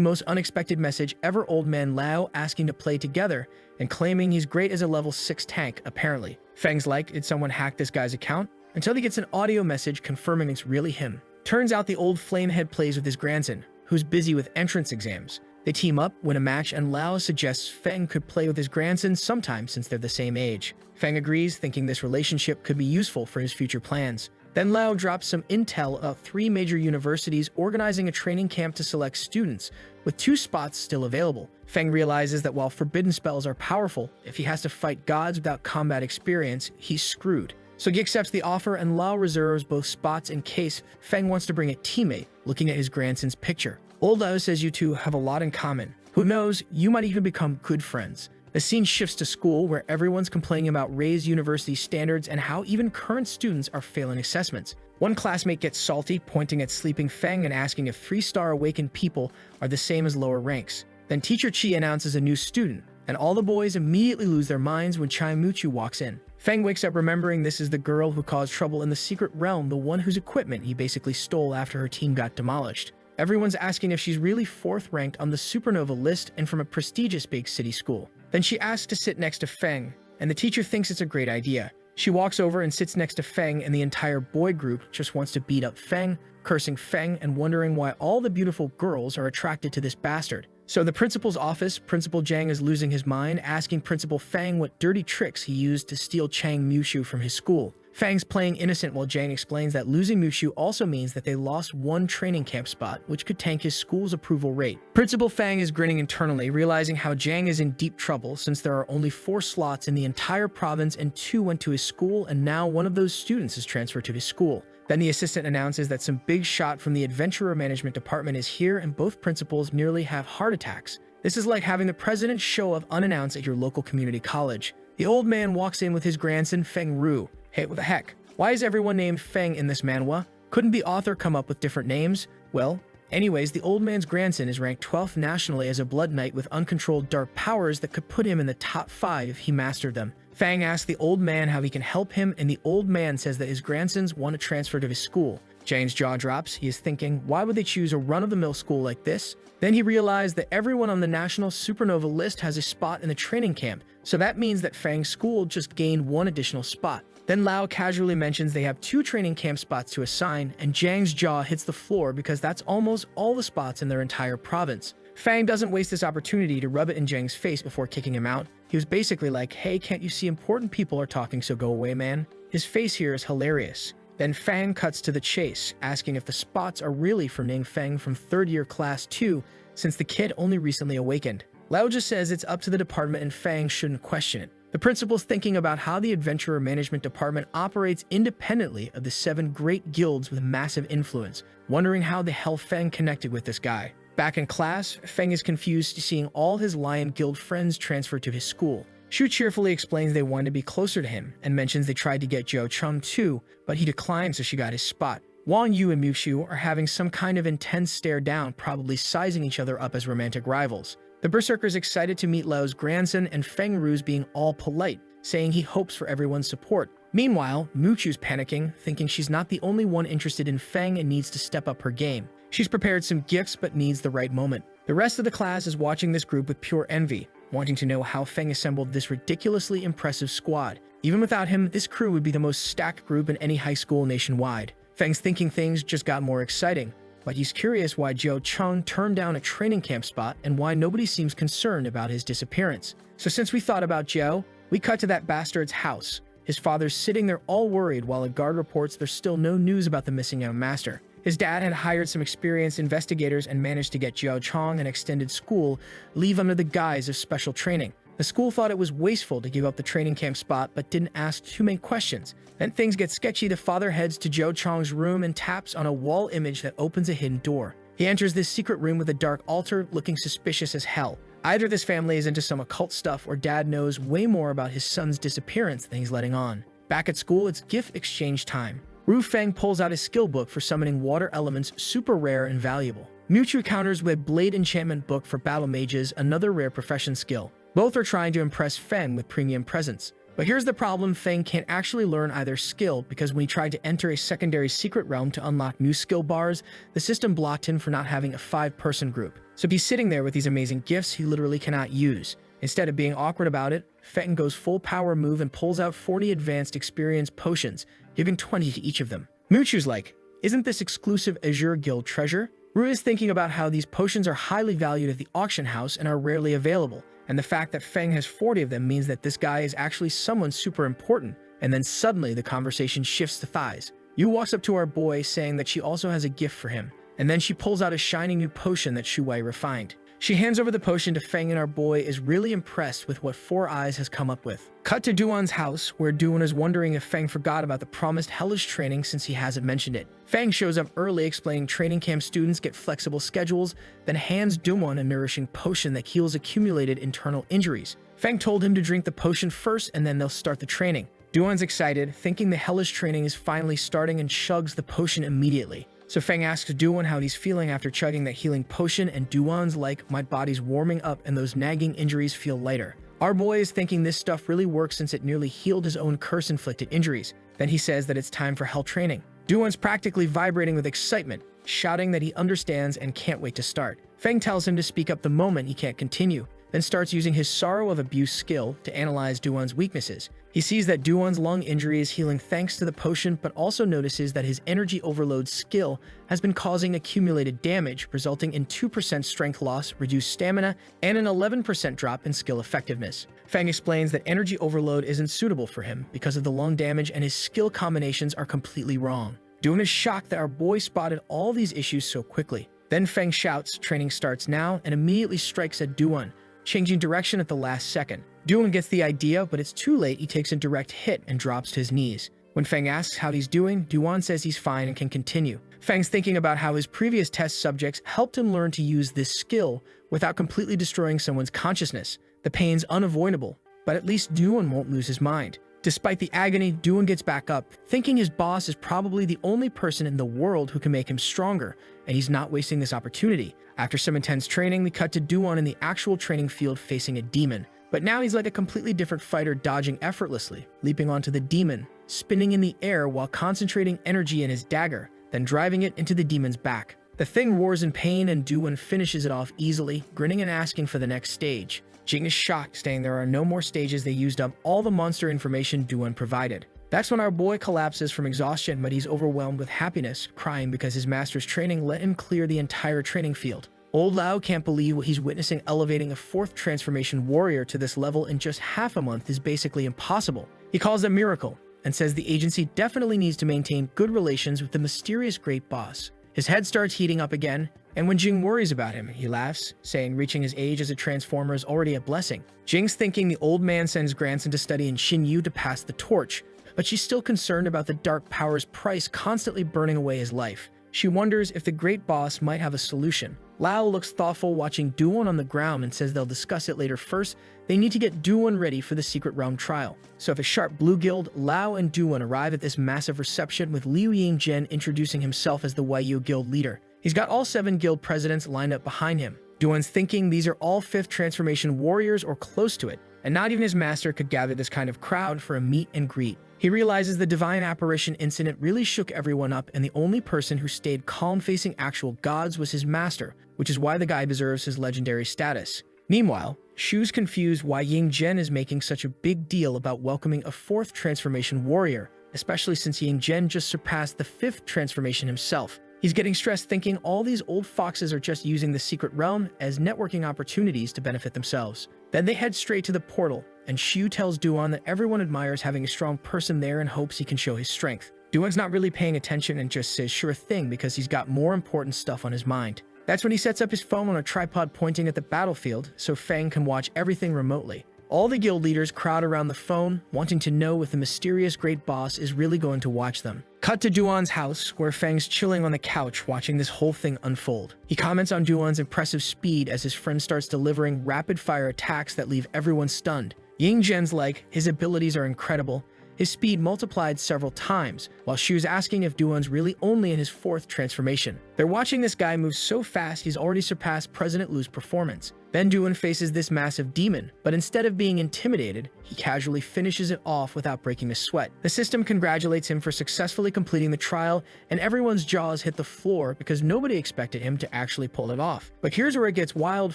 most unexpected message ever: old man Lao asking to play together and claiming he's great as a level 6 tank, apparently. Feng's like, did someone hack this guy's account? Until he gets an audio message confirming it's really him. Turns out the old flamehead plays with his grandson, who's busy with entrance exams. They team up, win a match, and Lao suggests Feng could play with his grandson sometime since they're the same age. Feng agrees, thinking this relationship could be useful for his future plans. Then Lao drops some intel about 3 major universities organizing a training camp to select students, with 2 spots still available. Feng realizes that while forbidden spells are powerful, if he has to fight gods without combat experience, he's screwed. So he accepts the offer, and Lao reserves both spots in case Feng wants to bring a teammate, looking at his grandson's picture. Old Lao says you two have a lot in common. Who knows, you might even become good friends. The scene shifts to school, where everyone's complaining about raised university standards and how even current students are failing assessments. One classmate gets salty, pointing at sleeping Feng and asking if 3-star awakened people are the same as lower ranks. Then Teacher Chi announces a new student, and all the boys immediately lose their minds when Chai Muchu walks in. Feng wakes up remembering this is the girl who caused trouble in the secret realm, the one whose equipment he basically stole after her team got demolished. Everyone's asking if she's really 4th ranked on the supernova list and from a prestigious big city school. Then she asks to sit next to Feng, and the teacher thinks it's a great idea. She walks over and sits next to Feng, and the entire boy group just wants to beat up Feng, cursing Feng and wondering why all the beautiful girls are attracted to this bastard. So the principal's office, Principal Zhang is losing his mind, asking Principal Feng what dirty tricks he used to steal Chang Mushu from his school. Feng's playing innocent while Zhang explains that losing Mushu also means that they lost 1 training camp spot, which could tank his school's approval rate. Principal Feng is grinning internally, realizing how Zhang is in deep trouble since there are only 4 slots in the entire province and 2 went to his school, and now one of those students is transferred to his school. Then the assistant announces that some big shot from the Adventurer Management Department is here, and both principals nearly have heart attacks. This is like having the president show up unannounced at your local community college. The old man walks in with his grandson Feng Ru. Hey, what the heck? Why is everyone named Feng in this manhwa? Couldn't the author come up with different names? Well, anyways, the old man's grandson is ranked 12th nationally as a blood knight with uncontrolled dark powers that could put him in the top 5 if he mastered them. Feng asks the old man how he can help him, and the old man says that his grandsons want to transfer to his school. Jane's jaw drops. He is thinking, why would they choose a run-of-the-mill school like this? Then he realized that everyone on the national supernova list has a spot in the training camp, so that means that Feng's school just gained 1 additional spot. Then Lao casually mentions they have 2 training camp spots to assign, and Zhang's jaw hits the floor because that's almost all the spots in their entire province. Feng doesn't waste this opportunity to rub it in Zhang's face before kicking him out. He was basically like, hey, can't you see important people are talking, so go away, man? His face here is hilarious. Then Feng cuts to the chase, asking if the spots are really for Ning Feng from 3rd year class 2, since the kid only recently awakened. Lao just says it's up to the department and Feng shouldn't question it. The principal's thinking about how the Adventurer Management Department operates independently of the 7 great guilds with massive influence, wondering how the hell Feng connected with this guy. Back in class, Feng is confused seeing all his Lion Guild friends transfer to his school. Shu cheerfully explains they wanted to be closer to him, and mentions they tried to get Zhou Chung too, but he declined so she got his spot. Wang Yu and Mushu are having some kind of intense stare down, probably sizing each other up as romantic rivals. The Berserker's excited to meet Lao's grandson, and Feng Ru's being all polite, saying he hopes for everyone's support. Meanwhile, Muchu's panicking, thinking she's not the only one interested in Feng and needs to step up her game. She's prepared some gifts but needs the right moment. The rest of the class is watching this group with pure envy, wanting to know how Feng assembled this ridiculously impressive squad. Even without him, this crew would be the most stacked group in any high school nationwide. Feng's thinking things just got more exciting, but he's curious why Zhou Chung turned down a training camp spot and why nobody seems concerned about his disappearance. So since we thought about Zhou, we cut to that bastard's house. His father's sitting there all worried while a guard reports there's still no news about the missing young master. His dad had hired some experienced investigators and managed to get Zhou Chong an extended school leave under the guise of special training. The school thought it was wasteful to give up the training camp spot but didn't ask too many questions. Then things get sketchy. The father heads to Zhou Chong's room and taps on a wall image that opens a hidden door. He enters this secret room with a dark altar looking suspicious as hell. Either this family is into some occult stuff or dad knows way more about his son's disappearance than he's letting on. Back at school, it's gift exchange time. Ru Feng pulls out his skill book for summoning water elements, super rare and valuable. Muchu counters with Blade Enchantment Book for battle mages, another rare profession skill. Both are trying to impress Feng with premium presents. But here's the problem, Feng can't actually learn either skill because when he tried to enter a secondary secret realm to unlock new skill bars, the system blocked him for not having a 5-person group. So he's sitting there with these amazing gifts he literally cannot use. Instead of being awkward about it, Feng goes full power move and pulls out 40 advanced experience potions, giving 20 to each of them. Muchu's like, isn't this exclusive Azure Guild treasure? Rue is thinking about how these potions are highly valued at the auction house and are rarely available, and the fact that Feng has 40 of them means that this guy is actually someone super important, and then suddenly the conversation shifts to thighs. Yu walks up to our boy saying that she also has a gift for him, and then she pulls out a shiny new potion that Shu Wei refined. She hands over the potion to Feng and our boy is really impressed with what Four Eyes has come up with. Cut to Duan's house, where Duan is wondering if Feng forgot about the promised hellish training since he hasn't mentioned it. Feng shows up early explaining training camp students get flexible schedules, then hands Duan a nourishing potion that heals accumulated internal injuries. Feng told him to drink the potion first and then they'll start the training. Duan's excited, thinking the hellish training is finally starting and chugs the potion immediately. So Feng asks Duan how he's feeling after chugging that healing potion, and Duan's like, my body's warming up and those nagging injuries feel lighter. Our boy is thinking this stuff really works since it nearly healed his own curse-inflicted injuries. Then he says that it's time for hell training. Duan's practically vibrating with excitement, shouting that he understands and can't wait to start. Feng tells him to speak up the moment he can't continue, then starts using his Sorrow of Abuse skill to analyze Duan's weaknesses. He sees that Duan's lung injury is healing thanks to the potion, but also notices that his energy overload skill has been causing accumulated damage, resulting in 2% strength loss, reduced stamina, and an 11% drop in skill effectiveness. Feng explains that energy overload isn't suitable for him because of the lung damage and his skill combinations are completely wrong. Duan is shocked that our boy spotted all these issues so quickly. Then Feng shouts, training starts now, and immediately strikes at Duan, changing direction at the last second. Duan gets the idea, but it's too late. He takes a direct hit and drops to his knees. When Feng asks how he's doing, Duan says he's fine and can continue. Feng's thinking about how his previous test subjects helped him learn to use this skill without completely destroying someone's consciousness. The pain's unavoidable, but at least Duan won't lose his mind. Despite the agony, Duan gets back up, thinking his boss is probably the only person in the world who can make him stronger, and he's not wasting this opportunity. After some intense training, we cut to Duan in the actual training field facing a demon. But now he's like a completely different fighter, dodging effortlessly, leaping onto the demon, spinning in the air while concentrating energy in his dagger, then driving it into the demon's back. The thing roars in pain and Duan finishes it off easily, grinning and asking for the next stage. Jing is shocked, saying there are no more stages, they used up all the monster information Duan provided. That's when our boy collapses from exhaustion, but he's overwhelmed with happiness, crying because his master's training let him clear the entire training field. Old Lao can't believe what he's witnessing. Elevating a 4th transformation warrior to this level in just half a month is basically impossible. He calls it a miracle, and says the agency definitely needs to maintain good relations with the mysterious great boss. His head starts heating up again, and when Jing worries about him, he laughs, saying reaching his age as a transformer is already a blessing. Jing's thinking the old man sends Granson to study in Xinyu to pass the torch, but she's still concerned about the dark power's price constantly burning away his life. She wonders if the great boss might have a solution. Lao looks thoughtful, watching Duan on the ground, and says they'll discuss it later. First, they need to get Duan ready for the secret realm trial. So if a sharp blue guild, Lao and Duan arrive at this massive reception with Liu Yingzhen introducing himself as the Waiyu guild leader. He's got all 7 guild presidents lined up behind him. Duan's thinking these are all 5th transformation warriors or close to it, and not even his master could gather this kind of crowd for a meet and greet. He realizes the divine apparition incident really shook everyone up, and the only person who stayed calm facing actual gods was his master, which is why the guy deserves his legendary status. Meanwhile, Shu's confused why Yingzhen is making such a big deal about welcoming a 4th transformation warrior, especially since Yingzhen just surpassed the 5th transformation himself. He's getting stressed, thinking all these old foxes are just using the secret realm as networking opportunities to benefit themselves. Then they head straight to the portal, and Shu tells Duan that everyone admires having a strong person there and hopes he can show his strength. Duan's not really paying attention and just says sure thing because he's got more important stuff on his mind. That's when he sets up his phone on a tripod pointing at the battlefield so Feng can watch everything remotely. All the guild leaders crowd around the phone, wanting to know if the mysterious great boss is really going to watch them. Cut to Duan's house, where Feng's chilling on the couch watching this whole thing unfold. He comments on Duan's impressive speed as his friend starts delivering rapid-fire attacks that leave everyone stunned. Yingzhen's like, his abilities are incredible, his speed multiplied several times, while Shu's asking if Duan's really only in his 4th transformation. They're watching this guy move so fast he's already surpassed President Lu's performance. Then Duan faces this massive demon, but instead of being intimidated, he casually finishes it off without breaking a sweat. The system congratulates him for successfully completing the trial, and everyone's jaws hit the floor because nobody expected him to actually pull it off. But here's where it gets wild,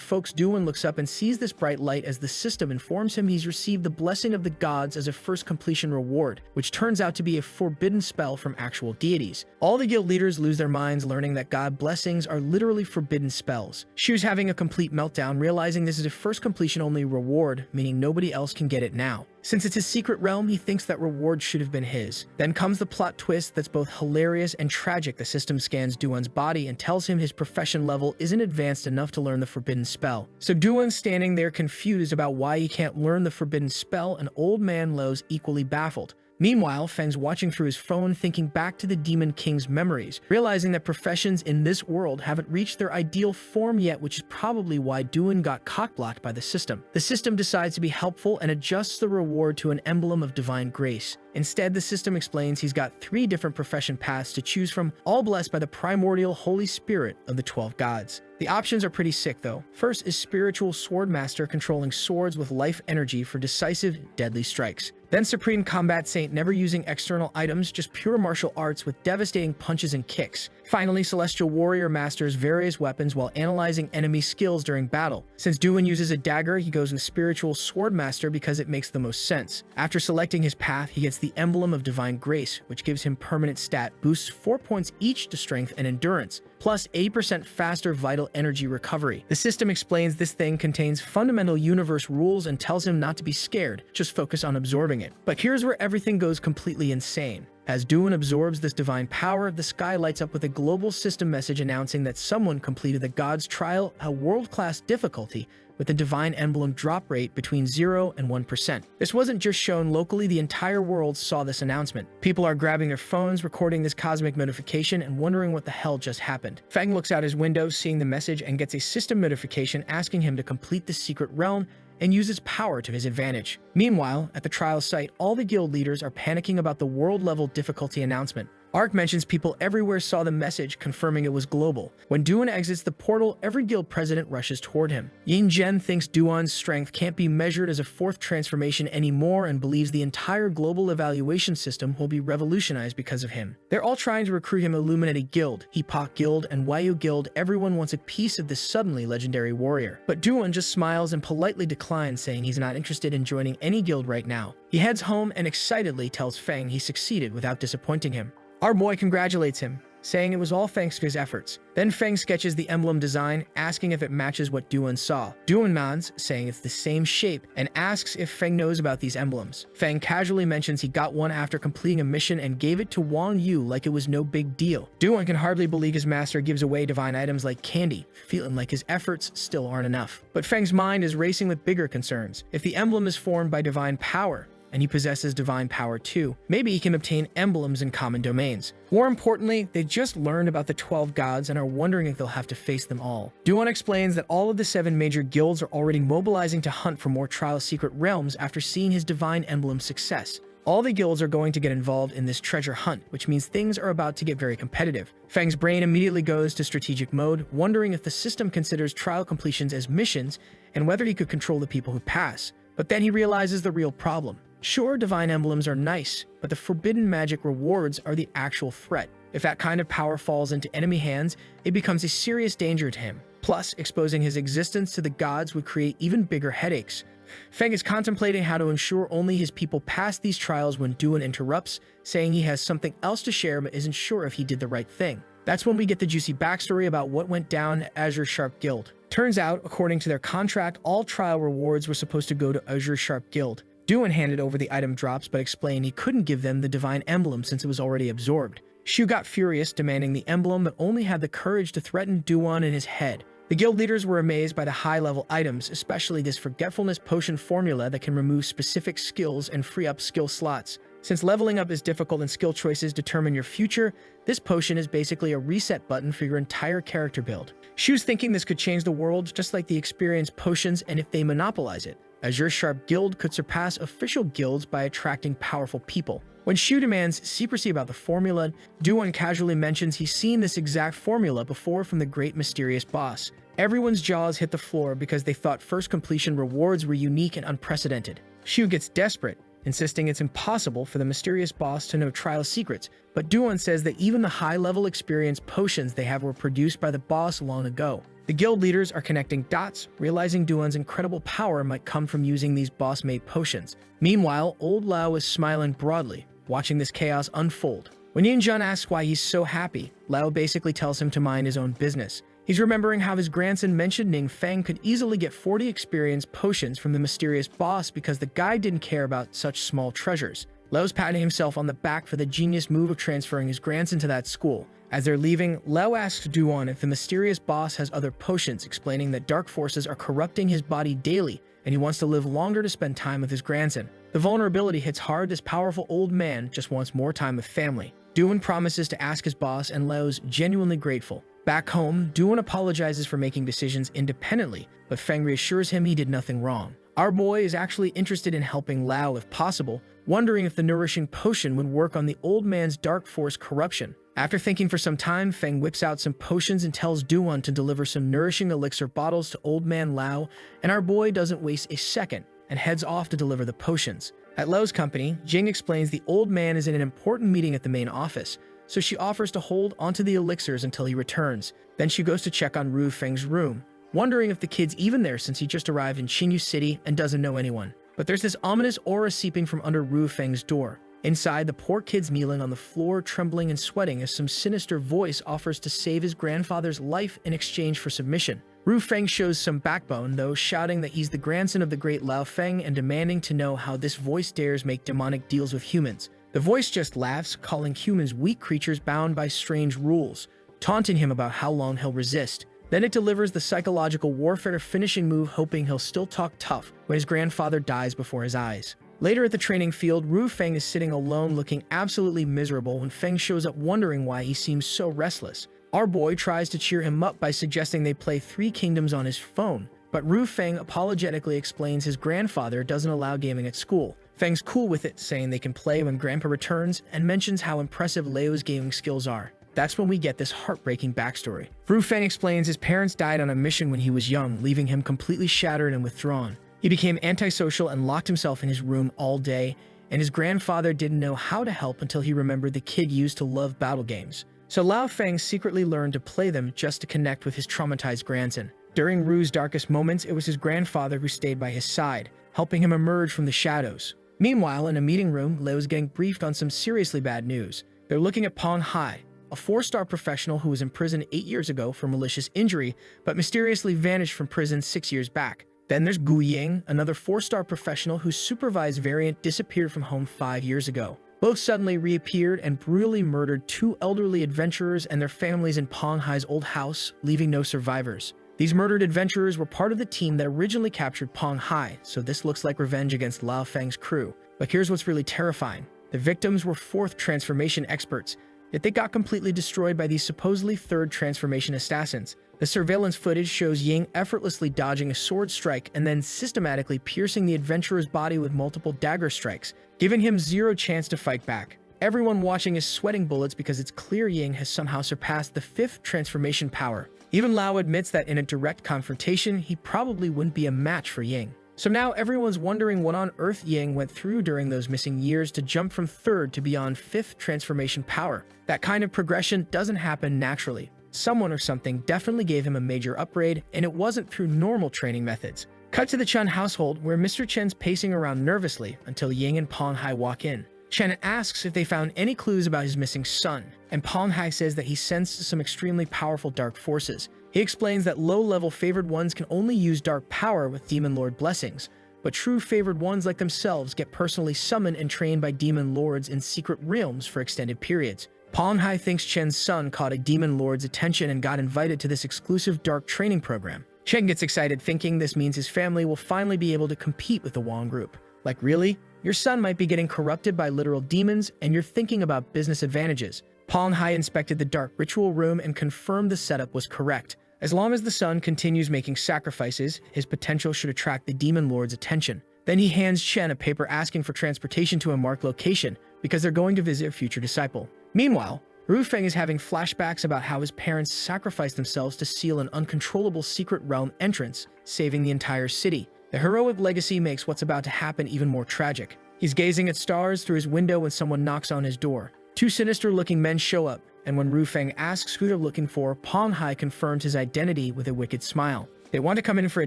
folks. Duan looks up and sees this bright light as the system informs him he's received the blessing of the gods as a first completion reward, which turns out to be a forbidden spell from actual deities. All the guild leaders lose their minds learning that god blessings are literally forbidden spells. Shu's having a complete meltdown, realizing this is a first completion only reward, meaning nobody else can get it now. Since it's his secret realm, he thinks that reward should have been his. Then comes the plot twist that's both hilarious and tragic. The system scans Duan's body and tells him his profession level isn't advanced enough to learn the forbidden spell. So Duan's standing there confused about why he can't learn the forbidden spell, and old man Lo's equally baffled. Meanwhile, Feng's watching through his phone, thinking back to the Demon King's memories, realizing that professions in this world haven't reached their ideal form yet, which is probably why Duan got cock-blocked by the system. The system decides to be helpful and adjusts the reward to an emblem of divine grace. Instead, the system explains he's got 3 different profession paths to choose from, all blessed by the primordial Holy Spirit of the 12 gods. The options are pretty sick though. First is Spiritual Sword Master, controlling swords with life energy for decisive, deadly strikes. Then Supreme Combat Saint, never using external items, just pure martial arts with devastating punches and kicks. Finally, Celestial Warrior masters various weapons while analyzing enemy skills during battle. Since Duan uses a dagger, he goes with Spiritual Sword Master because it makes the most sense. After selecting his path, he gets the Emblem of Divine Grace, which gives him permanent stat boosts 4 points each to strength and endurance, plus 80% faster vital energy recovery. The system explains this thing contains fundamental universe rules and tells him not to be scared, just focus on absorbing it. But here's where everything goes completely insane. As Duan absorbs this divine power, the sky lights up with a global system message announcing that someone completed the God's Trial at world-class difficulty with a divine emblem drop rate between 0 and 1%. This wasn't just shown locally, the entire world saw this announcement. People are grabbing their phones, recording this cosmic notification, and wondering what the hell just happened. Feng looks out his window, seeing the message, and gets a system notification asking him to complete the secret realm and use his power to his advantage. Meanwhile, at the trial site, all the guild leaders are panicking about the world-level difficulty announcement. Ark mentions people everywhere saw the message, confirming it was global. When Duan exits the portal, every guild president rushes toward him. Yin Zhen thinks Duan's strength can't be measured as a 4th transformation anymore and believes the entire global evaluation system will be revolutionized because of him. They're all trying to recruit him Illuminati Guild, Epoch Guild, and Wayou Guild. Everyone wants a piece of this suddenly legendary warrior. But Duan just smiles and politely declines, saying he's not interested in joining any guild right now. He heads home and excitedly tells Feng he succeeded without disappointing him. Our boy congratulates him, saying it was all thanks to his efforts. Then Feng sketches the emblem design, asking if it matches what Duan saw. Duan nods, saying it's the same shape, and asks if Feng knows about these emblems. Feng casually mentions he got one after completing a mission and gave it to Wang Yu like it was no big deal. Duan can hardly believe his master gives away divine items like candy, feeling like his efforts still aren't enough. But Feng's mind is racing with bigger concerns. If the emblem is formed by divine power, and he possesses divine power too, maybe he can obtain emblems in common domains. More importantly, they just learned about the 12 gods and are wondering if they'll have to face them all. Duan explains that all of the 7 major guilds are already mobilizing to hunt for more trial secret realms after seeing his divine emblem success. All the guilds are going to get involved in this treasure hunt, which means things are about to get very competitive. Feng's brain immediately goes to strategic mode, wondering if the system considers trial completions as missions and whether he could control the people who pass. But then he realizes the real problem. Sure, divine emblems are nice, but the forbidden magic rewards are the actual threat. If that kind of power falls into enemy hands, it becomes a serious danger to him. Plus, exposing his existence to the gods would create even bigger headaches. Feng is contemplating how to ensure only his people pass these trials when Duan interrupts, saying he has something else to share but isn't sure if he did the right thing. That's when we get the juicy backstory about what went down at Azure Sharp Guild. Turns out, according to their contract, all trial rewards were supposed to go to Azure Sharp Guild. Duan handed over the item drops but explained he couldn't give them the divine emblem since it was already absorbed. Shu got furious, demanding the emblem, but only had the courage to threaten Duan in his head. The guild leaders were amazed by the high-level items, especially this forgetfulness potion formula that can remove specific skills and free up skill slots. Since leveling up is difficult and skill choices determine your future, this potion is basically a reset button for your entire character build. Shu's thinking this could change the world just like the experience potions, and if they monopolize it, Azure Sharp Guild could surpass official guilds by attracting powerful people. When Shu demands secrecy about the formula, Duan casually mentions he's seen this exact formula before from the great mysterious boss. Everyone's jaws hit the floor because they thought first completion rewards were unique and unprecedented. Shu gets desperate, insisting it's impossible for the mysterious boss to know trial secrets, but Duan says that even the high-level experience potions they have were produced by the boss long ago. The guild leaders are connecting dots, realizing Duan's incredible power might come from using these boss-made potions. Meanwhile, old Lao is smiling broadly, watching this chaos unfold. When Yinjun asks why he's so happy, Lao basically tells him to mind his own business. He's remembering how his grandson mentioned Ning Feng could easily get 40 experience potions from the mysterious boss because the guy didn't care about such small treasures. Lao's patting himself on the back for the genius move of transferring his grandson to that school. As they're leaving, Lao asks Duan if the mysterious boss has other potions, explaining that dark forces are corrupting his body daily and he wants to live longer to spend time with his grandson. The vulnerability hits hard. This powerful old man just wants more time with family. Duan promises to ask his boss, and Lao's genuinely grateful. Back home, Duan apologizes for making decisions independently, but Feng reassures him he did nothing wrong. Our boy is actually interested in helping Lao if possible, wondering if the nourishing potion would work on the old man's dark force corruption. After thinking for some time, Feng whips out some potions and tells Duan to deliver some nourishing elixir bottles to old man Lao, and our boy doesn't waste a second and heads off to deliver the potions. At Lao's company, Jing explains the old man is in an important meeting at the main office, so she offers to hold onto the elixirs until he returns. Then she goes to check on Ru Feng's room, wondering if the kid's even there since he just arrived in Xinyu City and doesn't know anyone. But there's this ominous aura seeping from under Ru Feng's door. Inside, the poor kid's kneeling on the floor, trembling and sweating as some sinister voice offers to save his grandfather's life in exchange for submission. Ru Feng shows some backbone, though, shouting that he's the grandson of the great Lao Feng and demanding to know how this voice dares make demonic deals with humans. The voice just laughs, calling humans weak creatures bound by strange rules, taunting him about how long he'll resist. Then it delivers the psychological warfare finishing move, hoping he'll still talk tough when his grandfather dies before his eyes. Later at the training field, Ru Feng is sitting alone looking absolutely miserable when Feng shows up wondering why he seems so restless. Our boy tries to cheer him up by suggesting they play Three Kingdoms on his phone, but Ru Feng apologetically explains his grandfather doesn't allow gaming at school. Feng's cool with it, saying they can play when Grandpa returns, and mentions how impressive Leo's gaming skills are. That's when we get this heartbreaking backstory. Ru Feng explains his parents died on a mission when he was young, leaving him completely shattered and withdrawn. He became antisocial and locked himself in his room all day, and his grandfather didn't know how to help until he remembered the kid used to love battle games. So Lao Feng secretly learned to play them just to connect with his traumatized grandson. During Ru's darkest moments, it was his grandfather who stayed by his side, helping him emerge from the shadows. Meanwhile, in a meeting room, Leo's getting briefed on some seriously bad news. They're looking at Pong Hai, a 4-star professional who was in prison 8 years ago for malicious injury, but mysteriously vanished from prison 6 years back. Then there's Gu Ying, another 4-star professional whose supervised variant disappeared from home 5 years ago. Both suddenly reappeared and brutally murdered 2 elderly adventurers and their families in Pong Hai's old house, leaving no survivors. These murdered adventurers were part of the team that originally captured Pong Hai, so this looks like revenge against Lao Feng's crew. But here's what's really terrifying. The victims were 4th transformation experts, yet they got completely destroyed by these supposedly 3rd transformation assassins. The surveillance footage shows Ying effortlessly dodging a sword strike and then systematically piercing the adventurer's body with multiple dagger strikes, giving him 0 chance to fight back. Everyone watching is sweating bullets because it's clear Ying has somehow surpassed the 5th transformation power. Even Lao admits that in a direct confrontation, he probably wouldn't be a match for Ying. So now everyone's wondering what on earth Ying went through during those missing years to jump from 3rd to beyond 5th transformation power. That kind of progression doesn't happen naturally. Someone or something definitely gave him a major upgrade, and it wasn't through normal training methods. Cut to the Chen household, where Mr. Chen's pacing around nervously until Ying and Pong Hai walk in. Chen asks if they found any clues about his missing son, and Pong Hai says that he sensed some extremely powerful dark forces. He explains that low-level favored ones can only use dark power with Demon Lord blessings, but true favored ones like themselves get personally summoned and trained by Demon Lords in secret realms for extended periods. Pong Hai thinks Chen's son caught a Demon Lord's attention and got invited to this exclusive dark training program. Chen gets excited, thinking this means his family will finally be able to compete with the Wong group. Like, really? Your son might be getting corrupted by literal demons, and you're thinking about business advantages. Pong Hai inspected the dark ritual room and confirmed the setup was correct. As long as the son continues making sacrifices, his potential should attract the Demon Lord's attention. Then he hands Chen a paper asking for transportation to a marked location because they're going to visit a future disciple. Meanwhile, Ru Feng is having flashbacks about how his parents sacrificed themselves to seal an uncontrollable secret realm entrance, saving the entire city. The heroic legacy makes what's about to happen even more tragic. He's gazing at stars through his window when someone knocks on his door. Two sinister-looking men show up, and when Ru Feng asks who they're looking for, Peng Hai confirms his identity with a wicked smile. They want to come in for a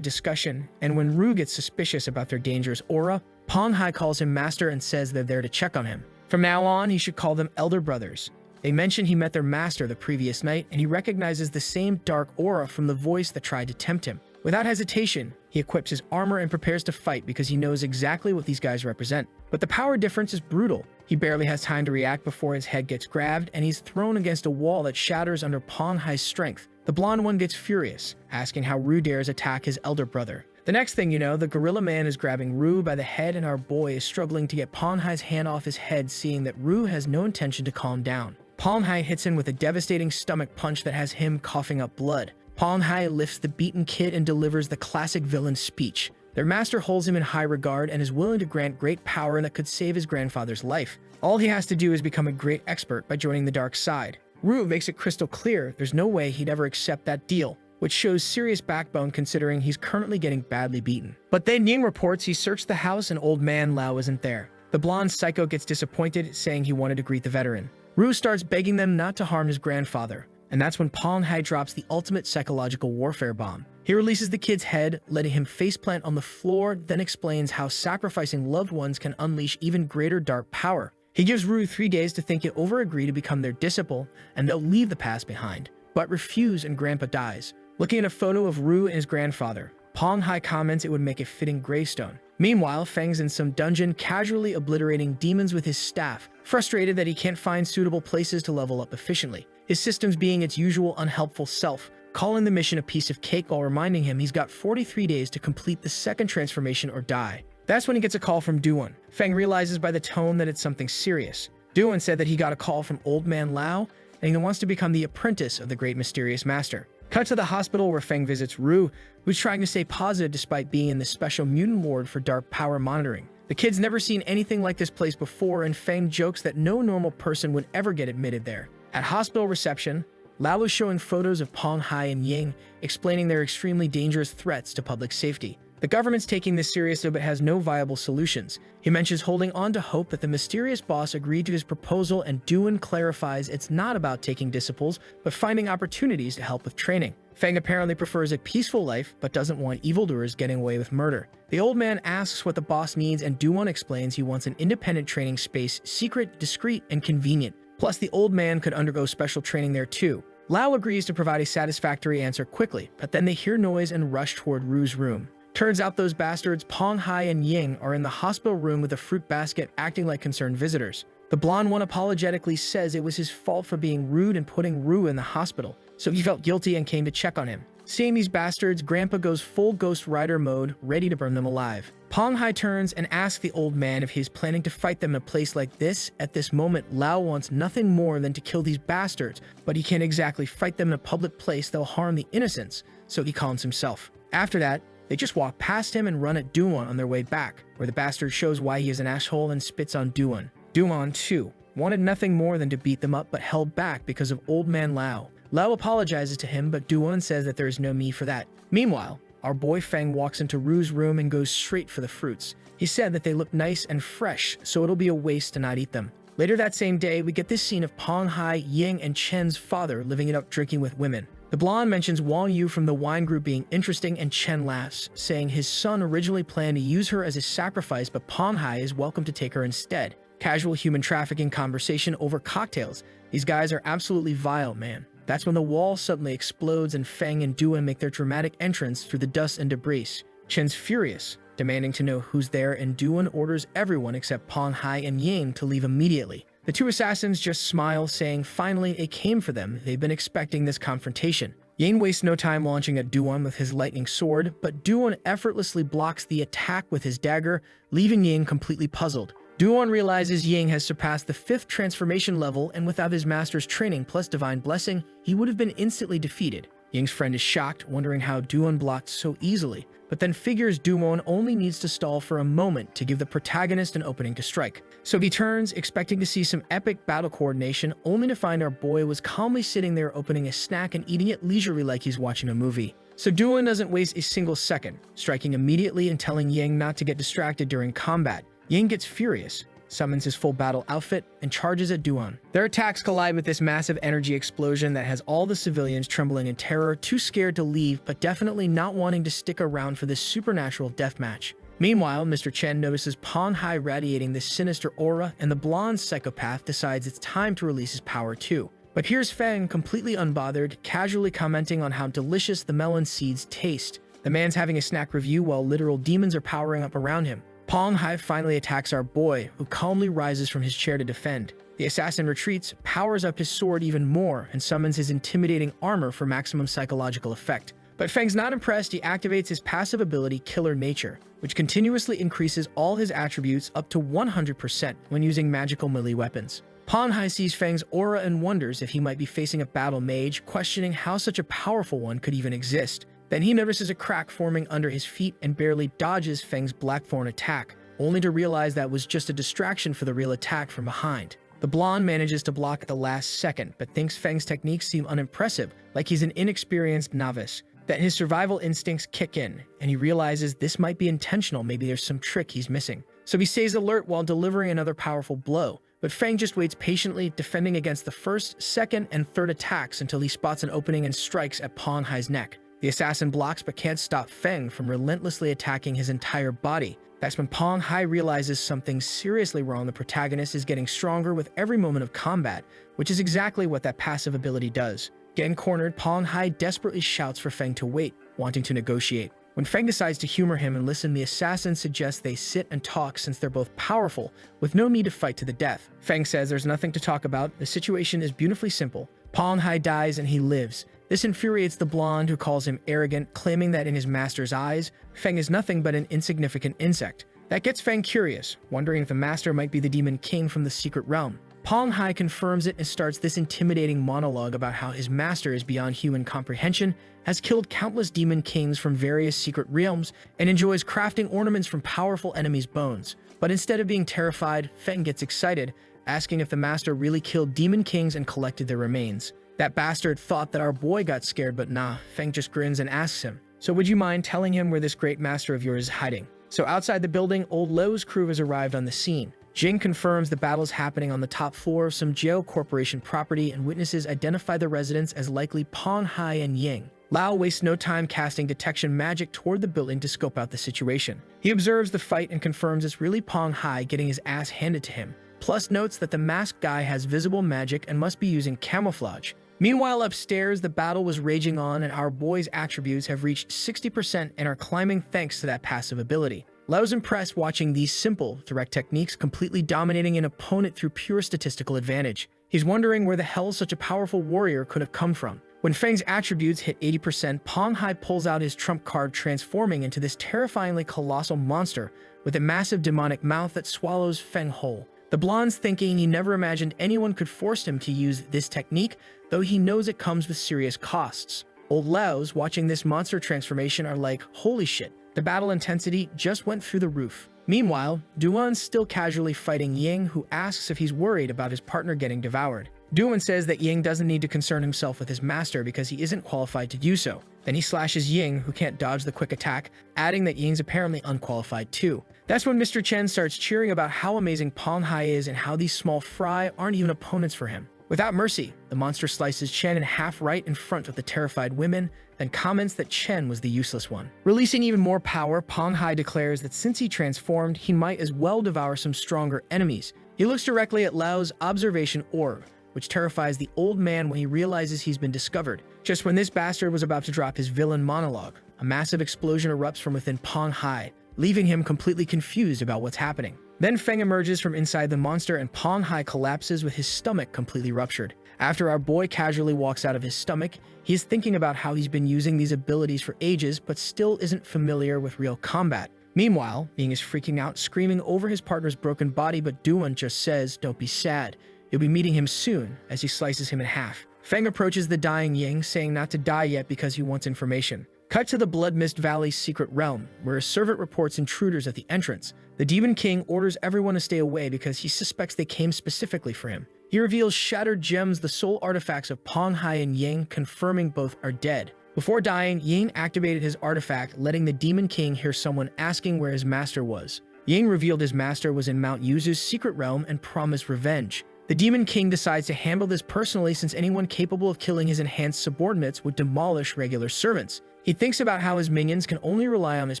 discussion, and when Ru gets suspicious about their dangerous aura, Peng Hai calls him master and says they're there to check on him. From now on, he should call them elder brothers. They mention he met their master the previous night, and he recognizes the same dark aura from the voice that tried to tempt him. Without hesitation, he equips his armor and prepares to fight because he knows exactly what these guys represent. But the power difference is brutal. He barely has time to react before his head gets grabbed, and he's thrown against a wall that shatters under Peng Hai's strength. The blonde one gets furious, asking how Ru dares attack his elder brother. The next thing you know, the gorilla man is grabbing Ru by the head, and our boy is struggling to get Peng Hai's hand off his head, seeing that Ru has no intention to calm down. Peng Hai hits him with a devastating stomach punch that has him coughing up blood. Peng Hai lifts the beaten kid and delivers the classic villain speech. Their master holds him in high regard and is willing to grant great power that could save his grandfather's life. All he has to do is become a great expert by joining the dark side. Ru makes it crystal clear there's no way he'd ever accept that deal, which shows serious backbone considering he's currently getting badly beaten. But then Ying reports he searched the house and old man Lao isn't there. The blonde psycho gets disappointed, saying he wanted to greet the veteran. Ru starts begging them not to harm his grandfather, and that's when Peng Hai drops the ultimate psychological warfare bomb. He releases the kid's head, letting him faceplant on the floor, then explains how sacrificing loved ones can unleash even greater dark power. He gives Ru 3 days to think it over, agree to become their disciple, and they'll leave the past behind, but refuse and Grandpa dies. Looking at a photo of Ru and his grandfather, Peng Hai comments it would make a fitting gravestone. Meanwhile, Feng's in some dungeon casually obliterating demons with his staff, frustrated that he can't find suitable places to level up efficiently. His systems being its usual unhelpful self, calling the mission a piece of cake while reminding him he's got 43 days to complete the second transformation or die. That's when he gets a call from Duan. Feng realizes by the tone that it's something serious. Duan said that he got a call from Old Man Lao, and he wants to become the apprentice of the great mysterious master. Cut to the hospital where Feng visits Ru, who's trying to stay positive despite being in the special mutant ward for dark power monitoring. The kid's never seen anything like this place before, and Feng jokes that no normal person would ever get admitted there. At hospital reception, Lao is showing photos of Peng Hai and Ying, explaining their extremely dangerous threats to public safety. The government's taking this seriously but has no viable solutions. He mentions holding on to hope that the mysterious boss agreed to his proposal, and Duan clarifies it's not about taking disciples, but finding opportunities to help with training. Feng apparently prefers a peaceful life, but doesn't want evildoers getting away with murder. The old man asks what the boss needs, and Duan explains he wants an independent training space, secret, discreet, and convenient. Plus, the old man could undergo special training there too. Lao agrees to provide a satisfactory answer quickly, but then they hear noise and rush toward Ru's room. Turns out those bastards Peng Hai and Ying are in the hospital room with a fruit basket, acting like concerned visitors. The blonde one apologetically says it was his fault for being rude and putting Ru in the hospital, so he felt guilty and came to check on him. Seeing these bastards, Grandpa goes full Ghost Rider mode, ready to burn them alive. Peng Hai turns and asks the old man if he's planning to fight them in a place like this. At this moment, Lao wants nothing more than to kill these bastards, but he can't exactly fight them in a public place that'll harm the innocents, so he calms himself. After that, they just walk past him and run at Duan on their way back, where the bastard shows why he is an asshole and spits on Duan. Duan, too, wanted nothing more than to beat them up but held back because of Old Man Lao. Lao apologizes to him, but Duan says that there is no me for that. Meanwhile, our boy Feng walks into Ru's room and goes straight for the fruits. He said that they look nice and fresh, so it'll be a waste to not eat them. Later that same day, we get this scene of Peng Hai, Ying, and Chen's father living it up drinking with women. The blonde mentions Wang Yu from the wine group being interesting, and Chen laughs, saying his son originally planned to use her as a sacrifice, but Peng Hai is welcome to take her instead. Casual human trafficking conversation over cocktails. These guys are absolutely vile, man. That's when the wall suddenly explodes and Feng and Duan make their dramatic entrance through the dust and debris. Chen's furious, demanding to know who's there, and Duan orders everyone except Peng Hai and Ying to leave immediately. The two assassins just smile, saying finally it came for them. They've been expecting this confrontation. Ying wastes no time launching at Duan with his lightning sword, but Duan effortlessly blocks the attack with his dagger, leaving Ying completely puzzled. Duan realizes Ying has surpassed the 5th transformation level, and without his master's training plus divine blessing, he would have been instantly defeated. Ying's friend is shocked, wondering how Duan blocked so easily, but then figures Duan only needs to stall for a moment to give the protagonist an opening to strike. So he turns, expecting to see some epic battle coordination, only to find our boy was calmly sitting there opening a snack and eating it leisurely like he's watching a movie. So Duan doesn't waste a single second, striking immediately and telling Ying not to get distracted during combat. Ying gets furious, summons his full battle outfit, and charges at Duan. Their attacks collide with this massive energy explosion that has all the civilians trembling in terror, too scared to leave, but definitely not wanting to stick around for this supernatural deathmatch. Meanwhile, Mr. Chen notices Pang Hai radiating this sinister aura, and the blonde psychopath decides it's time to release his power too. But here's Feng, completely unbothered, casually commenting on how delicious the melon seeds taste. The man's having a snack review while literal demons are powering up around him. Pang Hai finally attacks our boy, who calmly rises from his chair to defend. The assassin retreats, powers up his sword even more, and summons his intimidating armor for maximum psychological effect. But Feng's not impressed. He activates his passive ability, Killer Nature, which continuously increases all his attributes up to 100% when using magical melee weapons. Pang Hai sees Feng's aura and wonders if he might be facing a battle mage, questioning how such a powerful one could even exist. Then he notices a crack forming under his feet and barely dodges Feng's Blackthorn attack, only to realize that was just a distraction for the real attack from behind. The blonde manages to block at the last second, but thinks Feng's techniques seem unimpressive, like he's an inexperienced novice. That his survival instincts kick in, and he realizes this might be intentional, maybe there's some trick he's missing. So he stays alert while delivering another powerful blow, but Feng just waits patiently, defending against the first, second, and third attacks until he spots an opening and strikes at Pang Hai's neck. The assassin blocks but can't stop Feng from relentlessly attacking his entire body. That's when Pang Hai realizes something seriously wrong. The protagonist is getting stronger with every moment of combat, which is exactly what that passive ability does. Getting cornered, Pang Hai desperately shouts for Feng to wait, wanting to negotiate. When Feng decides to humor him and listen, the assassin suggests they sit and talk since they're both powerful, with no need to fight to the death. Feng says there's nothing to talk about, the situation is beautifully simple. Pang Hai dies and he lives. This infuriates the blonde, who calls him arrogant, claiming that in his master's eyes, Feng is nothing but an insignificant insect. That gets Feng curious, wondering if the master might be the demon king from the secret realm. Pang Hai confirms it and starts this intimidating monologue about how his master is beyond human comprehension, has killed countless demon kings from various secret realms, and enjoys crafting ornaments from powerful enemies' bones. But instead of being terrified, Feng gets excited, asking if the master really killed demon kings and collected their remains. That bastard thought that our boy got scared, but nah, Feng just grins and asks him, "So would you mind telling him where this great master of yours is hiding?" So outside the building, old Lo's crew has arrived on the scene. Jing confirms the battle's happening on the top floor of some Jiao Corporation property, and witnesses identify the residents as likely Pang Hai and Ying. Lao wastes no time casting detection magic toward the building to scope out the situation. He observes the fight and confirms it's really Pang Hai getting his ass handed to him, plus notes that the masked guy has visible magic and must be using camouflage. Meanwhile, upstairs, the battle was raging on, and our boy's attributes have reached 60% and are climbing thanks to that passive ability. Lao's impressed watching these simple, direct techniques completely dominating an opponent through pure statistical advantage. He's wondering where the hell such a powerful warrior could have come from. When Feng's attributes hit 80%, Pang Hai pulls out his trump card, transforming into this terrifyingly colossal monster with a massive demonic mouth that swallows Feng whole. The blonde's thinking he never imagined anyone could force him to use this technique, though he knows it comes with serious costs. Old Laos watching this monster transformation are like, holy shit, the battle intensity just went through the roof. Meanwhile, Duan's still casually fighting Ying, who asks if he's worried about his partner getting devoured. Duan says that Ying doesn't need to concern himself with his master because he isn't qualified to do so. Then he slashes Ying, who can't dodge the quick attack, adding that Ying's apparently unqualified too. That's when Mr. Chen starts cheering about how amazing Pang Hai is and how these small fry aren't even opponents for him. Without mercy, the monster slices Chen in half right in front of the terrified women, then comments that Chen was the useless one. Releasing even more power, Pang Hai declares that since he transformed, he might as well devour some stronger enemies. He looks directly at Lao's observation orb, which terrifies the old man when he realizes he's been discovered. Just when this bastard was about to drop his villain monologue, a massive explosion erupts from within Pang Hai, leaving him completely confused about what's happening. Then Feng emerges from inside the monster and Pang Hai collapses with his stomach completely ruptured. After our boy casually walks out of his stomach, he is thinking about how he's been using these abilities for ages but still isn't familiar with real combat. Meanwhile, Ying is freaking out, screaming over his partner's broken body, but Duan just says, "Don't be sad. You'll be meeting him soon," as he slices him in half. Feng approaches the dying Ying, saying not to die yet because he wants information. Cut to the Blood Mist Valley's secret realm, where a servant reports intruders at the entrance. The Demon King orders everyone to stay away because he suspects they came specifically for him. He reveals shattered gems, the sole artifacts of Panghai and Ying, confirming both are dead. Before dying, Ying activated his artifact, letting the Demon King hear someone asking where his master was. Ying revealed his master was in Mount Yuzu's secret realm and promised revenge. The Demon King decides to handle this personally since anyone capable of killing his enhanced subordinates would demolish regular servants. He thinks about how his minions can only rely on his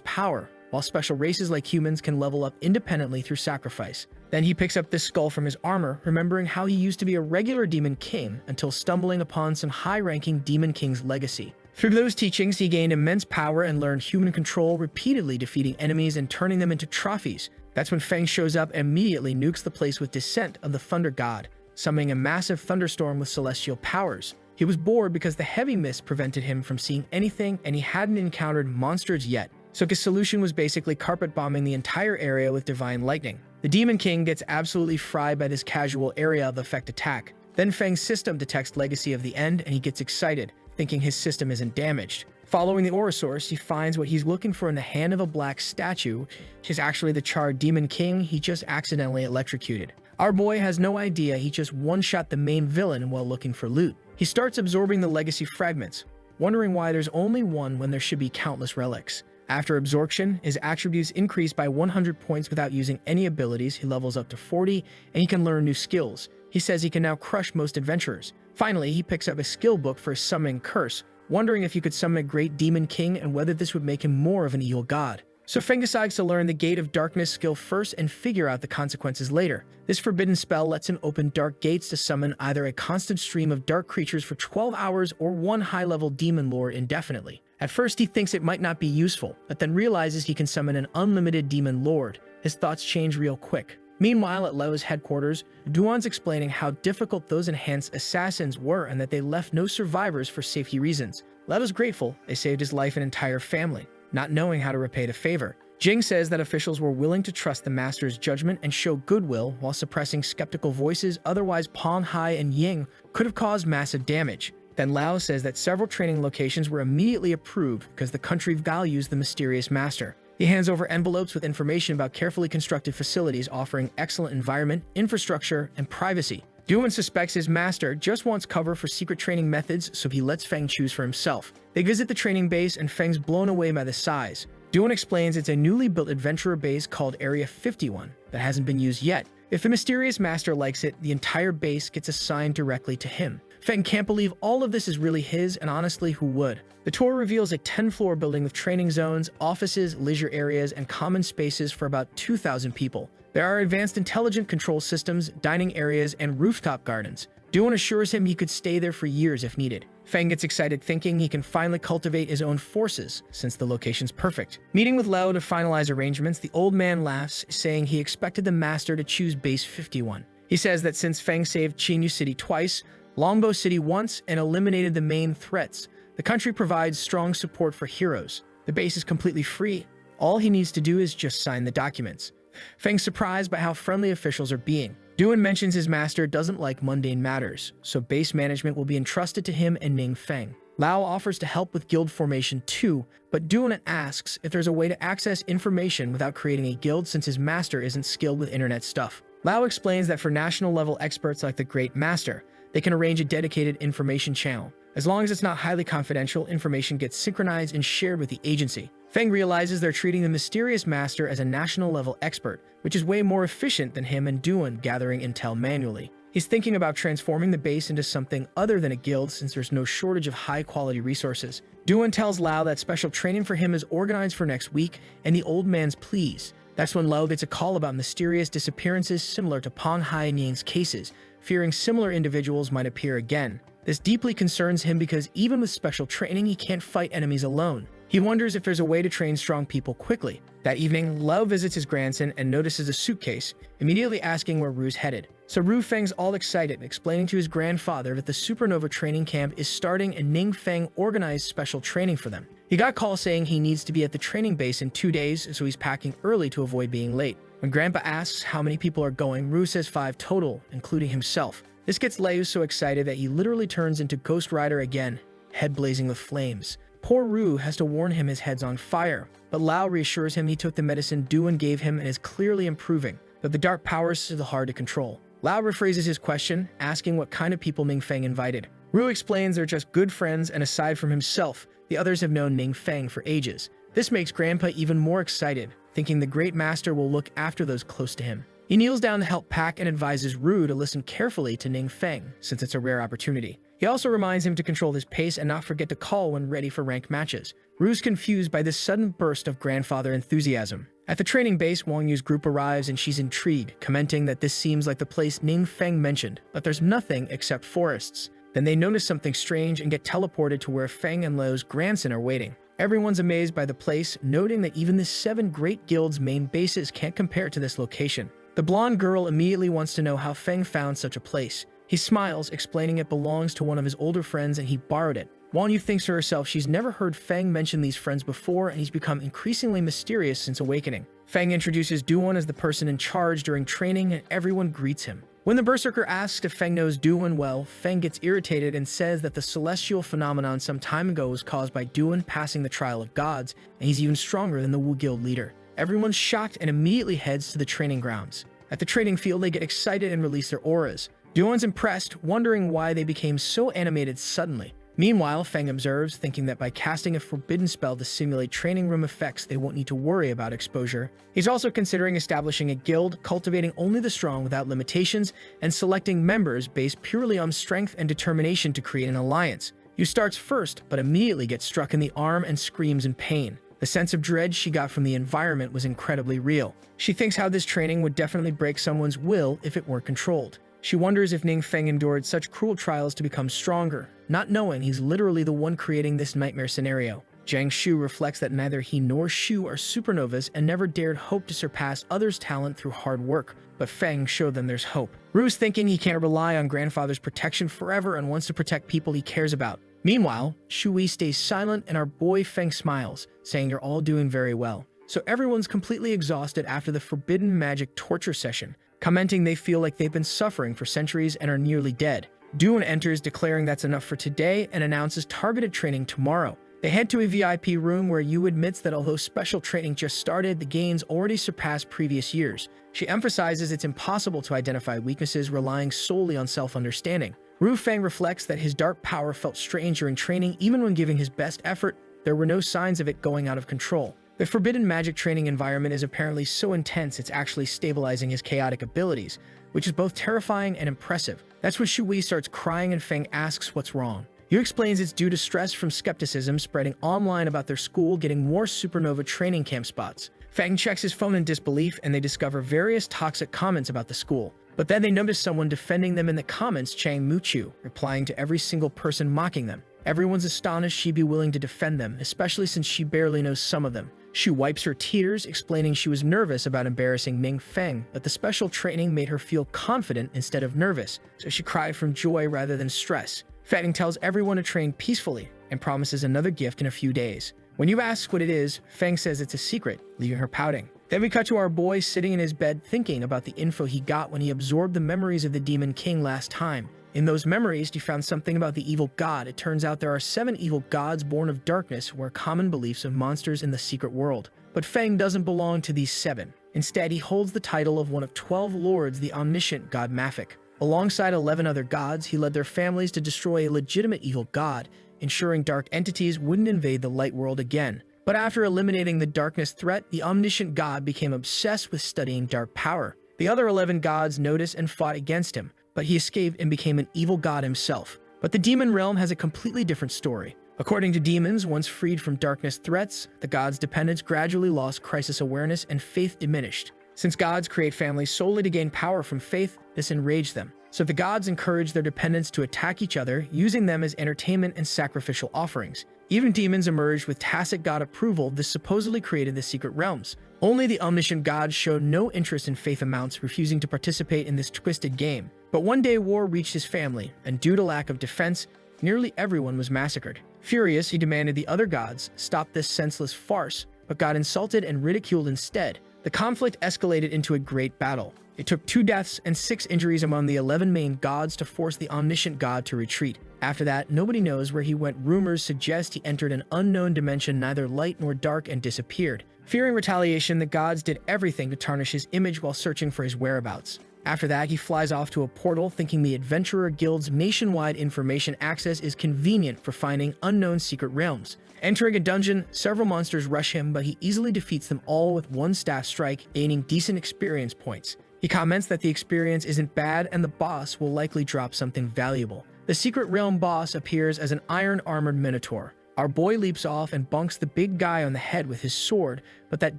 power, while special races like humans can level up independently through sacrifice. Then he picks up this skull from his armor, remembering how he used to be a regular Demon King until stumbling upon some high-ranking Demon King's legacy. Through those teachings, he gained immense power and learned human control, repeatedly defeating enemies and turning them into trophies. That's when Feng shows up and immediately nukes the place with Descent of the Thunder God, summoning a massive thunderstorm with celestial powers. He was bored because the heavy mist prevented him from seeing anything and he hadn't encountered monsters yet, so his solution was basically carpet bombing the entire area with divine lightning. The Demon King gets absolutely fried by this casual area of effect attack. Then Feng's system detects Legacy of the End and he gets excited, thinking his system isn't damaged. Following the aura source, he finds what he's looking for in the hand of a black statue, which is actually the charred Demon King he just accidentally electrocuted. Our boy has no idea he just one-shot the main villain while looking for loot. He starts absorbing the legacy fragments, wondering why there's only one when there should be countless relics. After absorption, his attributes increase by 100 points without using any abilities. He levels up to 40, and he can learn new skills. He says he can now crush most adventurers. Finally, he picks up a skill book for his summoning curse, wondering if he could summon a great Demon King and whether this would make him more of an evil god. So Feng decides to learn the Gate of Darkness skill first and figure out the consequences later. This forbidden spell lets him open dark gates to summon either a constant stream of dark creatures for 12 hours or one high-level demon lord indefinitely. At first he thinks it might not be useful, but then realizes he can summon an unlimited demon lord. His thoughts change real quick. Meanwhile, at Leo's headquarters, Duan's explaining how difficult those enhanced assassins were and that they left no survivors for safety reasons. Leo's grateful they saved his life and entire family, not knowing how to repay the favor. Jing says that officials were willing to trust the master's judgment and show goodwill while suppressing skeptical voices, otherwise Panghai and Ying could have caused massive damage. Then Lao says that several training locations were immediately approved because the country values the mysterious master. He hands over envelopes with information about carefully constructed facilities offering excellent environment, infrastructure, and privacy. Duan suspects his master just wants cover for secret training methods, so he lets Feng choose for himself. They visit the training base and Feng's blown away by the size. Duan explains it's a newly built adventurer base called Area 51 that hasn't been used yet. If the mysterious master likes it, the entire base gets assigned directly to him. Feng can't believe all of this is really his, and honestly, who would? The tour reveals a 10-floor building with training zones, offices, leisure areas, and common spaces for about 2,000 people. There are advanced intelligent control systems, dining areas, and rooftop gardens. Duan assures him he could stay there for years if needed. Feng gets excited thinking he can finally cultivate his own forces, since the location's perfect. Meeting with Lao to finalize arrangements, the old man laughs, saying he expected the master to choose Base 51. He says that since Feng saved Qinyu City twice, Longbo City once, and eliminated the main threats, the country provides strong support for heroes. The base is completely free. All he needs to do is just sign the documents. Feng's surprised by how friendly officials are being. Duan mentions his master doesn't like mundane matters, so base management will be entrusted to him and Ning Feng. Lao offers to help with guild formation too, but Duan asks if there's a way to access information without creating a guild since his master isn't skilled with internet stuff. Lao explains that for national-level experts like the Great Master, they can arrange a dedicated information channel. As long as it's not highly confidential, information gets synchronized and shared with the agency. Feng realizes they're treating the mysterious master as a national-level expert, which is way more efficient than him and Duan gathering intel manually. He's thinking about transforming the base into something other than a guild since there's no shortage of high-quality resources. Duan tells Lao that special training for him is organized for next week, and the old man's pleased. That's when Lao gets a call about mysterious disappearances similar to Panghai and Ying's cases, fearing similar individuals might appear again. This deeply concerns him because even with special training, he can't fight enemies alone. He wonders if there's a way to train strong people quickly. That evening, Lao visits his grandson and notices a suitcase, immediately asking where Ru's headed. So Ru Feng's all excited, explaining to his grandfather that the supernova training camp is starting and Ning Feng organized special training for them. He got a call saying he needs to be at the training base in 2 days, so he's packing early to avoid being late. When Grandpa asks how many people are going, Rue says 5 total, including himself. This gets Leu so excited that he literally turns into Ghost Rider again, head blazing with flames. Poor Rue has to warn him his head's on fire, but Lao reassures him he took the medicine Duan gave him and is clearly improving, but the dark powers are still hard to control. Lao rephrases his question, asking what kind of people Ningfeng invited. Rue explains they're just good friends, and aside from himself, the others have known Ningfeng for ages. This makes Grandpa even more excited, thinking the Great Master will look after those close to him. He kneels down to help pack and advises Rue to listen carefully to Ningfeng, since it's a rare opportunity. He also reminds him to control his pace and not forget to call when ready for ranked matches. Rue's confused by this sudden burst of grandfather enthusiasm. At the training base, Wang Yu's group arrives and she's intrigued, commenting that this seems like the place Ningfeng mentioned, but there's nothing except forests. Then they notice something strange and get teleported to where Feng and Leu's grandson are waiting. Everyone's amazed by the place, noting that even the 7 great guilds' main bases can't compare to this location. The blonde girl immediately wants to know how Feng found such a place. He smiles, explaining it belongs to one of his older friends and he borrowed it. Wang Yu thinks to herself she's never heard Feng mention these friends before, and he's become increasingly mysterious since awakening. Feng introduces Duan as the person in charge during training, and everyone greets him. When the Berserker asks if Feng knows Duan well, Feng gets irritated and says that the celestial phenomenon some time ago was caused by Duan passing the trial of gods, and he's even stronger than the Wu Guild leader. Everyone's shocked and immediately heads to the training grounds. At the training field, they get excited and release their auras. Duan's impressed, wondering why they became so animated suddenly. Meanwhile, Feng observes, thinking that by casting a forbidden spell to simulate training room effects, they won't need to worry about exposure. He's also considering establishing a guild, cultivating only the strong without limitations, and selecting members based purely on strength and determination to create an alliance. Yu starts first, but immediately gets struck in the arm and screams in pain. The sense of dread she got from the environment was incredibly real. She thinks how this training would definitely break someone's will if it weren't controlled. She wonders if Ningfeng endured such cruel trials to become stronger, not knowing he's literally the one creating this nightmare scenario. Jiang Shu reflects that neither he nor Shu are supernovas and never dared hope to surpass others' talent through hard work, but Feng showed them there's hope. Rue's thinking he can't rely on grandfather's protection forever and wants to protect people he cares about. Meanwhile, Shui stays silent and our boy Feng smiles, saying they're all doing very well. So everyone's completely exhausted after the forbidden magic torture session, commenting they feel like they've been suffering for centuries and are nearly dead. Duan enters, declaring that's enough for today and announces targeted training tomorrow. They head to a VIP room where Yu admits that although special training just started, the gains already surpassed previous years. She emphasizes it's impossible to identify weaknesses relying solely on self-understanding. Ru Feng reflects that his dark power felt strange during training. Even when giving his best effort, there were no signs of it going out of control. The forbidden magic training environment is apparently so intense it's actually stabilizing his chaotic abilities, which is both terrifying and impressive. That's when Shui starts crying and Feng asks what's wrong. Yu explains it's due to stress from skepticism spreading online about their school getting more supernova training camp spots. Feng checks his phone in disbelief and they discover various toxic comments about the school. But then they notice someone defending them in the comments, Chang Muchu, replying to every single person mocking them. Everyone's astonished she'd be willing to defend them, especially since she barely knows some of them. She wipes her tears, explaining she was nervous about embarrassing Ningfeng, but the special training made her feel confident instead of nervous, so she cried from joy rather than stress. Feng tells everyone to train peacefully and promises another gift in a few days. When you ask what it is, Feng says it's a secret, leaving her pouting. Then we cut to our boy sitting in his bed thinking about the info he got when he absorbed the memories of the Demon King last time. In those memories, he found something about the evil god. It turns out there are 7 evil gods born of darkness who are common beliefs of monsters in the secret world. But Feng doesn't belong to these 7. Instead, he holds the title of one of 12 lords, the omniscient god Mafik. Alongside 11 other gods, he led their families to destroy a legitimate evil god, ensuring dark entities wouldn't invade the light world again. But after eliminating the darkness threat, the omniscient god became obsessed with studying dark power. The other 11 gods noticed and fought against him, but he escaped and became an evil god himself. But the demon realm has a completely different story. According to demons, once freed from darkness threats, the gods' dependents gradually lost crisis awareness and faith diminished. Since gods create families solely to gain power from faith, this enraged them. So the gods encouraged their dependents to attack each other, using them as entertainment and sacrificial offerings. Even demons emerged with tacit god approval. This supposedly created the secret realms. Only the omniscient god showed no interest in faith amounts, refusing to participate in this twisted game. But one day war reached his family, and due to lack of defense, nearly everyone was massacred. Furious, he demanded the other gods stop this senseless farce, but got insulted and ridiculed instead. The conflict escalated into a great battle. It took 2 deaths and 6 injuries among the 11 main gods to force the omniscient god to retreat. After that, nobody knows where he went. Rumors suggest he entered an unknown dimension, neither light nor dark, and disappeared. Fearing retaliation, the gods did everything to tarnish his image while searching for his whereabouts. After that, he flies off to a portal, thinking the Adventurer Guild's nationwide information access is convenient for finding unknown secret realms. Entering a dungeon, several monsters rush him, but he easily defeats them all with 1 staff strike, gaining decent experience points. He comments that the experience isn't bad and the boss will likely drop something valuable. The secret realm boss appears as an iron-armored minotaur. Our boy leaps off and bonks the big guy on the head with his sword, but that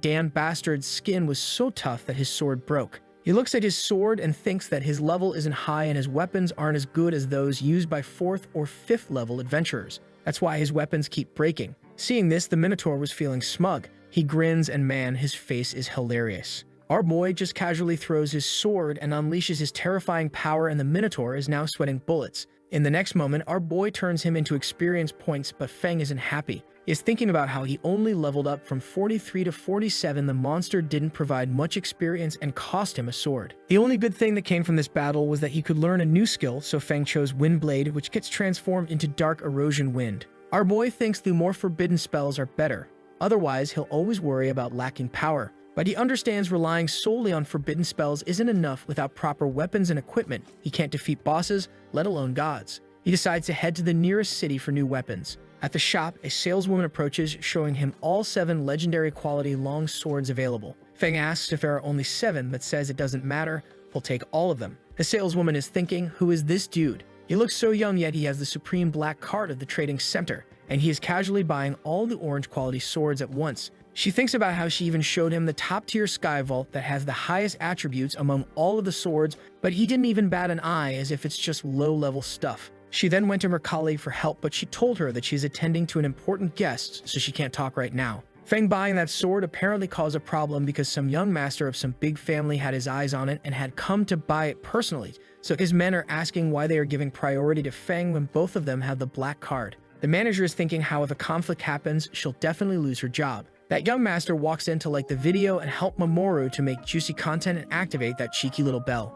damn bastard's skin was so tough that his sword broke. He looks at his sword and thinks that his level isn't high and his weapons aren't as good as those used by 4th or 5th level adventurers. That's why his weapons keep breaking. Seeing this, the Minotaur was feeling smug. He grins and man, his face is hilarious. Our boy just casually throws his sword and unleashes his terrifying power, and the Minotaur is now sweating bullets. In the next moment, our boy turns him into experience points, but Feng isn't happy. He is thinking about how he only leveled up from 43 to 47. The monster didn't provide much experience and cost him a sword. The only good thing that came from this battle was that he could learn a new skill, so Feng chose Windblade, which gets transformed into Dark Erosion Wind. Our boy thinks the more forbidden spells are better. Otherwise, he'll always worry about lacking power. But he understands relying solely on forbidden spells isn't enough without proper weapons and equipment. He can't defeat bosses, let alone gods. He decides to head to the nearest city for new weapons. At the shop, a saleswoman approaches, showing him all 7 legendary quality long swords available. Feng asks if there are only 7, but says it doesn't matter, he'll take all of them. The saleswoman is thinking, who is this dude? He looks so young, yet he has the supreme black card of the trading center, and he is casually buying all the orange quality swords at once. She thinks about how she even showed him the top-tier Sky Vault that has the highest attributes among all of the swords, but he didn't even bat an eye, as if it's just low-level stuff. She then went to her colleague for help, but she told her that she's attending to an important guest, so she can't talk right now. Feng buying that sword apparently caused a problem because some young master of some big family had his eyes on it and had come to buy it personally, so his men are asking why they are giving priority to Feng when both of them have the black card. The manager is thinking how if a conflict happens, she'll definitely lose her job. That young master walks in to like the video and help Mamoru to make juicy content and activate that cheeky little bell.